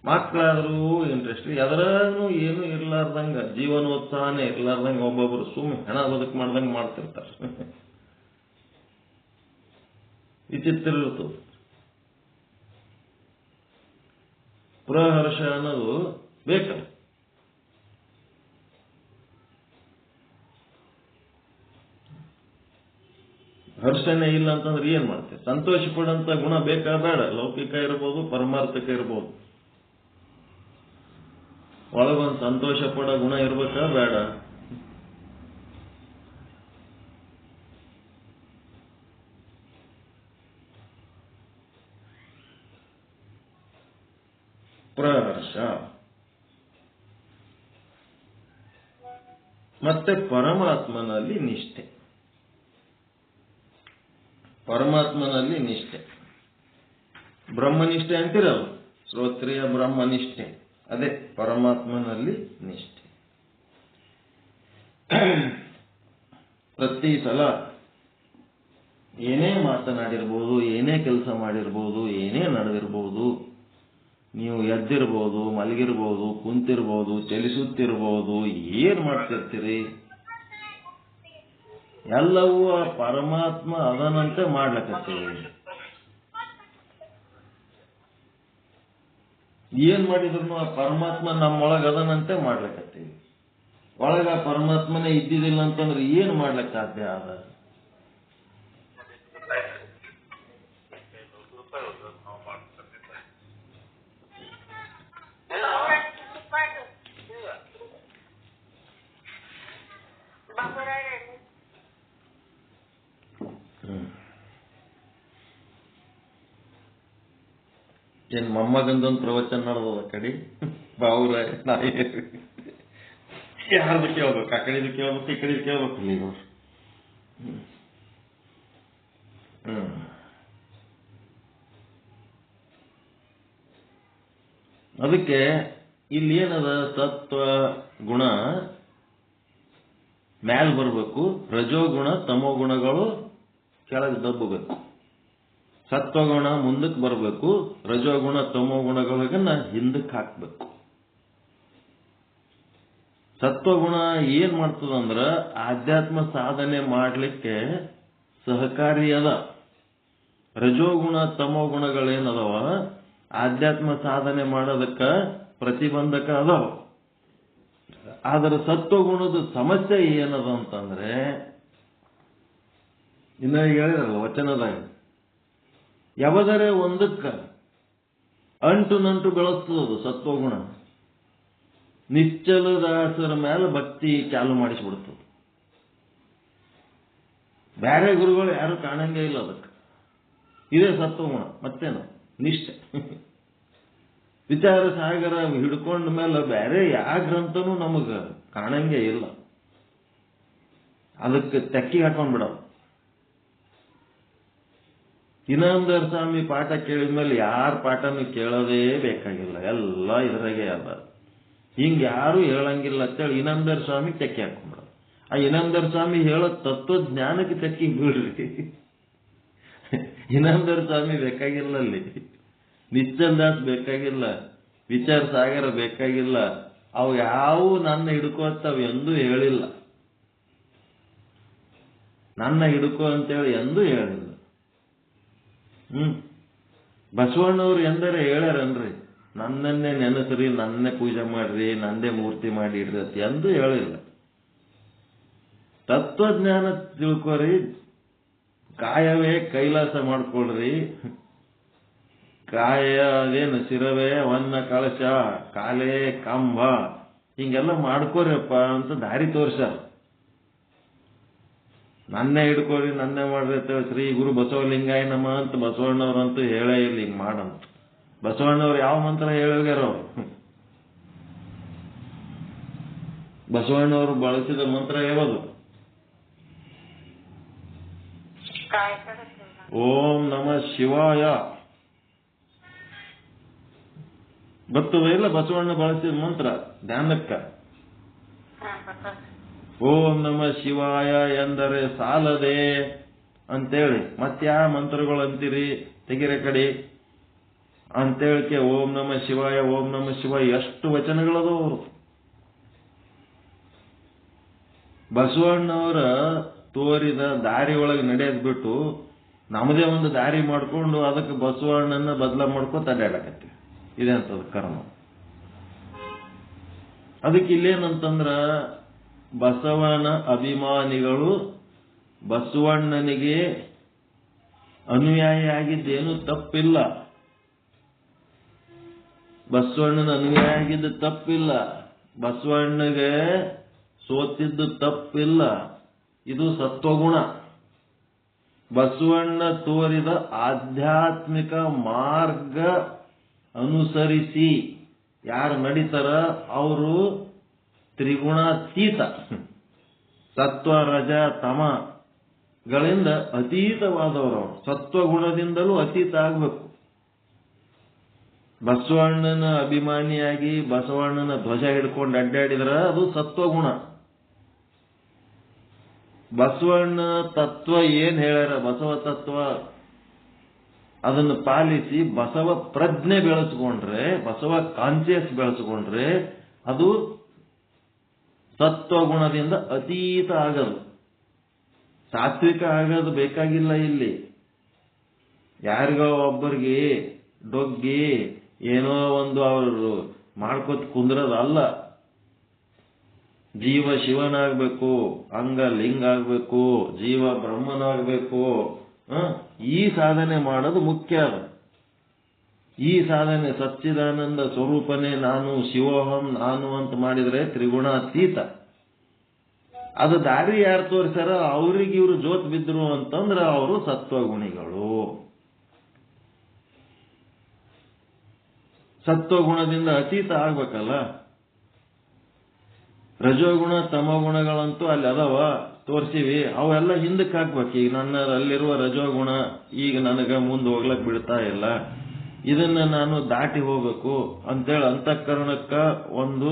S1: ಮಕ್ಕಳಾದ್ರೂ ಇಂಟ್ರೆಸ್ಟ್ ಇಲ್ಲ. ಎದರಾಗೂ ಏನು ಇರ್ಲಾರ್ದಂಗ, ಜೀವನೋತ್ಸಾಹನೇ ಇರ್ಲಾರ್ದಂಗ ಒಬ್ಬೊಬ್ರು ಸುಮ್ಮನೆ ಹೆಣ ಬದುಕು ಮಾಡ್ದಂಗ ಮಾಡ್ತಿರ್ತಾರೆ. ವಿಚಿತ್ರ ಇರ್ತದೆ. ಪ್ರಹರ್ಷ ಅನ್ನೋದು ಬೇಕಲ್ಲ. ಹರ್ಷಣೆ ಇಲ್ಲ ಅಂತಂದ್ರೆ ಏನ್ ಮಾಡ್ತೇವೆ? ಸಂತೋಷ ಪಡಂತ ಗುಣ ಬೇಕಾ ಬೇಡ? ಲೌಕಿಕ ಇರ್ಬೋದು, ಪರಮಾರ್ಥಕ ಇರ್ಬೋದು. ಒಳಗೊಂದು ಸಂತೋಷ ಪಡೋ ಗುಣ ಇರ್ಬೇಕಾ ಬೇಡ? ಪ್ರಹರ್ಷ. ಮತ್ತೆ ಪರಮಾತ್ಮನಲ್ಲಿ ನಿಷ್ಠೆ. ಪರಮಾತ್ಮನಲ್ಲಿ ನಿಷ್ಠೆ. ಬ್ರಹ್ಮನಿಷ್ಠೆ ಅಂತಿರಲ್ಲ, ಶ್ರೋತ್ರಿಯ ಬ್ರಹ್ಮನಿಷ್ಠೆ, ಅದೇ ಪರಮಾತ್ಮನಲ್ಲಿ ನಿಷ್ಠೆ. ಪ್ರತಿ ಸಲ ಏನೇ ಮಾತನಾಡಿರ್ಬೋದು, ಏನೇ ಕೆಲಸ ಮಾಡಿರ್ಬೋದು, ಏನೇ ನಡೆದಿರ್ಬೋದು, ನೀವು ಎದ್ದಿರ್ಬೋದು, ಮಲಗಿರ್ಬೋದು, ಕುಂತಿರ್ಬೋದು, ಚಲಿಸುತ್ತಿರ್ಬೋದು, ಏನ್ ಮಾಡ್ತಿರ್ತೀರಿ, ಎಲ್ಲವೂ ಆ ಪರಮಾತ್ಮ ಅದನಂತೆ ಮಾಡ್ಲಕತ್ತೀವಿ. ಏನ್ ಮಾಡಿದ್ರು ಆ ಪರಮಾತ್ಮ ನಮ್ಮೊಳಗೆ ಅದನಂತೆ ಮಾಡ್ಲಕತ್ತೀವಿ. ಒಳಗ ಪರಮಾತ್ಮನೇ ಇದ್ದಿದ್ದಿಲ್ಲ ಅಂತಂದ್ರೆ ಏನ್ ಮಾಡ್ಲಿಕ್ಕೆ ಸಾಧ್ಯ ಅದ? ಏನ್ ಮೊಮ್ಮಗಂದೊಂದು ಪ್ರವಚನ ನಡೆದ ಕಡೆ ಬಾವುರ ನಾಯಿ ಯಾರ್ದು ಕೇಳ್ಬೇಕು, ಆ ಕಡೆದು ಕೇಳ್ಬೇಕು, ಈ ಕಡೆದು ಕೇಳ್ಬೇಕು. ನೀವು ಅದಕ್ಕೆ ಇಲ್ಲಿ ಏನದ, ಸತ್ವ ಗುಣ ಮ್ಯಾಲ್ ಬರಬೇಕು, ರಜೋಗುಣ ತಮೋ ಗುಣಗಳು ಕೆಳಗೆ ದಬ್ಬಬೇಕು. ಸತ್ವಗುಣ ಮುಂದಕ್ಕೆ ಬರಬೇಕು, ರಜೋಗುಣ ತಮೋ ಗುಣಗಳನ್ನ ಹಿಂದಕ್ಕೆ ಹಾಕ್ಬೇಕು. ಸತ್ವಗುಣ ಏನ್ ಮಾಡ್ತದಂದ್ರ ಆಧ್ಯಾತ್ಮ ಸಾಧನೆ ಮಾಡ್ಲಿಕ್ಕೆ ಸಹಕಾರಿ ಅದ. ರಜೋಗುಣ ತಮೋ ಗುಣಗಳೇನದವ ಆಧ್ಯಾತ್ಮ ಸಾಧನೆ ಮಾಡೋದಕ್ಕ ಪ್ರತಿಬಂಧಕ ಅದಾವ. ಆದ್ರೆ ಸತ್ವಗುಣದ ಸಮಸ್ಯೆ ಏನದ ಅಂತಂದ್ರೆ, ಇನ್ನ ಹೇಳಿರಲ್ಲ ವಚನದಾಗ, ಯಾವದರೆ ಒಂದಕ್ಕ ಅಂಟು ನಂಟು ಬೆಳೆಸ್ತದದು ಸತ್ವಗುಣ. ನಿಶ್ಚಲದಾಸರ ಮೇಲೆ ಭಕ್ತಿ ಚಾಲು ಮಾಡಿಸ್ಬಿಡ್ತದೆ. ಬೇರೆ ಗುರುಗಳು ಯಾರು ಕಾಣಂಗೇ ಇಲ್ಲ ಅದಕ್ಕೆ. ಇದೇ ಸತ್ವಗುಣ, ಮತ್ತೇನು ನಿಷ್ಠೆ. ವಿಚಾರ ಸಾಗರ ಹಿಡ್ಕೊಂಡ ಮೇಲೆ ಬೇರೆ ಯಾವ ಗ್ರಂಥನೂ ನಮಗ ಕಾಣಂಗೇ ಇಲ್ಲ. ಅದಕ್ಕೆ ತೆಕ್ಕಿ ಹಾಕೊಂಡ್ಬಿಡೋದು. ಇನಾಮದಾರ ಸ್ವಾಮಿ ಪಾಠ ಕೇಳಿದ ಮೇಲೆ ಯಾರ ಪಾಠನೂ ಕೇಳೋದೇ ಬೇಕಾಗಿಲ್ಲ, ಎಲ್ಲ ಇದ್ರಾಗೆ ಅದ. ಹಿಂಗ ಯಾರು ಹೇಳಂಗಿಲ್ಲ ಅಂತೇಳಿ ಇನಾಮದಾರ ಸ್ವಾಮಿ ತೆಕ್ಕಿ ಹಾಕೊಂಡ್ಬಿಡೋದು. ಆ ಇನಾಮದಾರ ಸ್ವಾಮಿ ಹೇಳೋ ತತ್ವಜ್ಞಾನಕ್ಕೆ ತೆಕ್ಕಿ ಬೀಳ್ರಿ. ಇನಾಮದಾರ ಸ್ವಾಮಿ ಬೇಕಾಗಿಲ್ಲ, ಅಲ್ಲಿ ನಿಶ್ಚಲ್ ದಾಸ್ ಬೇಕಾಗಿಲ್ಲ, ವಿಚಾರ ಸಾಗರ ಬೇಕಾಗಿಲ್ಲ. ಅವು ಯಾವು ನನ್ನ ಹಿಡ್ಕೋತಾವ ಎಂದೂ ಹೇಳಿಲ್ಲ. ನನ್ನ ಹಿಡ್ಕೋ ಅಂತೇಳಿ ಎಂದೂ ಹೇಳಿಲ್ಲ. ಬಸವಣ್ಣವ್ರು ಎಂದರೆ ಹೇಳ್ಯಾರನ್ರಿ, ನನ್ನನ್ನೇ ನೆನೆಸ್ರಿ, ನನ್ನೇ ಪೂಜೆ ಮಾಡ್ರಿ, ನಂದೇ ಮೂರ್ತಿ ಮಾಡಿ ಇಡ್ರಿ ಅಂತ ಎಂದೂ ಹೇಳಿಲ್ಲ. ತತ್ವಜ್ಞಾನ ತಿಳ್ಕೊರಿ, ಕಾಯವೇ ಕೈಲಾಸ ಮಾಡ್ಕೊಳ್ರಿ. ಕಾಯ ಅದೇನು ಶಿರವೇ ವನ್ನ ಕಳಶ, ಕಾಲೇ ಕಂಬ, ಹಿಂಗೆಲ್ಲ ಮಾಡ್ಕೋರಿಯಪ್ಪ ಅಂತ ದಾರಿ ತೋರ್ಸ್ಯಾರ. ನನ್ನೇ ಹಿಡ್ಕೊರಿ, ನನ್ನೇ ಮಾಡ್ರಿ ಅಂತ ಶ್ರೀ ಗುರು ಬಸವಲಿಂಗಾಯ ನಮ ಅಂತ ಬಸವಣ್ಣವ್ರಂತೂ ಹೇಳೇ ಇಲ್ಲ ಹಿಂಗ್ ಮಾಡಂತ. ಬಸವಣ್ಣವ್ರು ಯಾವ ಮಂತ್ರ ಹೇಳೋಗ್ಯಾರ? ಅವರು ಬಸವಣ್ಣವರು ಬಳಸಿದ ಮಂತ್ರ ಯಾವುದು? ಓಂ ನಮಃ ಶಿವಾಯ. ಗೊತ್ತದ ಇಲ್ಲ ಬಸವಣ್ಣ ಬಳಸಿದ ಮಂತ್ರ ಧ್ಯಾನಕ್ಕ? ಓಂ ನಮಃ ಶಿವಾಯ ಎಂದರೆ ಸಾಲದೆ ಅಂತೇಳಿ ಮತ್ಯಾ ಮಂತ್ರಗಳು ಅಂತೀರಿ ತೆಗಿರೆ ಕಡೆ ಅಂತೇಳಿಕೆ ಓಂ ನಮಃ ಶಿವಾಯ, ಓಂ ನಮಃ ಶಿವಾಯ ಎಷ್ಟು ವಚನಗಳದವು. ಅವರು ಬಸವಣ್ಣವರ ತೋರಿದ ದಾರಿ ಒಳಗೆ ನಡೆಯೋದ್ ಬಿಟ್ಟು ನಮ್ಮದೇ ಒಂದು ದಾರಿ ಮಾಡ್ಕೊಂಡು ಅದಕ್ಕೆ ಬಸವಣ್ಣನ ಬದಲ ಮಾಡ್ಕೊತ ಅಡ್ಡಾಡಕತ್ತೀವಿ. ಇದೇಂತದ ಕರ್ಮ. ಅದಕ್ಕೆ ಇಲ್ಲೇನಂತಂದ್ರ, ಬಸವನ ಅಭಿಮಾನಿಗಳು ಬಸವಣ್ಣನಿಗೆ ಅನುಯಾಯಿ ಆಗಿದ್ದೇನು ತಪ್ಪಿಲ್ಲ. ಬಸವಣ್ಣನ ಅನುಯಾಯಿ ಆಗಿದ್ದು ತಪ್ಪಿಲ್ಲ, ಬಸವಣ್ಣಗೆ ಸೋತಿದ್ದು ತಪ್ಪಿಲ್ಲ. ಇದು ಸತ್ವಗುಣ. ಬಸವಣ್ಣ ತೋರಿದ ಆಧ್ಯಾತ್ಮಿಕ ಮಾರ್ಗ ಅನುಸರಿಸಿ ಯಾರು ನಡೀತಾರ ಅವರು ತ್ರಿಗುಣಾತೀತ. ಸತ್ವ ರಜ ತಮ ಗಳಿಂದ ಅತೀತವಾದವರು. ಸತ್ವಗುಣದಿಂದಲೂ ಅತೀತ ಆಗಬೇಕು. ಬಸವಣ್ಣನ ಅಭಿಮಾನಿಯಾಗಿ ಬಸವಣ್ಣನ ಧ್ವಜ ಹಿಡ್ಕೊಂಡು ಅಡ್ಡಾಡಿದ್ರ ಅದು ಸತ್ವಗುಣ. ಬಸವಣ್ಣ ತತ್ವ ಏನ್ ಹೇಳ್ಯಾರ, ಬಸವ ತತ್ವ ಅದನ್ನು ಪಾಲಿಸಿ ಬಸವ ಪ್ರಜ್ಞೆ ಬೆಳೆಸ್ಕೊಂಡ್ರೆ, ಬಸವ ಕಾನ್ಸಿಯಸ್ ಬೆಳೆಸ್ಕೊಂಡ್ರೆ ಅದು ಸತ್ವಗುಣದಿಂದ ಅತೀತ ಆಗದು. ಸಾತ್ವಿಕ ಆಗೋದು ಬೇಕಾಗಿಲ್ಲ. ಇಲ್ಲಿ ಯಾರಿಗೋ ಒಬ್ಬರಿಗೆ ಡೊಗ್ಗಿ ಏನೋ ಒಂದು ಅವರು ಮಾಡ್ಕೊತ ಕುಂದ್ರದಲ್ಲ. ಜೀವ ಶಿವನಾಗಬೇಕು, ಅಂಗ ಲಿಂಗ ಆಗಬೇಕು, ಜೀವ ಬ್ರಹ್ಮನಾಗಬೇಕು. ಈ ಸಾಧನೆ ಮಾಡೋದು ಮುಖ್ಯ. ಈ ಸಾಧನೆ ಸಚ್ಚಿದಾನಂದ ಸ್ವರೂಪನೇ ನಾನು, ಶಿವೋಹಂ ನಾನು ಅಂತ ಮಾಡಿದ್ರೆ ತ್ರಿಗುಣಾತೀತ. ಅದು ದಾರಿ ಯಾರು ತೋರಿಸ್ಯಾರ ಅವ್ರಿಗೆ ಇವರು ಜೋತ್ ಬಿದ್ರು ಅಂತಂದ್ರೆ ಅವರು ಸತ್ವಗುಣಿಗಳು. ಸತ್ವಗುಣದಿಂದ ಅತೀತ ಆಗ್ಬೇಕಲ್ಲ. ರಜೋಗುಣ ತಮೋಗುಣಗಳಂತೂ ಅಲ್ಲಿ ಅದಾವ, ತೋರಿಸಿವಿ. ಅವೆಲ್ಲ ಹಿಂದಕ್ಕೆ ಹಾಕ್ಬೇಕು. ಈಗ ನನ್ನಲ್ಲಿರುವ ರಜೋಗುಣ ಈಗ ನನಗೆ ಮುಂದೆ ಹೋಗ್ಲಕ್ ಬಿಡ್ತಾ ಇಲ್ಲ, ಇದನ್ನ ನಾನು ದಾಟಿ ಹೋಗ್ಬೇಕು ಅಂತೇಳಿ ಅಂತಃಕರಣಕ್ಕ ಒಂದು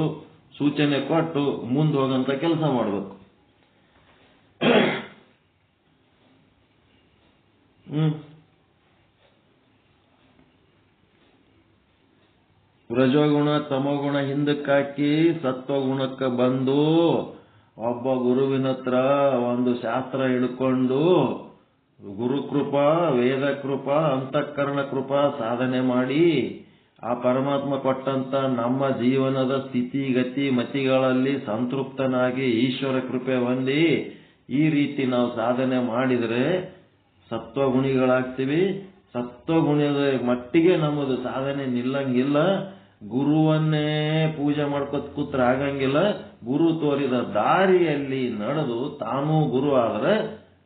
S1: ಸೂಚನೆ ಕೊಟ್ಟು ಮುಂದೆ ಹೋಗಂತ ಕೆಲಸ ಮಾಡಬೇಕು. ರಜೋಗುಣ ತಮೋಗುಣ ಹಿಂದಕ್ಕಾಕಿ ಸತ್ವಗುಣಕ್ಕೆ ಬಂದು ಒಬ್ಬ ಗುರುವಿನ ಹತ್ರ ಒಂದು ಶಾಸ್ತ್ರ ಹಿಡ್ಕೊಂಡು ಗುರುಕೃಪಾ, ವೇದ ಕೃಪಾ, ಅಂತಃಕರಣ ಕೃಪಾ ಸಾಧನೆ ಮಾಡಿ ಆ ಪರಮಾತ್ಮ ಕೊಟ್ಟಂತ ನಮ್ಮ ಜೀವನದ ಸ್ಥಿತಿಗತಿ ಮತಿಗಳಲ್ಲಿ ಸಂತೃಪ್ತನಾಗಿ ಈಶ್ವರ ಕೃಪೆ ಹೊಂದಿ ಈ ರೀತಿ ನಾವು ಸಾಧನೆ ಮಾಡಿದರೆ ಸತ್ವಗುಣಿಗಳಾಗ್ತೀವಿ. ಸತ್ವಗುಣದ ಮಟ್ಟಿಗೆ ನಮ್ಮದು ಸಾಧನೆ ನಿಲ್ಲಂಗಿಲ್ಲ. ಗುರುವನ್ನೇ ಪೂಜೆ ಮಾಡ್ಕೊತ ಕೂತ್ರ ಆಗಂಗಿಲ್ಲ. ಗುರು ತೋರಿದ ದಾರಿಯಲ್ಲಿ ನಡೆದು ತಾನೂ ಗುರು ಆದ್ರೆ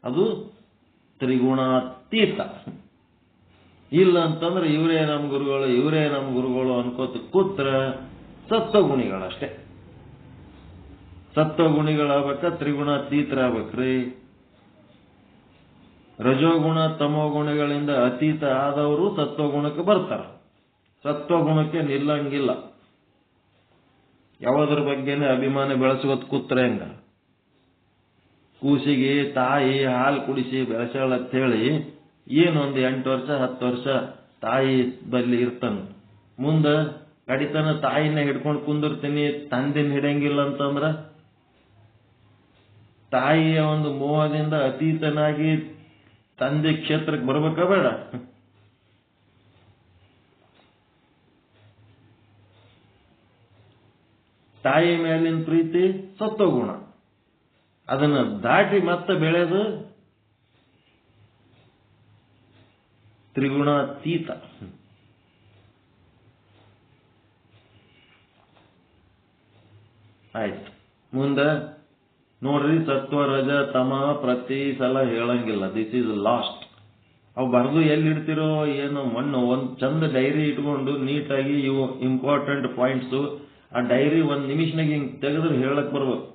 S1: ಅದು ತ್ರಿಗುಣಾತೀತ. ಇಲ್ಲ ಅಂತಂದ್ರೆ ಇವರೇ ನಮ್ಮ ಗುರುಗಳು, ಇವರೇ ನಮ್ಮ ಗುರುಗಳು ಅನ್ಕೋತ ಕೂತ್ರ ಸತ್ವಗುಣಿಗಳಷ್ಟೇ. ಸತ್ವಗುಣಿಗಳಾಗಬೇಕ, ತ್ರಿಗುಣಾತೀತರಾಗಬೇಕ್ರಿ. ರಜೋಗುಣ ತಮೋಗುಣಗಳಿಂದ ಅತೀತ ಆದವರು ಸತ್ವಗುಣಕ್ಕೆ ಬರ್ತಾರ. ಸತ್ವಗುಣಕ್ಕೆ ನಿಲ್ಲಂಗಿಲ್ಲ. ಯಾವುದ್ರ ಬಗ್ಗೆನೇ ಅಭಿಮಾನ ಬೆಳೆಸ್ಕೊತ್ ಕೂತ್ರ ಹೆಂಗ? ಕೂಸಿಗೆ ತಾಯಿ ಹಾಲು ಕುಡಿಸಿ ಬೆಳೆಸಾಳ ಅಂತ ಹೇಳಿ ಏನೊಂದು 8 ವರ್ಷ 10 ವರ್ಷ ತಾಯಿ ಬಲ್ಲಿ ಇರ್ತಾನ. ಮುಂದ ಕಡಿತನ ತಾಯಿನ ಹಿಡ್ಕೊಂಡು ಕುಂದಿರ್ತೀನಿ, ತಂದಿನ ಹಿಡಂಗಿಲ್ಲ ಅಂತಂದ್ರ ತಾಯಿಯ ಒಂದು ಮೋಹದಿಂದ ಅತೀತನಾಗಿ ತಂದೆ ಕ್ಷೇತ್ರಕ್ಕೆ ಬರ್ಬೇಕ ಬೇಡ? ತಾಯಿ ಮೇಲಿನ ಪ್ರೀತಿ ಸತ್ವಗುಣ. ಅದನ್ನ ದಾಟಿ ಮತ್ತೆ ಬೆಳೆದು ತ್ರಿಗುಣಾತೀತ. ಆಯ್ತು. ಮುಂದೆ ನೋಡ್ರಿ, ಸತ್ವ ರಜ ತಮ ಪ್ರತಿ ಸಲ ಹೇಳಂಗಿಲ್ಲ. This is last. ಅವು ಬರೆದು ಎಲ್ಲಿ ಇಡ್ತಿರೋ ಏನು ಮಣ್ಣು. ಒಂದು ಚಂದ ಡೈರಿ ಇಟ್ಕೊಂಡು ನೀಟಾಗಿ ಇವು ಇಂಪಾರ್ಟೆಂಟ್ ಪಾಯಿಂಟ್ಸು ಆ ಡೈರಿ 1 ನಿಮಿಷನಾಗ ಹಿಂಗೆ ತೆಗೆದ್ರೆ ಹೇಳಕ್ ಬರ್ಬೇಕು.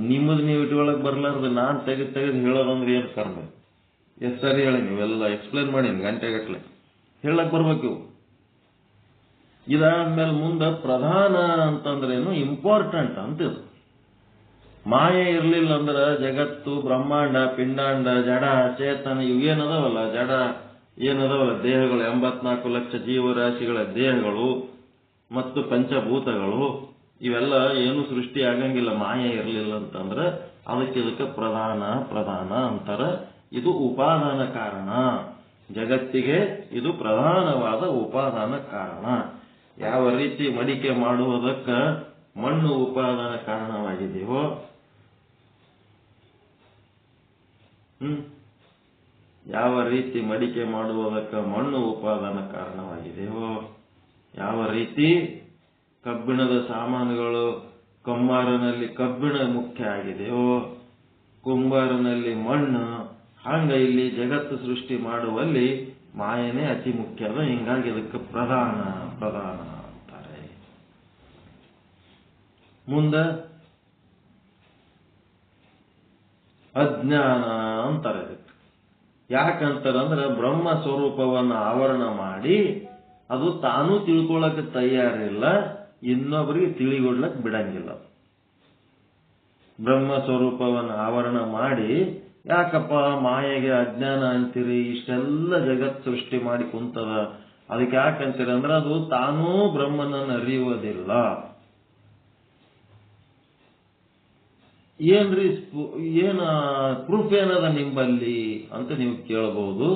S1: ನಿಮ್ಮದು ನೀವು ಇಟ್ಕೊಳಕ್ ಬರ್ಲಾರ್ದು ನಾನು ತೆಗೆದು ಹೇಳೋದಂದ್ರೆ ಏನು ಕರ್ಮ? ಎಷ್ಟು ಸರಿ ಹೇಳಿ ನೀವೆಲ್ಲ ಎಕ್ಸ್ಪ್ಲೇನ್ ಮಾಡಿ ಗಂಟೆಗಟ್ಲೆ ಹೇಳಕ್ ಬರ್ಬೇಕು ಇವು. ಇದಾದ್ಮೇಲೆ ಮುಂದೆ ಪ್ರಧಾನ ಅಂತಂದ್ರೇನು, ಇಂಪಾರ್ಟೆಂಟ್ ಅಂತಿದ್ರು. ಮಾಯೆ ಇರ್ಲಿಲ್ಲ ಅಂದ್ರೆ ಜಗತ್ತು, ಬ್ರಹ್ಮಾಂಡ, ಪಿಂಡಾಂಡ, ಜಡ, ಚೇತನ ಇವೇನದವಲ್ಲ, ಜಡ ಏನದವಲ್ಲ ದೇಹಗಳು, 84 ಲಕ್ಷ ಜೀವರಾಶಿಗಳ ದೇಹಗಳು ಮತ್ತು ಪಂಚಭೂತಗಳು ಇವೆಲ್ಲ ಏನು ಸೃಷ್ಟಿ ಆಗಂಗಿಲ್ಲ ಮಾಯೆ ಇರಲಿಲ್ಲ ಅಂತಂದ್ರೆ. ಇದಕ್ಕೆ ಪ್ರಧಾನ ಅಂತಾರ. ಇದು ಉಪಾದಾನ ಕಾರಣ. ಜಗತ್ತಿಗೆ ಇದು ಪ್ರಧಾನವಾದ ಉಪಾದಾನ ಕಾರಣ. ಯಾವ ರೀತಿ ಮಡಿಕೆ ಮಾಡುವುದಕ್ಕೆ ಮಣ್ಣು ಉಪಾದಾನ ಕಾರಣವಾಗಿದೆಯೋ, ಯಾವ ರೀತಿ ಮಡಿಕೆ ಮಾಡುವುದಕ್ಕೆ ಮಣ್ಣು ಉಪಾದಾನ ಕಾರಣವಾಗಿದೆಯೋ, ಯಾವ ರೀತಿ ಕಬ್ಬಿಣದ ಸಾಮಾನುಗಳು ಕಮ್ಮಾರನಲ್ಲಿ ಕಬ್ಬಿಣ ಮುಖ್ಯ ಆಗಿದೆಯೋ, ಕುಂಬಾರನಲ್ಲಿ ಮಣ್ಣು, ಹಂಗ ಇಲ್ಲಿ ಜಗತ್ತು ಸೃಷ್ಟಿ ಮಾಡುವಲ್ಲಿ ಮಾಯನೇ ಅತಿ ಮುಖ್ಯದ. ಹಿಂಗಾಗಿ ಇದಕ್ಕೆ ಪ್ರಧಾನ ಅಂತಾರೆ. ಮುಂದೆ ಅಜ್ಞಾನ ಅಂತಾರೆ. ಯಾಕಂತಾರಂದ್ರೆ ಬ್ರಹ್ಮ ಸ್ವರೂಪವನ್ನು ಆವರಣ ಮಾಡಿ ಅದು ತಾನು ತಿಳ್ಕೊಳಕ್ ತಯಾರಿಲ್ಲ, ಇನ್ನೊಬ್ಬರಿಗೆ ತಿಳಿಗೊಡ್ಲಕ್ ಬಿಡಂಗಿಲ್ಲ. ಬ್ರಹ್ಮ ಸ್ವರೂಪವನ್ನು ಆವರಣ ಮಾಡಿ ಯಾಕಪ್ಪ ಮಾಯೆಗೆ ಅಜ್ಞಾನ ಅಂತೀರಿ, ಇಷ್ಟೆಲ್ಲ ಜಗತ್ ಸೃಷ್ಟಿ ಮಾಡಿ ಕುಂತದ, ಅದಕ್ಕೆ ಯಾಕಂತೀರಿ ಅಂದ್ರೆ ಅದು ತಾನೂ ಬ್ರಹ್ಮನನ್ನು ಅರಿಯುವುದಿಲ್ಲ. ಏನ್ರಿ ಏನ ಪ್ರೂಫ್ ಏನದ ನಿಂಬಲ್ಲಿ ಅಂತ ನೀವು ಕೇಳಬಹುದು.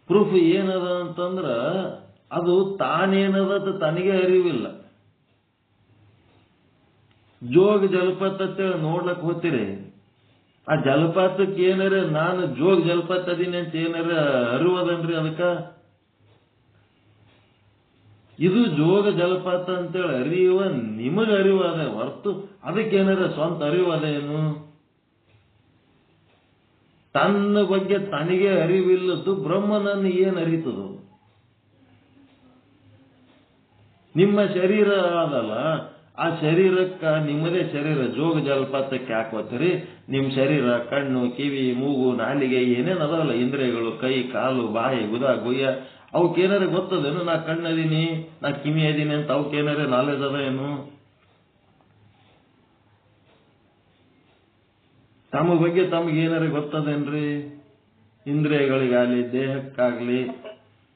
S1: ಪ್ರೂಫ್ ಏನದ ಅಂತಂದ್ರ ಅದು ತಾನೇನದ ತನಗೆ ಅರಿವಿಲ್ಲ. ಜೋಗ ಜಲಪಾತ ಅಂತೇಳಿ ನೋಡ್ಲಕ್ ಹೋಗ್ತೀರಿ, ಆ ಜಲಪಾತಕ್ಕೆ ಏನಾರ ನಾನು ಜೋಗ ಜಲಪಾತ ಅದೀನಿ ಅಂತ ಏನಾರ ಅರಿವದನ್ರಿ ಅದಕ್ಕ? ಇದು ಜೋಗ ಜಲಪಾತ ಅಂತೇಳಿ ಅರಿಯುವ ನಿಮಗೆ ಅರಿವಾದ ಹೊರತು ಅದಕ್ಕೇನಾರ ಸ್ವಂತ ಅರಿವಾದೇನು? ತನ್ನ ಬಗ್ಗೆ ತನಗೆ ಅರಿವಿಲ್ಲದ್ದು ಬ್ರಹ್ಮನನ್ನು ಏನ್ ಅರಿತದು? ನಿಮ್ಮ ಶರೀರ ಅದಲ್ಲ, ಆ ಶರೀರಕ್ಕ ನಿಮ್ಮದೇ ಶರೀರ ಜೋಗ ಜಲಪಾತಕ್ಕೆ ಹಾಕೋತೀರಿ. ನಿಮ್ಮ ಶರೀರ ಕಣ್ಣು, ಕಿವಿ, ಮೂಗು, ನಾಲಿಗೆ ಏನೇನು ಅದಾವಲ್ಲ ಇಂದ್ರಿಯಗಳು, ಕೈ, ಕಾಲು, ಬಾಯಿ, ಗುದ, ಗುಯ್ಯ, ಅವಕ್ಕೇನಾರ ಗೊತ್ತದೇನು? ನಾ ಕಣ್ಣದೀನಿ, ನಾ ಕಿವಿ ಅದೀನಿ ಅಂತ ಅವಕ್ಕೇನಾರ ನಾಲೆಜ್ ಅದ ಏನು? ತಮ್ಮ ಬಗ್ಗೆ ತಮಗೇನಾರ ಗೊತ್ತದೇನ್ರಿ? ಇಂದ್ರಿಯಗಳಿಗಾಗಲಿ, ದೇಹಕ್ಕಾಗ್ಲಿ,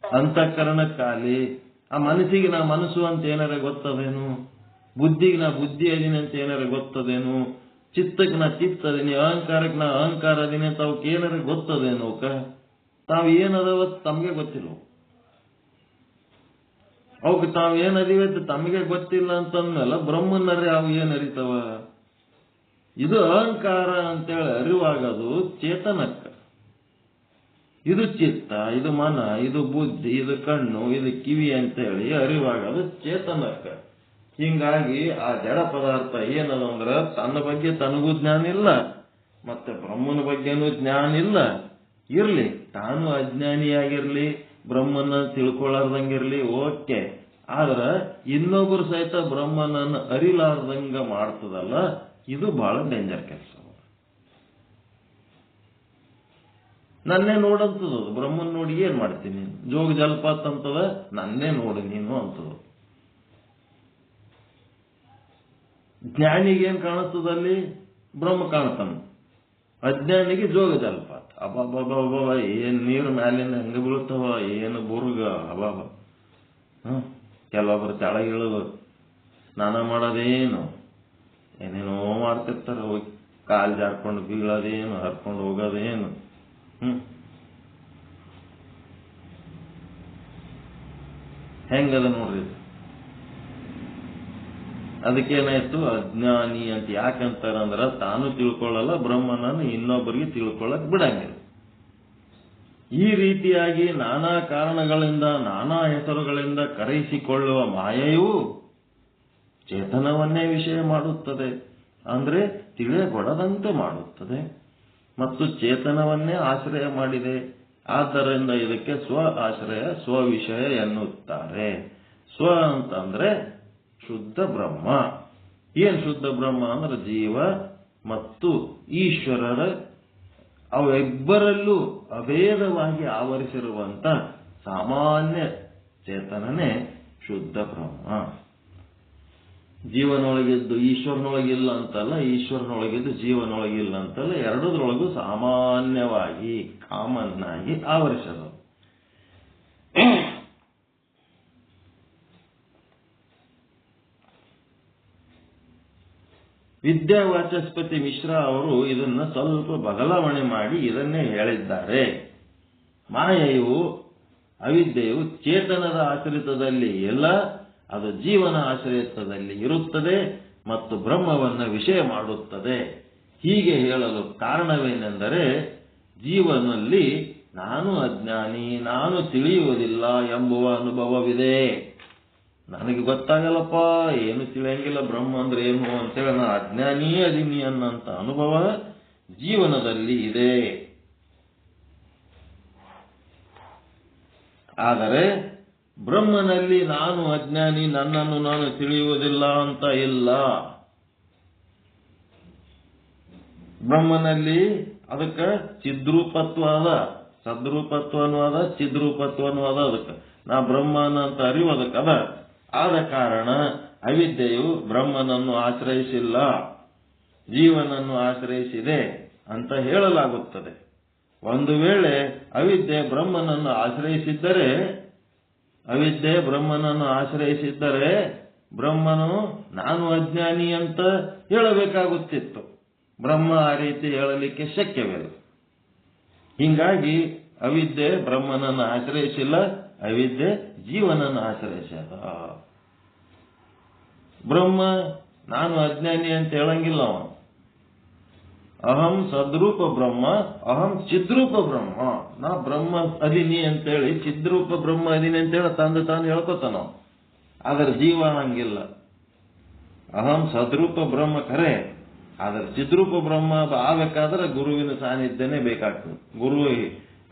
S1: ಅಂತಃಕರಣಕ್ಕಾಗಲಿ, ಆ ಮನಸ್ಸಿಗೆ ನಾ ಮನಸ್ಸು ಅಂತ ಏನಾರ ಗೊತ್ತದೇನು? ಬುದ್ಧಿಗೆ ನಾ ಬುದ್ಧಿ ಅದೀನಿ ಅಂತ ಏನಾರ ಗೊತ್ತದೇನು? ಚಿತ್ತಕ್ಕೆ ನಾ ಚಿತ್ತ ಅದೀನಿ, ಅಹಂಕಾರಕ್ಕೆ ನಾ ಅಹಂಕಾರ ಅದೀನಿ ಅಂತ ಅವಕ್ಕೆ ಏನಾರ ಗೊತ್ತದೇನು? ಅವಕ್ಕ ತಾವು ಏನದವ ತಮಗೆ ಗೊತ್ತಿಲ್ಲ. ಅವಕ್ಕೆ ತಾವು ಏನದೀವತ್ತು ತಮಗೆ ಗೊತ್ತಿಲ್ಲ ಅಂತಂದ್ಮೇಲೆ ಬ್ರಹ್ಮನರೇ ಅವು ಏನ್ ಅರಿತವ? ಇದು ಅಹಂಕಾರ ಅಂತೇಳಿ ಅರಿವಾಗದು ಚೇತನಕ್ಕ. ಇದು ಚಿತ್ತ, ಇದು ಮನ, ಇದು ಬುದ್ಧಿ, ಇದು ಕಣ್ಣು, ಇದು ಕಿವಿ ಅಂತೇಳಿ ಅರಿವಾಗದು ಚೇತನಕ್ಕ. ಹಿಂಗಾಗಿ ಆ ಜಡ ಪದಾರ್ಥ ಏನದ ಅಂದ್ರ ತನ್ನ ಬಗ್ಗೆ ತನಗೂ ಜ್ಞಾನ ಇಲ್ಲ, ಮತ್ತೆ ಬ್ರಹ್ಮನ ಬಗ್ಗೆನೂ ಜ್ಞಾನ ಇಲ್ಲ. ಇರ್ಲಿ, ತಾನು ಅಜ್ಞಾನಿಯಾಗಿರ್ಲಿ, ಬ್ರಹ್ಮನ ತಿಳ್ಕೊಳ್ಳಾರ್ದಂಗಿರ್ಲಿ, ಓಕೆ. ಆದ್ರ ಇನ್ನೊಬ್ಬರು ಸಹಿತ ಬ್ರಹ್ಮನನ್ನು ಅರಿಲಾರ್ದಂಗ ಮಾಡ್ತದಲ್ಲ, ಇದು ಬಹಳ ಡೇಂಜರ್ ಕೆಲಸ. ನನ್ನೇ ನೋಡಂತದ, ಬ್ರಹ್ಮನ್ ನೋಡಿ ಏನ್ ಮಾಡ್ತೀನಿ? ಜೋಗ ಜಲಪಾತ ಅಂತದ, ನನ್ನೇ ನೋಡಿ ನೀನು ಅಂತದ. ಜ್ಞಾನಿಗೇನ್ ಕಾಣಿಸ್ತದಲ್ಲಿ? ಬ್ರಹ್ಮ ಕಾಣ್ತಾನ. ಅಜ್ಞಾನಿಗೆ ಜೋಗ ಜಲಪಾತ. ಅಬ್ಬಬ್ಬಬ್ಬ, ಏನ್ ನೀರು ಮ್ಯಾಲಿಂದ ಹೆಂಗ ಬೀಳ್ತಾವ, ಏನು ಬುರ್ಗ, ಅಬ್ಬಾಬ. ಕೆಲವೊಬ್ರು ತೆಳಗಿಳಿದು ಸ್ನಾನ ಮಾಡೋದೇನು, ಏನೇನೋ ಮಾಡ್ತಿರ್ತಾರ. ಹೋಗಿ ಕಾಲ್ ಜಾರ್ಕೊಂಡು ಬೀಳೋದೇನು, ಹರ್ಕೊಂಡು ಹೋಗೋದೇನು. ಹೆಂಗದ ನೋಡ್ರಿ. ಅದಕ್ಕೇನಾಯ್ತು? ಅಜ್ಞಾನಿ ಅಂತ ಯಾಕಂತಾರಂದ್ರ ತಾನು ತಿಳ್ಕೊಳ್ಳಲ್ಲ, ಬ್ರಹ್ಮನನ್ನು ಇನ್ನೊಬ್ಬರಿಗೆ ತಿಳ್ಕೊಳ್ಳಕ್ ಬಿಡಂಗಿಲ್ಲ. ಈ ರೀತಿಯಾಗಿ ನಾನಾ ಕಾರಣಗಳಿಂದ, ನಾನಾ ಹೆಸರುಗಳಿಂದ ಕರೆಯಿಸಿಕೊಳ್ಳುವ ಮಾಯೆಯು ಚೇತನವನ್ನೇ ವಿಷಯ ಮಾಡುತ್ತದೆ, ಅಂದ್ರೆ ತಿಳಿಯಗೊಡದಂತೆ ಮಾಡುತ್ತದೆ ಮತ್ತು ಚೇತನವನ್ನೇ ಆಶ್ರಯ ಮಾಡಿದೆ. ಆದ್ದರಿಂದ ಇದಕ್ಕೆ ಸ್ವ ಆಶ್ರಯ, ಸ್ವವಿಷಯ ಎನ್ನುತ್ತಾರೆ. ಸ್ವ ಅಂತಂದ್ರೆ ಶುದ್ಧ ಬ್ರಹ್ಮ. ಏನ್ ಶುದ್ಧ ಬ್ರಹ್ಮ ಅಂದ್ರೆ ಜೀವ ಮತ್ತು ಈಶ್ವರರ ಅವಿಬ್ಬರಲ್ಲೂ ಅಭೇದವಾಗಿ ಆವರಿಸಿರುವಂತ ಸಾಮಾನ್ಯ ಚೇತನನೇ ಶುದ್ಧ ಬ್ರಹ್ಮ. ಜೀವನೊಳಗಿದ್ದು ಈಶ್ವರನೊಳಗಿಲ್ಲ ಅಂತಲ್ಲ, ಈಶ್ವರನೊಳಗಿದ್ದು ಜೀವನೊಳಗಿಲ್ಲ ಅಂತಲ್ಲ, ಎರಡದ್ರೊಳಗೂ ಸಾಮಾನ್ಯವಾಗಿ ಕಾಮನ್ ಆಗಿ ಆವರಿಸದ. ವಿದ್ಯಾವಾಚಸ್ಪತಿ ಮಿಶ್ರಾ ಅವರು ಇದನ್ನ ಸ್ವಲ್ಪ ಬದಲಾವಣೆ ಮಾಡಿ ಇದನ್ನೇ ಹೇಳಿದ್ದಾರೆ. ಮಾಯೆಯು, ಅವಿದ್ಯೆಯು ಚೇತನದ ಆಶ್ರಿತದಲ್ಲಿ ಇಲ್ಲ, ಅದು ಜೀವನ ಆಶ್ರಯತ್ವದಲ್ಲಿ ಇರುತ್ತದೆ ಮತ್ತು ಬ್ರಹ್ಮವನ್ನು ವಿಷಯ ಮಾಡುತ್ತದೆ. ಹೀಗೆ ಹೇಳಲು ಕಾರಣವೇನೆಂದರೆ ಜೀವನಲ್ಲಿ ನಾನು ಅಜ್ಞಾನಿ, ನಾನು ತಿಳಿಯುವುದಿಲ್ಲ ಎಂಬುವ ಅನುಭವವಿದೆ. ನನಗೆ ಗೊತ್ತಾಗಲ್ಲಪ್ಪ, ಏನು ತಿಳಿಯಂಗಿಲ್ಲ, ಬ್ರಹ್ಮ ಅಂದ್ರೆ ಏನು ಅಂತೇಳಿ ನಾನು ಅಜ್ಞಾನಿ ಅದೀನಿ ಅನ್ನಂತ ಅನುಭವ ಜೀವನದಲ್ಲಿ ಇದೆ. ಆದರೆ ಬ್ರಹ್ಮನಲ್ಲಿ ನಾನು ಅಜ್ಞಾನಿ, ನನ್ನನ್ನು ನಾನು ತಿಳಿಯುವುದಿಲ್ಲ ಅಂತ ಇಲ್ಲ. ಬ್ರಹ್ಮನಲ್ಲಿ ಅದಕ್ಕೆ ಚಿದ್ರೂಪತ್ವ ಅದ, ಸದ್ರೂಪತ್ವನೂ ಅದ, ಚಿದ್ರೂಪತ್ವನೂ ಅದ. ಅದಕ್ಕೆ ನಾ ಬ್ರಹ್ಮನ ಅಂತ ಅರಿವು ಅದಕ್ಕೆ ಅದ. ಆದ ಕಾರಣ ಅವಿದ್ಯೆಯು ಬ್ರಹ್ಮನನ್ನು ಆಶ್ರಯಿಸಿಲ್ಲ, ಜೀವನನ್ನು ಆಶ್ರಯಿಸಿದೆ ಅಂತ ಹೇಳಲಾಗುತ್ತದೆ. ಒಂದು ವೇಳೆ ಅವಿದ್ಯೆ ಬ್ರಹ್ಮನನ್ನು ಆಶ್ರಯಿಸಿದ್ದರೆ ಬ್ರಹ್ಮನು ನಾನು ಅಜ್ಞಾನಿ ಅಂತ ಹೇಳಬೇಕಾಗುತ್ತಿತ್ತು. ಬ್ರಹ್ಮ ಆ ರೀತಿ ಹೇಳಲಿಕ್ಕೆ ಶಕ್ಯವಿಲ್ಲ. ಹೀಗಾಗಿ ಅವಿದ್ಯೆ ಬ್ರಹ್ಮನನ್ನು ಆಶ್ರಯಿಸಿಲ್ಲ, ಅವಿದ್ಯೆ ಜೀವನನ್ನು ಆಶ್ರಯಿಸದ. ಬ್ರಹ್ಮ ನಾನು ಅಜ್ಞಾನಿ ಅಂತ ಹೇಳಂಗಿಲ್ಲ. ಅವನು ಅಹಂ ಸದ್ರೂಪ ಬ್ರಹ್ಮ, ಅಹಂ ಚಿದ್ರೂಪ ಬ್ರಹ್ಮ, ನಾ ಬ್ರಹ್ಮ ಅದಿನಿ ಅಂತೇಳಿ, ಚಿದ್ರೂಪ ಬ್ರಹ್ಮ ಅದಿನಿ ಅಂತೇಳಿ ತಾನು ಹೇಳ್ಕೊತಾನ. ಆದ್ರೆ ಜೀವ ಹಂಗಿಲ್ಲ. ಅಹಂ ಸದ್ರೂಪ ಬ್ರಹ್ಮ ಖರೆ, ಆದ್ರೆ ಚಿದ್ರೂಪ ಬ್ರಹ್ಮ ಆಗಬೇಕಾದ್ರೆ ಗುರುವಿನ ಸಾನ್ನಿಧ್ಯನೇ ಬೇಕಾಗ್ತದೆ. ಗುರು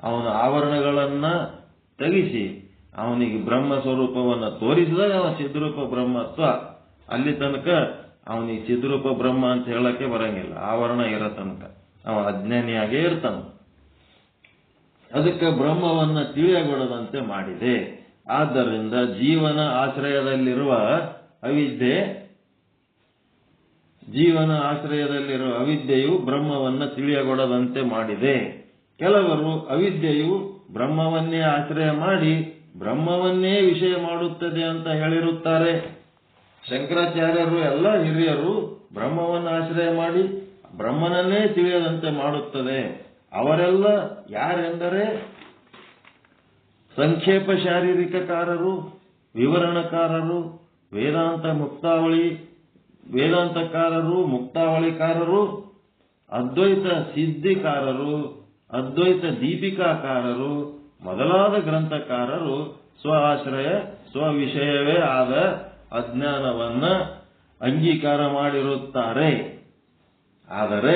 S1: ಅವನ ಆವರಣಗಳನ್ನ ತೆಗಿಸಿ ಅವನಿಗೆ ಬ್ರಹ್ಮ ಸ್ವರೂಪವನ್ನು ತೋರಿಸಿದಾಗ ಅವ ಚಿದ್ರೂಪ ಬ್ರಹ್ಮತ್ವ. ಅಲ್ಲಿ ತನಕ ಅವನಿಗೆ ಚಿದ್ರೂಪ ಬ್ರಹ್ಮ ಅಂತ ಹೇಳಕ್ಕೆ ಬರಂಗಿಲ್ಲ. ಆವರಣ ಇರೋ ತನಕ ಅವ ಅಜ್ಞಾನಿಯಾಗೇ ಇರ್ತಾನ. ಅದಕ್ಕೆ ಬ್ರಹ್ಮವನ್ನ ತಿಳಿಯಗೊಡದಂತೆ ಮಾಡಿದೆ. ಆದ್ದರಿಂದ ಜೀವನ ಆಶ್ರಯದಲ್ಲಿರುವ ಅವಿದ್ಯೆಯು ಬ್ರಹ್ಮವನ್ನ ತಿಳಿಯಗೊಡದಂತೆ ಮಾಡಿದೆ. ಕೆಲವರು ಅವಿದ್ಯೆಯು ಬ್ರಹ್ಮವನ್ನೇ ಆಶ್ರಯ ಮಾಡಿ ಬ್ರಹ್ಮವನ್ನೇ ವಿಷಯ ಮಾಡುತ್ತದೆ ಅಂತ ಹೇಳಿರುತ್ತಾರೆ. ಶಂಕರಾಚಾರ್ಯರು ಎಲ್ಲ ಹಿರಿಯರು ಬ್ರಹ್ಮವನ್ನು ಆಶ್ರಯ ಮಾಡಿ ಬ್ರಹ್ಮನನ್ನೇ ತಿಳಿಯದಂತೆ ಮಾಡುತ್ತದೆ. ಅವರೆಲ್ಲ ಯಾರೆಂದರೆ ಸಂಕ್ಷೇಪ ಶಾರೀರಿಕಕಾರರು, ವಿವರಣಕಾರರು, ವೇದಾಂತಕಾರರು, ಮುಕ್ತಾವಳಿಕಾರರು, ಅದ್ವೈತ ಸಿದ್ಧಿಕಾರರು, ಅದ್ವೈತ ದೀಪಿಕಾಕಾರರು ಮೊದಲಾದ ಗ್ರಂಥಕಾರರು ಸ್ವ ವಿಷಯವೇ ಆದ ಅಜ್ಞಾನವನ್ನ ಅಂಗೀಕಾರ ಮಾಡಿರುತ್ತಾರೆ. ಆದರೆ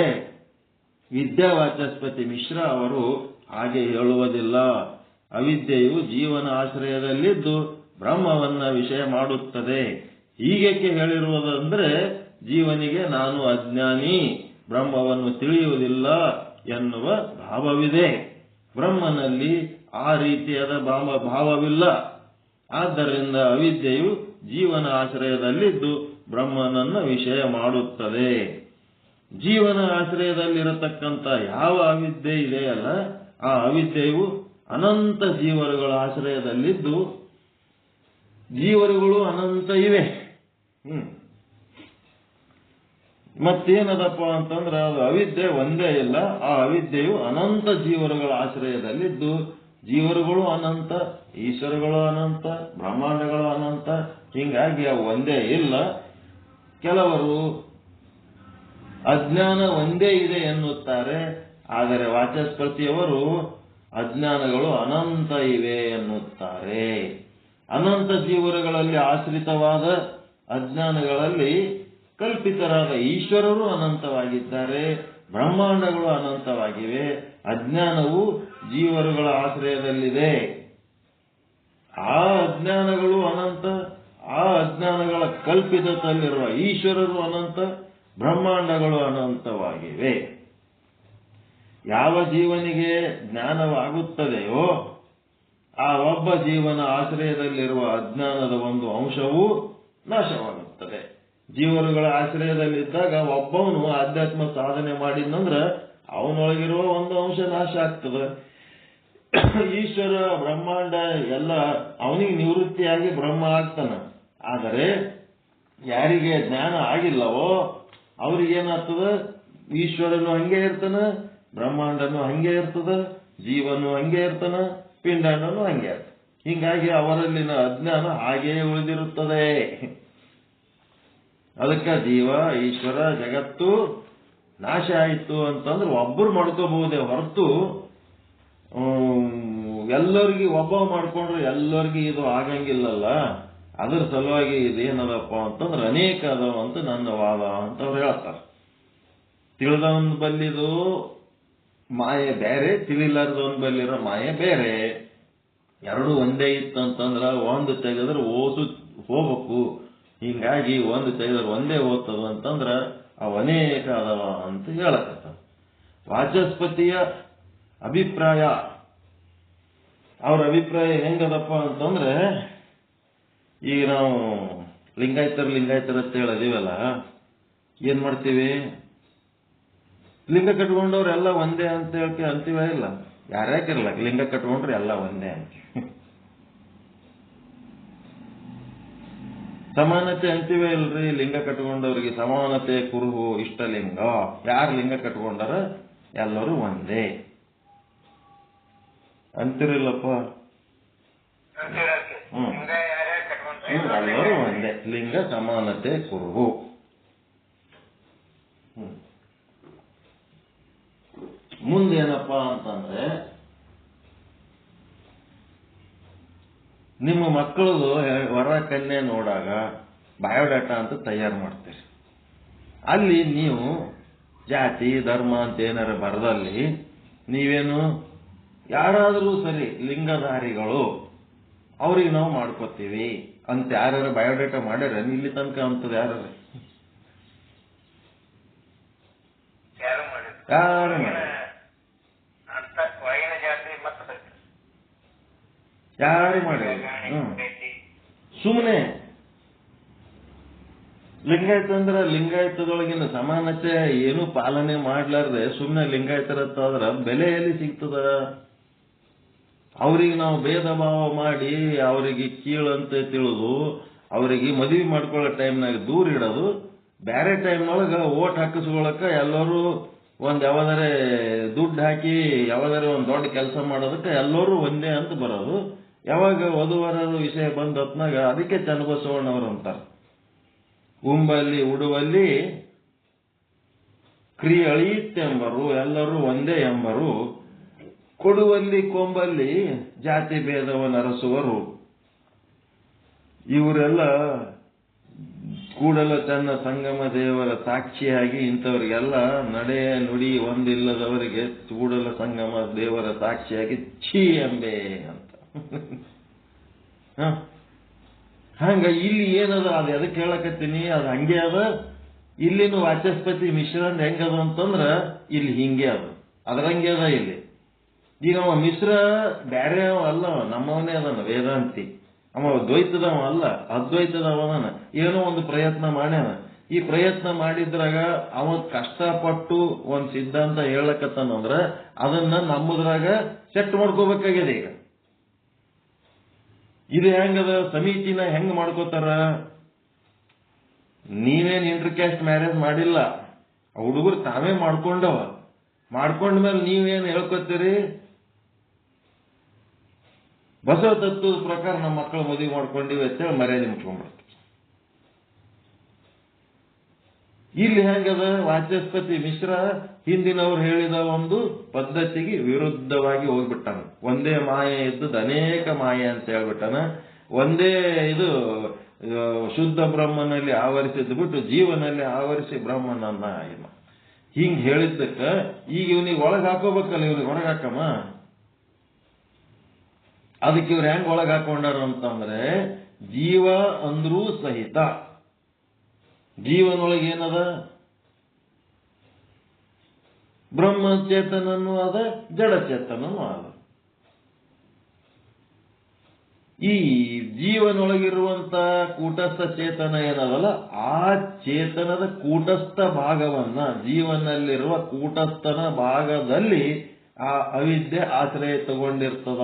S1: ವಿದ್ಯಾವಾಚಸ್ಪತಿ ಮಿಶ್ರ ಅವರು ಹಾಗೆ ಹೇಳುವುದಿಲ್ಲ. ಅವಿದ್ಯೆಯು ಜೀವನ ಆಶ್ರಯದಲ್ಲಿದ್ದು ಬ್ರಹ್ಮವನ್ನ ವಿಷಯ ಮಾಡುತ್ತದೆ. ಹೀಗೇಕೆ ಹೇಳಿರುವುದಂದ್ರೆ ಜೀವನಿಗೆ ನಾನು ಅಜ್ಞಾನಿ, ಬ್ರಹ್ಮವನ್ನು ತಿಳಿಯುವುದಿಲ್ಲ ಎನ್ನುವ ಭಾವವಿದೆ. ಬ್ರಹ್ಮನಲ್ಲಿ ಆ ರೀತಿಯಾದ ಭಾವವಿಲ್ಲ. ಆದ್ದರಿಂದ ಅವಿದ್ಯೆಯು ಜೀವನ ಆಶ್ರಯದಲ್ಲಿದ್ದು ಬ್ರಹ್ಮನನ್ನು ವಿಷಯ ಮಾಡುತ್ತದೆ. ಜೀವನ ಆಶ್ರಯದಲ್ಲಿರತಕ್ಕಂಥ ಯಾವ ಅವಿದ್ಯೆ ಇದೆಯಲ್ಲ, ಆ ಅವಿದ್ಯೆಯು ಅನಂತ ಜೀವರುಗಳ ಆಶ್ರಯದಲ್ಲಿದ್ದು ಜೀವರುಗಳು ಅನಂತ ಇವೆ. ಮತ್ತೇನದಪ್ಪ ಅಂತಂದ್ರೆ ಅದು ಅವಿದ್ಯೆ ಒಂದೇ ಇಲ್ಲ. ಆ ಅವಿದ್ಯೆಯು ಅನಂತ ಜೀವರುಗಳ ಆಶ್ರಯದಲ್ಲಿದ್ದು ಜೀವರುಗಳು ಅನಂತ, ಈಶ್ವರಗಳು ಅನಂತ, ಬ್ರಹ್ಮಾಂಡಗಳು ಅನಂತ. ಹೀಗಾಗಿ ಅವು ಒಂದೇ ಇಲ್ಲ. ಕೆಲವರು ಅಜ್ಞಾನ ಒಂದೇ ಇದೆ ಎನ್ನುತ್ತಾರೆ. ಆದರೆ ವಾಚಸ್ಪತಿಯವರು ಅಜ್ಞಾನಗಳು ಅನಂತ ಇವೆ ಎನ್ನುತ್ತಾರೆ. ಅನಂತ ಜೀವರುಗಳಲ್ಲಿ ಆಶ್ರಿತವಾದ ಅಜ್ಞಾನಗಳಲ್ಲಿ ಕಲ್ಪಿತರಾದ ಈಶ್ವರರು ಅನಂತವಾಗಿದ್ದಾರೆ, ಬ್ರಹ್ಮಾಂಡಗಳು ಅನಂತವಾಗಿವೆ. ಅಜ್ಞಾನವು ಜೀವರುಗಳ ಆಶ್ರಯದಲ್ಲಿದೆ. ಆ ಅಜ್ಞಾನಗಳು ಅನಂತ, ಆ ಅಜ್ಞಾನಗಳ ಕಲ್ಪಿತದಲ್ಲಿರುವ ಈಶ್ವರರು ಅನಂತ, ಬ್ರಹ್ಮಾಂಡಗಳು ಅನಂತವಾಗಿವೆ. ಯಾವ ಜೀವನಿಗೆ ಜ್ಞಾನವಾಗುತ್ತದೆಯೋ ಆ ಒಬ್ಬ ಜೀವನ ಆಶ್ರಯದಲ್ಲಿರುವ ಅಜ್ಞಾನದ ಒಂದು ಅಂಶವೂ ನಾಶವಾಗುತ್ತದೆ. ಜೀವರುಗಳ ಆಶ್ರಯದಲ್ಲಿದ್ದಾಗ ಒಬ್ಬವನು ಆಧ್ಯಾತ್ಮ ಸಾಧನೆ ಮಾಡಿದ್ನಂದ್ರೆ ಅವನೊಳಗಿರುವ ಒಂದು ಅಂಶ ನಾಶ ಆಗ್ತದೆ. ಈಶ್ವರ ಬ್ರಹ್ಮಾಂಡ ಎಲ್ಲ ಅವನಿಗೆ ನಿವೃತ್ತಿಯಾಗಿ ಬ್ರಹ್ಮ ಆಗ್ತಾನ. ಆದರೆ ಯಾರಿಗೆ ಜ್ಞಾನ ಆಗಿಲ್ಲವೋ ಅವ್ರಿಗೇನಾಗ್ತದ, ಈಶ್ವರನು ಹಂಗೆ ಇರ್ತಾನ, ಬ್ರಹ್ಮಾಂಡನು ಹಂಗೆ ಇರ್ತದ, ಜೀವನು ಹಂಗೆ ಇರ್ತಾನ, ಪಿಂಡಾಂಡನು ಹಂಗೆ ಇರ್ತಾನ. ಹೀಗಾಗಿ ಅವರಲ್ಲಿನ ಅಜ್ಞಾನ ಹಾಗೆಯೇ ಉಳಿದಿರುತ್ತದೆ. ಅದಕ್ಕೆ ಜೀವ, ಈಶ್ವರ, ಜಗತ್ತು ನಾಶ ಆಯಿತು ಅಂತಂದ್ರೆ ಒಬ್ಬರು ಮಾಡ್ಕೋಬಹುದೇ ಹೊರತು ಎಲ್ಲರಿಗೂ ಒಬ್ಬ ಮಾಡ್ಕೊಂಡ್ರೆ ಎಲ್ಲರಿಗೂ ಇದು ಆಗಂಗಿಲ್ಲಲ್ಲ. ಅದ್ರ ಸಲುವಾಗಿ ಇದೇನದಪ್ಪ ಅಂತಂದ್ರೆ ಅನೇಕ ಅದಾವ ಅಂತ ನನ್ನ ವಾದ ಅಂತ ಅವ್ರು ಹೇಳ್ತಾರೆ. ತಿಳಿದವನ್ ಬಲ್ಲಿದು ಮಾಯೆ ಬೇರೆ, ತಿಳಿಲಾರ್ದವನ್ ಬಲ್ಲಿರೋ ಮಾಯೆ ಬೇರೆ. ಎರಡು ಒಂದೇ ಇತ್ತಂತಂದ್ರ ಒಂದು ತೆಗೆದ್ರೆ ಓಸು ಹೋಗ್ಬೇಕು. ಹಿಂಗಾಗಿ ಒಂದು ತೆಗೆದ್ರೆ ಒಂದೇ ಓದ್ತದ ಅಂತಂದ್ರ ಅವು ಅನೇಕ ಅದಾವ ಅಂತ ಹೇಳಕತ್ತ. ವಾಚಸ್ಪತಿಯ ಅಭಿಪ್ರಾಯ, ಅವ್ರ ಅಭಿಪ್ರಾಯ ಹೆಂಗದಪ್ಪ ಅಂತಂದ್ರೆ, ಈಗ ನಾವು ಲಿಂಗಾಯತರ ಅಂತ ಹೇಳದೀವಲ್ಲ, ಏನ್ ಮಾಡ್ತೀವಿ? ಲಿಂಗ ಕಟ್ಕೊಂಡವ್ರೆಲ್ಲ ಒಂದೇ ಅಂತ ಹೇಳಕ್ಕೆ ಅಂತೀವ ಇಲ್ಲ? ಯಾರ್ಯಾಕಿರಲ್ಲ, ಲಿಂಗ ಕಟ್ಕೊಂಡ್ರೆ ಎಲ್ಲ ಒಂದೇ ಅಂತೀವಿ. ಸಮಾನತೆ ಅಂತೀವೇ ಇಲ್ರಿ? ಲಿಂಗ ಕಟ್ಕೊಂಡವ್ರಿಗೆ ಸಮಾನತೆ ಕುರುಹು ಇಷ್ಟಲಿಂಗ, ಯಾರು ಲಿಂಗ ಕಟ್ಕೊಂಡಾರ ಎಲ್ಲರೂ ಒಂದೇ ಅಂತಿರಲ್ಲಪ್ಪ? ಎಲ್ಲರೂ ಒಂದೇ, ಲಿಂಗ ಸಮಾನತೆ ಕುರುಹು. ಮುಂದೇನಪ್ಪ ಅಂತಂದ್ರೆ, ನಿಮ್ಮ ಮಕ್ಕಳದು ವರ ಕನ್ಯೆ ನೋಡಾಗ ಬಯೋಡಾಟಾ ಅಂತ ತಯಾರು ಮಾಡ್ತೀರಿ. ಅಲ್ಲಿ ನೀವು ಜಾತಿ ಧರ್ಮ ಅಂತ ಏನಾರ ಬರದಲ್ಲಿ ನೀವೇನು ಯಾರಾದರೂ ಸರಿ ಲಿಂಗಧಾರಿಗಳು ಅವ್ರಿಗೆ ನಾವು ಮಾಡ್ಕೋತೀವಿ ಅಂತ ಯಾರು ಬಯೋಡಾಟಾ ಮಾಡ್ಯಾರ? ಇಲ್ಲಿ ತನಕ ಅಂತದ್ ಯಾರು ಮಾಡಿ ಯಾರು ಮಾಡಿ ಸುಮ್ಮನೆ ಲಿಂಗಾಯತ ಅಂದ್ರೆ ಲಿಂಗಾಯತದೊಳಗಿನ ಸಮಾನತೆ ಏನು ಪಾಲನೆ ಮಾಡ್ಲಾರ್ದೆ ಸುಮ್ಮನೆ ಲಿಂಗಾಯತರ ಬೆಲೆ ಎಲ್ಲಿ ಸಿಗ್ತದ? ಅವ್ರಿಗೆ ನಾವು ಭೇದ ಭಾವ ಮಾಡಿ ಅವರಿಗೆ ಕೀಳಂತ ತಿಳಿದು ಅವರಿಗೆ ಮದುವೆ ಮಾಡ್ಕೊಳ್ಳೋ ಟೈಮ್ನಾಗ ದೂರ ಇಡೋದು, ಬೇರೆ ಟೈಮ್ನೊಳಗ ಓಟ್ ಹಾಕಿಸ್ಕೊಳಕ ಎಲ್ಲರೂ ಯಾವ್ದಾರೆ ದುಡ್ಡು ಹಾಕಿ ಯಾವ್ದಾರೆ ಒಂದ್ ದೊಡ್ಡ ಕೆಲಸ ಮಾಡೋದಕ್ಕೆ ಎಲ್ಲರೂ ಒಂದೇ ಅಂತ ಬರೋದು. ಯಾವಾಗ ವಧುವರರ ವಿಷಯ ಬಂದ ಹೊತ್ನಾಗ ಅದಕ್ಕೆ ಚನ್ನಬಸವಣ್ಣವ್ರು ಅಂತಾರೆ, ಉಂಬಲ್ಲಿ ಉಡುವಲ್ಲಿ ಕ್ರಿಯೆ ಅಳಿಯಿತೆಂಬರು, ಎಲ್ಲರೂ ಒಂದೇ ಎಂಬರು, ಕೊಡುವಲ್ಲಿ ಕೊಂಬಲ್ಲಿ ಜಾತಿ ಭೇದವನ್ನು ಅರಸುವರು. ಇವರೆಲ್ಲ ಕೂಡಲ ಚನ್ನ ಸಂಗಮ ದೇವರ ಸಾಕ್ಷಿಯಾಗಿ ಇಂಥವ್ರಿಗೆಲ್ಲ ನಡೆ ನುಡಿ ಒಂದಿಲ್ಲದವರಿಗೆ ಕೂಡಲ ಸಂಗಮ ದೇವರ ಸಾಕ್ಷಿಯಾಗಿ ಛೀ ಎಂಬೆ ಅಂತ. ಹಂಗ ಇಲ್ಲಿ ಏನದ ಅದು ಎದಕ್ಕೆ ಹೇಳಕತ್ತೀನಿ, ಅದು ಹಂಗೆ ಅದ. ಇಲ್ಲಿನ ವಾಚಸ್ಪತಿ ಮಿಶ್ರಂದ್ ಹೆಂಗದ ಅಂತಂದ್ರ ಇಲ್ಲಿ ಹಿಂಗೆ ಅದ, ಅದರಂಗೆ ಅದ ಇಲ್ಲಿ. ಈಗ ಅವ ಮಿಶ್ರ ಬ್ಯಾರೆ ಅಲ್ಲ, ನಮ್ಮವನೇ ಅದನ್ನ ವೇದಾಂತಿ. ಅವ ದ್ವೈತದವ ಅಲ್ಲ, ಅದ್ವೈತದವ ಅದಾನ. ಏನೋ ಒಂದು ಪ್ರಯತ್ನ ಮಾಡ್ಯಾನ. ಈ ಪ್ರಯತ್ನ ಮಾಡಿದ್ರಾಗ ಅವ ಕಷ್ಟಪಟ್ಟು ಒಂದ್ ಸಿದ್ಧಾಂತ ಹೇಳಕತ್ತಾನಂದ್ರ ಅದನ್ನ ನಮ್ಮದ್ರಾಗ ಸೆಟ್ ಮಾಡ್ಕೋಬೇಕಾಗಿದೆ. ಈಗ ಇದು ಹೆಂಗದ, ಸಮೀಚೀನ ಹೆಂಗ್ ಮಾಡ್ಕೋತಾರ? ನೀವೇನ್ ಇಂಟರ್ ಕ್ಯಾಸ್ಟ್ ಮ್ಯಾರೇಜ್ ಮಾಡಿಲ್ಲ, ಹುಡುಗರು ತಾವೇ ಮಾಡ್ಕೊಂಡವ. ಮಾಡ್ಕೊಂಡ್ಮೇಲೆ ನೀವೇನ್ ಹೇಳ್ಕೊತೀರಿ? ಬಸವ ತತ್ವದ ಪ್ರಕಾರ ನಮ್ಮ ಮಕ್ಕಳು ಮದುವೆ ಮಾಡ್ಕೊಂಡಿವಿ ಅಂತೇಳಿ ಮರ್ಯಾದೆ ಮುಚ್ಕೊಂಡ್ಬಿಡ್ತೀವಿ. ಇಲ್ಲಿ ಹೆಂಗದ, ವಾಚಸ್ಪತಿ ಮಿಶ್ರ ಹಿಂದಿನವ್ರು ಹೇಳಿದ ಒಂದು ಪದ್ಧತಿಗೆ ವಿರುದ್ಧವಾಗಿ ಹೋಗ್ಬಿಟ್ಟಾನ. ಒಂದೇ ಮಾಯೆ ಇದ್ದದ್ದು ಅನೇಕ ಮಾಯೆ ಅಂತ ಹೇಳ್ಬಿಟ್ಟಾನ. ಒಂದೇ ಇದು ಶುದ್ಧ ಬ್ರಹ್ಮನಲ್ಲಿ ಆವರಿಸಿದ್ದು ಬಿಟ್ಟು ಜೀವನಲ್ಲಿ ಆವರಿಸಿ ಬ್ರಹ್ಮನನ್ನ ಹಿಂಗ್ ಹೇಳಿದ್ದಕ್ಕ ಈಗ ಇವನಿಗೆ ಒಳಗೆ ಹಾಕೋಬೇಕಲ್ಲ, ಇವನಿಗೆ ಹೊರಗೆ ಹಾಕಮ್ಮ. ಅದಕ್ಕೆ ಇವ್ರು ಹೆಂಗ್ ಒಳಗೆ ಹಾಕೊಂಡಾರ ಅಂತಂದ್ರೆ, ಜೀವ ಅಂದ್ರೂ ಸಹಿತ ಜೀವನೊಳಗೆ ಏನದ? ಬ್ರಹ್ಮಚೇತನನು ಅದ, ಜಡಚೇತನನು ಅದ. ಈ ಜೀವನೊಳಗಿರುವಂತ ಕೂಟಸ್ಥ ಚೇತನ ಏನದಲ್ಲ, ಆ ಚೇತನದ ಕೂಟಸ್ಥ ಭಾಗವನ್ನ, ಜೀವನಲ್ಲಿರುವ ಕೂಟಸ್ಥನ ಭಾಗದಲ್ಲಿ ಆ ಅವಿದ್ಯೆ ಆಶ್ರಯ ತಗೊಂಡಿರ್ತದ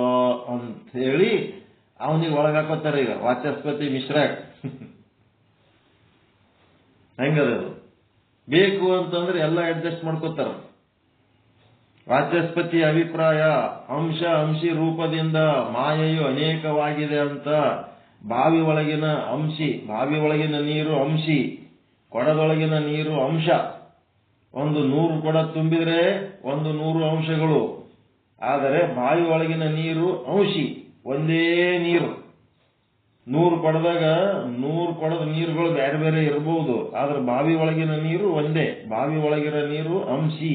S1: ಅಂತ ಹೇಳಿ ಅವನಿಗೆ ಒಳಗಾಕೋತಾರೆ. ಈಗ ವಾಚಸ್ಪತಿ ಮಿಶ್ರ ಹೆಂಗದು ಬೇಕು ಅಂತಂದ್ರೆ ಎಲ್ಲ ಅಡ್ಜಸ್ಟ್ ಮಾಡ್ಕೋತಾರ. ವಾಚಸ್ಪತಿ ಅಭಿಪ್ರಾಯ, ಅಂಶಿ ರೂಪದಿಂದ ಮಾಯೆಯು ಅನೇಕವಾಗಿದೆ ಅಂತ. ಬಾವಿ ಒಳಗಿನ ಬಾವಿ ಒಳಗಿನ ನೀರು ಅಂಶಿ, ಕೊಡದೊಳಗಿನ ನೀರು ಅಂಶ. 100 ಕೊಡ ತುಂಬಿದ್ರೆ 100 ಅಂಶಗಳು. ಆದರೆ ಬಾವಿ ಒಳಗಿನ ನೀರು ಅಂಶಿ, ಒಂದೇ ನೀರು. 100 ಕೊಡದಾಗ 100 ಕೊಡದ ನೀರುಗಳು ಬೇರೆ ಬೇರೆ ಇರಬಹುದು, ಆದ್ರೆ ಬಾವಿ ಒಳಗಿನ ನೀರು ಒಂದೇ. ಬಾವಿ ಒಳಗಿನ ನೀರು ಅಂಶಿ.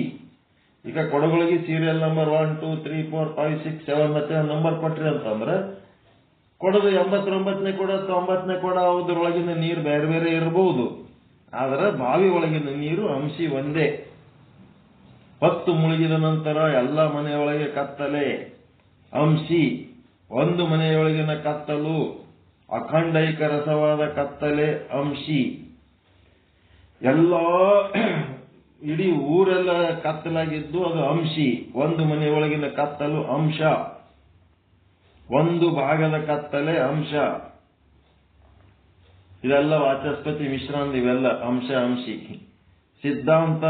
S1: ಈಗ ಕೊಡಗಳಿಗೆ ಸೀರಿಯಲ್ ನಂಬರ್ 1, 2, 3, 4, 5, 6, 7 ಮತ್ತೆ ನಂಬರ್ ಕೊಟ್ರಿ ಅಂತಂದ್ರೆ ಕೊಡದ 89ನೇ ಕೊಡ 90ನೇ ಕೊಡ ಅದ್ರೊಳಗಿನ ನೀರು ಬೇರೆ ಬೇರೆ ಇರಬಹುದು, ಆದ್ರೆ ಬಾವಿ ಒಳಗಿನ ನೀರು ಅಂಶಿ ಒಂದೇ. ಹೊತ್ತು ಮುಳುಗಿದ ನಂತರ ಎಲ್ಲ ಮನೆಯೊಳಗೆ ಕತ್ತಲೆ. ಅಂಶಿ, ಒಂದು ಮನೆಯೊಳಗಿನ ಕತ್ತಲು ಅಖಂಡೈಕ ರಸವಾದ ಕತ್ತಲೆ ಅಂಶಿ. ಎಲ್ಲ ಇಡೀ ಊರೆಲ್ಲ ಕತ್ತಲಾಗಿದ್ದು ಅದು ಅಂಶಿ. ಒಂದು ಮನೆಯೊಳಗಿನ ಕತ್ತಲು ಅಂಶ, ಒಂದು ಭಾಗದ ಕತ್ತಲೆ ಅಂಶ. ಇದೆಲ್ಲ ವಾಚಸ್ಪತಿ ಮಿಶ್ರಾಂತ, ಇವೆಲ್ಲ ಅಂಶ ಅಂಶಿ. ಸಿದ್ಧಾಂತ,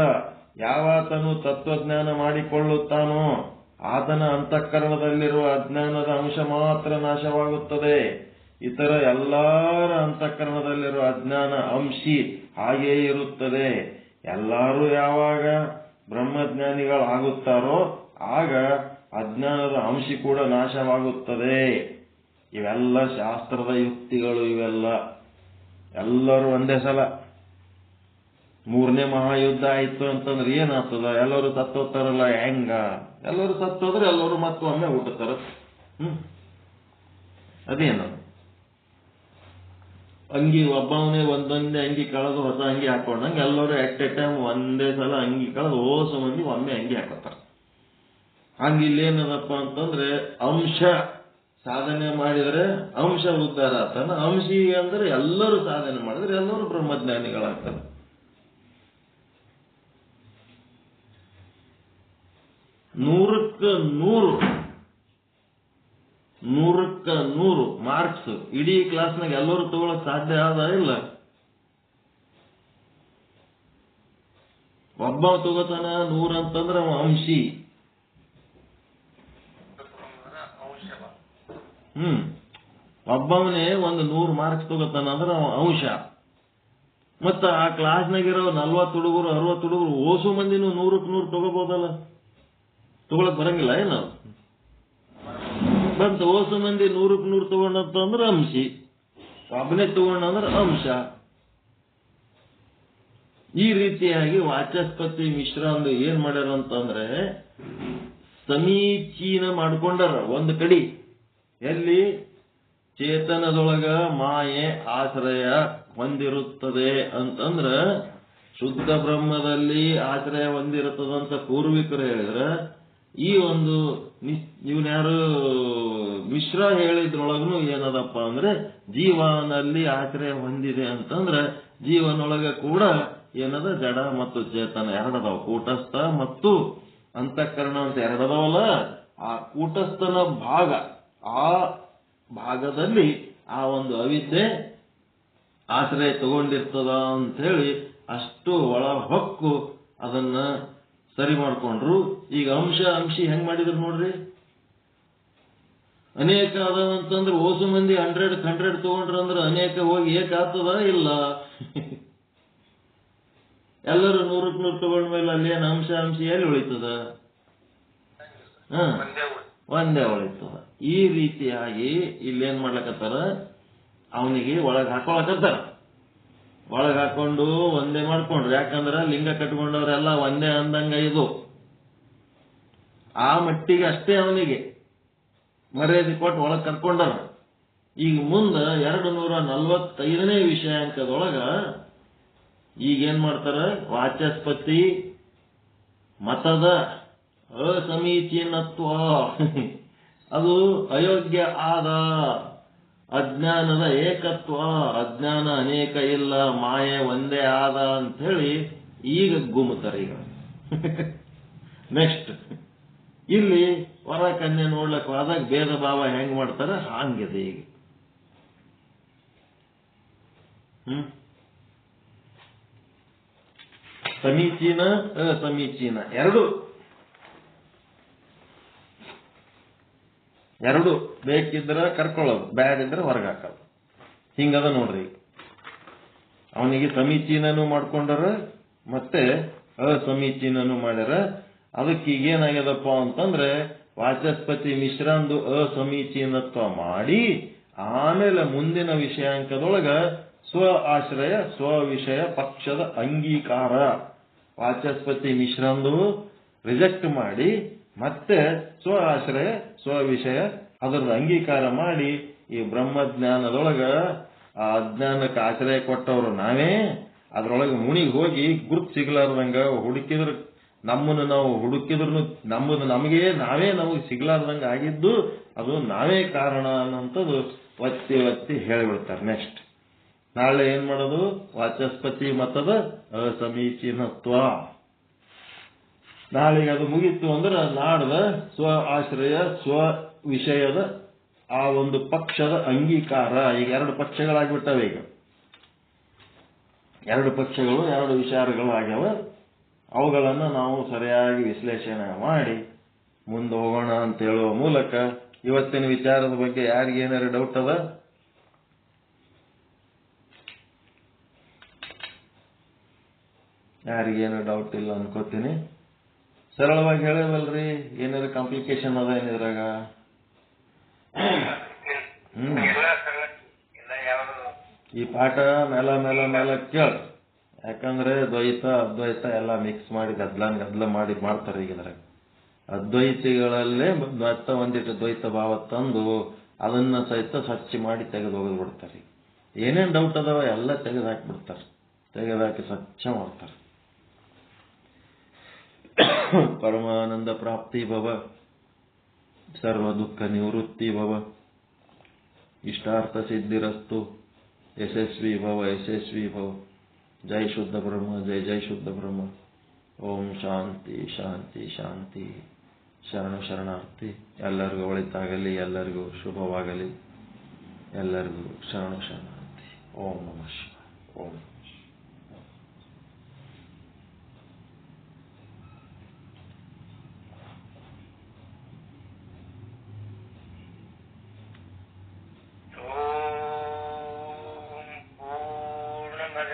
S1: ಯಾವಾತನು ತತ್ವಜ್ಞಾನ ಮಾಡಿಕೊಳ್ಳುತ್ತಾನೋ ಆತನ ಅಂತಃಕರಣದಲ್ಲಿರುವ ಅಜ್ಞಾನದ ಅಂಶ ಮಾತ್ರ ನಾಶವಾಗುತ್ತದೆ. ಇತರ ಎಲ್ಲರ ಅಂತಃಕರಣದಲ್ಲಿರುವ ಅಜ್ಞಾನ ಅಂಶಿ ಹಾಗೆಯೇ ಇರುತ್ತದೆ. ಎಲ್ಲರೂ ಯಾವಾಗ ಬ್ರಹ್ಮಜ್ಞಾನಿಗಳಾಗುತ್ತಾರೋ ಆಗ ಅಜ್ಞಾನದ ಅಂಶಿ ಕೂಡ ನಾಶವಾಗುತ್ತದೆ. ಇವೆಲ್ಲ ಶಾಸ್ತ್ರದ ಯುಕ್ತಿಗಳು. ಇವೆಲ್ಲ ಎಲ್ಲರೂ ಒಂದೇ ಸಲ ಮೂರನೇ ಮಹಾಯುದ್ಧ ಆಯ್ತು ಅಂತಂದ್ರೆ ಏನಾಗ್ತದ? ಎಲ್ಲರೂ ಸತ್ತೋಗ್ತಾರಲ್ಲ. ಹೆಂಗ? ಎಲ್ಲರೂ ಸತ್ತೋದ್ರೆ ಎಲ್ಲರೂ ಮತ್ತೊಮ್ಮೆ ಹುಟ್ಟುತ್ತಾರ. ಅದೇನು ಅಂಗಿ ಒಬ್ಬವನೇ ಒಂದೊಂದೇ ಅಂಗಿ ಕಳೆದು ಹೊಸ ಅಂಗಿ ಹಾಕೊಂಡಂಗೆ ಎಲ್ಲರೂ ಎಟ್ ಎ ಟೈಮ್ ಒಂದೇ ಸಲ ಅಂಗಿ ಕಳೆದು ಓಸು ಮಂದಿ ಒಮ್ಮೆ ಅಂಗಿ ಹಾಕೋತಾರ. ಹಂಗ ಇಲ್ಲೇನದಪ್ಪ ಅಂತಂದ್ರೆ ಅಂಶ ಸಾಧನೆ ಮಾಡಿದರೆ ಅಂಶ ಉದ್ಧಾರ ಆಗ್ತಾನ. ಅಂಶಿ ಅಂದ್ರೆ ಎಲ್ಲರೂ ಸಾಧನೆ ಮಾಡಿದ್ರೆ ಎಲ್ಲರೂ ಬ್ರಹ್ಮಜ್ಞಾನಿಗಳಾಗ್ತಾರೆ. ನೂರಕ್ಕ ನೂರು ಮಾರ್ಕ್ಸ್ ಇಡೀ ಕ್ಲಾಸ್ನಾಗ ಎಲ್ಲರೂ ತಗೊಳಕ್ ಸಾಧ್ಯ ಆದ ಇಲ್ಲ? ಒಬ್ಬ ತಗೋತಾನ 100 ಅಂತಂದ್ರೆ ಅವ ಅಂಶಿ. ಒಬ್ಬವನೇ ಒಂದು 100 ಮಾರ್ಕ್ಸ್ ತಗೋತಾನ ಅಂದ್ರೆ ಅವ ಅಂಶ. ಮತ್ತ ಆ ಕ್ಲಾಸ್ನಾಗಿರೋ 40 ಹುಡುಗರು 60 ಹುಡುಗರು ಓಸು ಮಂದಿನೂ 100ಕ್ಕೆ 100 ತಗೋಬಹುದಲ್ಲ? ತಗೊಳಕ್ ಬರಂಗಿಲ್ಲ ಏನು? ಬಂತ ಓಸು ಮಂದಿ 100ಕ್ಕೆ 100 ತಗೊಂಡಂತಂದ್ರೆ ಅಂಶಿ, ಒಬ್ಬನೇ ತಗೊಂಡಂದ್ರೆ ಅಂಶ. ಈ ರೀತಿಯಾಗಿ ವಾಚಸ್ಪತಿ ಮಿಶ್ರಾಂದು ಏನ್ ಮಾಡ್ಯಾರ ಅಂತಂದ್ರೆ ಸಮೀಚೀನ ಮಾಡ್ಕೊಂಡಾರ. ಒಂದು ಕಡಿ ಎಲ್ಲಿ ಚೇತನದೊಳಗ ಮಾಯೆ ಆಶ್ರಯ ಹೊಂದಿರುತ್ತದೆ ಅಂತಂದ್ರ ಶುದ್ಧ ಬ್ರಹ್ಮದಲ್ಲಿ ಆಶ್ರಯ ಹೊಂದಿರುತ್ತದಂತ ಪೂರ್ವಿಕರು ಹೇಳಿದ್ರ, ಈ ಒಂದು ಇವನ್ಯಾರು ಮಿಶ್ರ ಹೇಳಿದ್ರೊಳಗೂ ಏನದಪ್ಪ ಅಂದ್ರೆ ಜೀವನಲ್ಲಿ ಆಶ್ರಯ ಹೊಂದಿದೆ ಅಂತಂದ್ರೆ ಜೀವನೊಳಗ ಕೂಡ ಏನದ ಜಡ ಮತ್ತು ಚೇತನ ಎರಡದಾವ. ಕೂಟಸ್ಥ ಮತ್ತು ಅಂತಃಕರಣ ಅಂತ ಎರಡದವಲ್ಲ. ಆ ಕೂಟಸ್ಥನ ಭಾಗ, ಆ ಭಾಗದಲ್ಲಿ ಆ ಒಂದು ಅವಿದ್ಯೆ ಆಶ್ರಯ ತಗೊಂಡಿರ್ತದ ಅಂತ ಹೇಳಿ ಅಷ್ಟು ಒಳ ಹೊಕ್ಕು ಅದನ್ನ ಸರಿ ಮಾಡ್ಕೊಂಡ್ರು. ಈಗ ಅಂಶ ಅಂಶಿ ಹೆಂಗ್ ಮಾಡಿದ್ರು ನೋಡ್ರಿ. ಅನೇಕ ಅದಂತಂದ್ರೆ ಓಸು ಮಂದಿ 100 ತಗೊಂಡ್ರಂದ್ರೆ ಅನೇಕ ಹೋಗಿ ಏಕ ಆಗ್ತದ ಇಲ್ಲ? ಎಲ್ಲರೂ 100ಕ್ಕೆ 100 ತಗೊಂಡ್ಮೇಲೆ ಅಲ್ಲೇನು ಅಂಶ ಅಂಶಿ ಎಲ್ಲಿ ಉಳಿತದ? ಒಂದೇ ಉಳಿತದ. ಈ ರೀತಿಯಾಗಿ ಇಲ್ಲೇನ್ ಮಾಡ್ಲಕತ್ತಾರ, ಅವನಿಗೆ ಒಳಗ್ ಹಾಕೊಳಕತ್ತಾರ. ಒಳಗ್ ಹಾಕೊಂಡು ಒಂದೇ ಮಾಡ್ಕೊಂಡ್ರು. ಯಾಕಂದ್ರ ಲಿಂಗ ಕಟ್ಕೊಂಡವ್ರೆಲ್ಲ ಒಂದೇ ಅಂದಂಗ ಇದು ಆ ಮಟ್ಟಿಗೆ ಅಷ್ಟೇ ಅವನಿಗೆ ಮರ್ಯಾದೆ ಕೊಟ್ಟು ಒಳಗ್ ಕರ್ಕೊಂಡಾರ. ಈಗ ಮುಂದ 245ನೇ ವಿಷಯಾಂಕದೊಳಗ ಈಗೇನ್ ಮಾಡ್ತಾರ, ವಾಚಸ್ಪತಿ ಮತದ ಅಸಮೀಚೀನತ್ವ, ಅದು ಅಯೋಗ್ಯ ಆದ, ಅಜ್ಞಾನದ ಏಕತ್ವ, ಅಜ್ಞಾನ ಅನೇಕ ಇಲ್ಲ, ಮಾಯೆ ಒಂದೇ ಆದ ಅಂತ ಹೇಳಿ ಈಗ ಗುಮ್ಮುತ್ತಾರೆ. ಈಗ ನೆಕ್ಸ್ಟ್ ಇಲ್ಲಿ ವರ ಕನ್ಯೆ ನೋಡ್ಲಕ್ ಹೋದಾಗ ಭೇದ ಭಾವ ಹೆಂಗ್ ಮಾಡ್ತಾರ ಹಂಗಿದೆ ಈಗ. ಸಮೀಚೀನ ಅಸಮೀಚೀನ ಎರಡು ಬೇಕಿದ್ರ ಕರ್ಕೊಳ್ಳೋದು, ಬ್ಯಾಡ್ ಇದ್ರೆ ಹೊರಗೆ ಹಾಕೋದು. ಹಿಂಗದ ನೋಡ್ರಿ. ಅವನಿಗೆ ಸಮೀಚೀನೂ ಮಾಡ್ಕೊಂಡಾರ ಮತ್ತೆ ಅಸಮೀಚೀನೂ ಮಾಡ್ಯಾರ. ಅದಕ್ಕೆ ಈಗೇನಾಗ್ಯದಪ್ಪ ಅಂತಂದ್ರೆ ವಾಚಸ್ಪತಿ ಮಿಶ್ರಂದು ಅಸಮೀಚೀನತ್ವ ಮಾಡಿ ಆಮೇಲೆ ಮುಂದಿನ ವಿಷಯಾಂಕದೊಳಗ ಸ್ವ ಆಶ್ರಯ ಸ್ವ ವಿಷಯ ಪಕ್ಷದ ಅಂಗೀಕಾರ ವಾಚಸ್ಪತಿ ಮಿಶ್ರಂದು ರಿಜೆಕ್ಟ್ ಮಾಡಿ ಮತ್ತೆ ಸ್ವ ಆಶ್ರಯ ಸ್ವ ವಿಷಯ ಅದರ ಅಂಗೀಕಾರ ಮಾಡಿ ಈ ಬ್ರಹ್ಮಜ್ಞಾನದೊಳಗ ಆ ಅಜ್ಞಾನಕ್ಕೆ ಆಶ್ರಯ ಕೊಟ್ಟವರು ನಾವೇ. ಅದ್ರೊಳಗೆ ಮುನಿಗೆ ಹೋಗಿ ಗುರುತು ಸಿಗ್ಲಾರ್ದಂಗ ಹುಡುಕಿದ್ರ ನಮ್ಮನ್ನು ನಾವು ಹುಡುಕಿದ್ರು ನಮಗೆ ನಮಗೆ ಸಿಗ್ಲಾರ್ದಂಗೆ ಆಗಿದ್ದು ಅದು ನಾವೇ ಕಾರಣ ಅನ್ನೋಂಥದ್ದು ಒತ್ತಿ ಒತ್ತಿ ಹೇಳಿಬಿಡ್ತಾರೆ. ನೆಕ್ಸ್ಟ್ ನಾಳೆ ಏನ್ ಮಾಡೋದು? ವಾಚಸ್ಪತಿ ಮತದ ಅಸಮೀಚೀನತ್ವ. ನಾಳೆಗೆ ಅದು ಮುಗೀತು ಅಂದ್ರೆ ನಾಡ್ದ ಸ್ವ ಆಶ್ರಯ ಸ್ವ ವಿಷಯದ ಆ ಒಂದು ಪಕ್ಷದ ಅಂಗೀಕಾರ. ಈಗ 2 ಪಕ್ಷಗಳಾಗ್ಬಿಟ್ಟವೆ. ಈಗ 2 ಪಕ್ಷಗಳು 2 ವಿಚಾರಗಳು ಆಗ್ಯಾವ. ಅವುಗಳನ್ನು ನಾವು ಸರಿಯಾಗಿ ವಿಶ್ಲೇಷಣೆ ಮಾಡಿ ಮುಂದೆ ಹೋಗೋಣ ಅಂತ ಹೇಳುವ ಮೂಲಕ ಇವತ್ತಿನ ವಿಚಾರದ ಬಗ್ಗೆ ಯಾರಿಗೇನಾರು ಡೌಟ್ ಅದ? ಯಾರಿಗೇನು ಡೌಟ್ ಇಲ್ಲ ಅನ್ಕೋತೀನಿ. ಸರಳವಾಗಿ ಹೇಳವಲ್ರಿ, ಏನಾರ ಕಾಂಪ್ಲಿಕೇಶನ್ ಅದ ಏನಿದ್ರಾಗ? ಈ ಪಾಠ ಮೇಲ ಕೇಳ. ಯಾಕಂದ್ರೆ ದ್ವೈತ ಅದ್ವೈತ ಎಲ್ಲ ಮಿಕ್ಸ್ ಮಾಡಿ ಗದ್ಲ ಮಾಡಿ ಮಾಡ್ತಾರೆ. ಈಗ ಇದ್ರಾಗ ಅದ್ವೈತಿಗಳಲ್ಲೇ ಮತ್ತೆ ಒಂದಿಟ್ಟು ದ್ವೈತ ಭಾವ ತಂದು ಅದನ್ನ ಸಹಿತ ಸ್ವಚ್ಛ ಮಾಡಿ ತೆಗೆದು ಹೋಗ್ಬಿಡ್ತಾರೆ. ಏನೇನ್ ಡೌಟ್ ಅದಾವ ಎಲ್ಲ ತೆಗೆದು ಹಾಕಿಬಿಡ್ತಾರೆ. ತೆಗೆದುಹಾಕಿ ಸ್ವಚ್ಛ ಮಾಡ್ತಾರೆ. ಪರಮಾನಂದ ಪ್ರಾಪ್ತಿ ಭವ, ಸರ್ವ ದುಃಖ ನಿವೃತ್ತಿ ಭವ, ಇಷ್ಟಾರ್ಥ ಸಿದ್ಧಿರಸ್ತು, ಯಶಸ್ವಿ ಭವ. ಜೈ ಶುದ್ಧ ಬ್ರಹ್ಮ, ಜೈ ಶುದ್ಧ ಬ್ರಹ್ಮ. ಓಂ ಶಾಂತಿ ಶಾಂತಿ ಶಾಂತಿ. ಶರಣಾರ್ಥಿ. ಎಲ್ಲರಿಗೂ ಒಳಿತಾಗಲಿ, ಎಲ್ಲರಿಗೂ ಶುಭವಾಗಲಿ, ಎಲ್ಲರಿಗೂ ಶರಣಾರ್ಥಿ. ಓಂ ನಮಃ ಶಿವಾಯ. ಓಂ
S2: ಪೂರ್ಣಮದ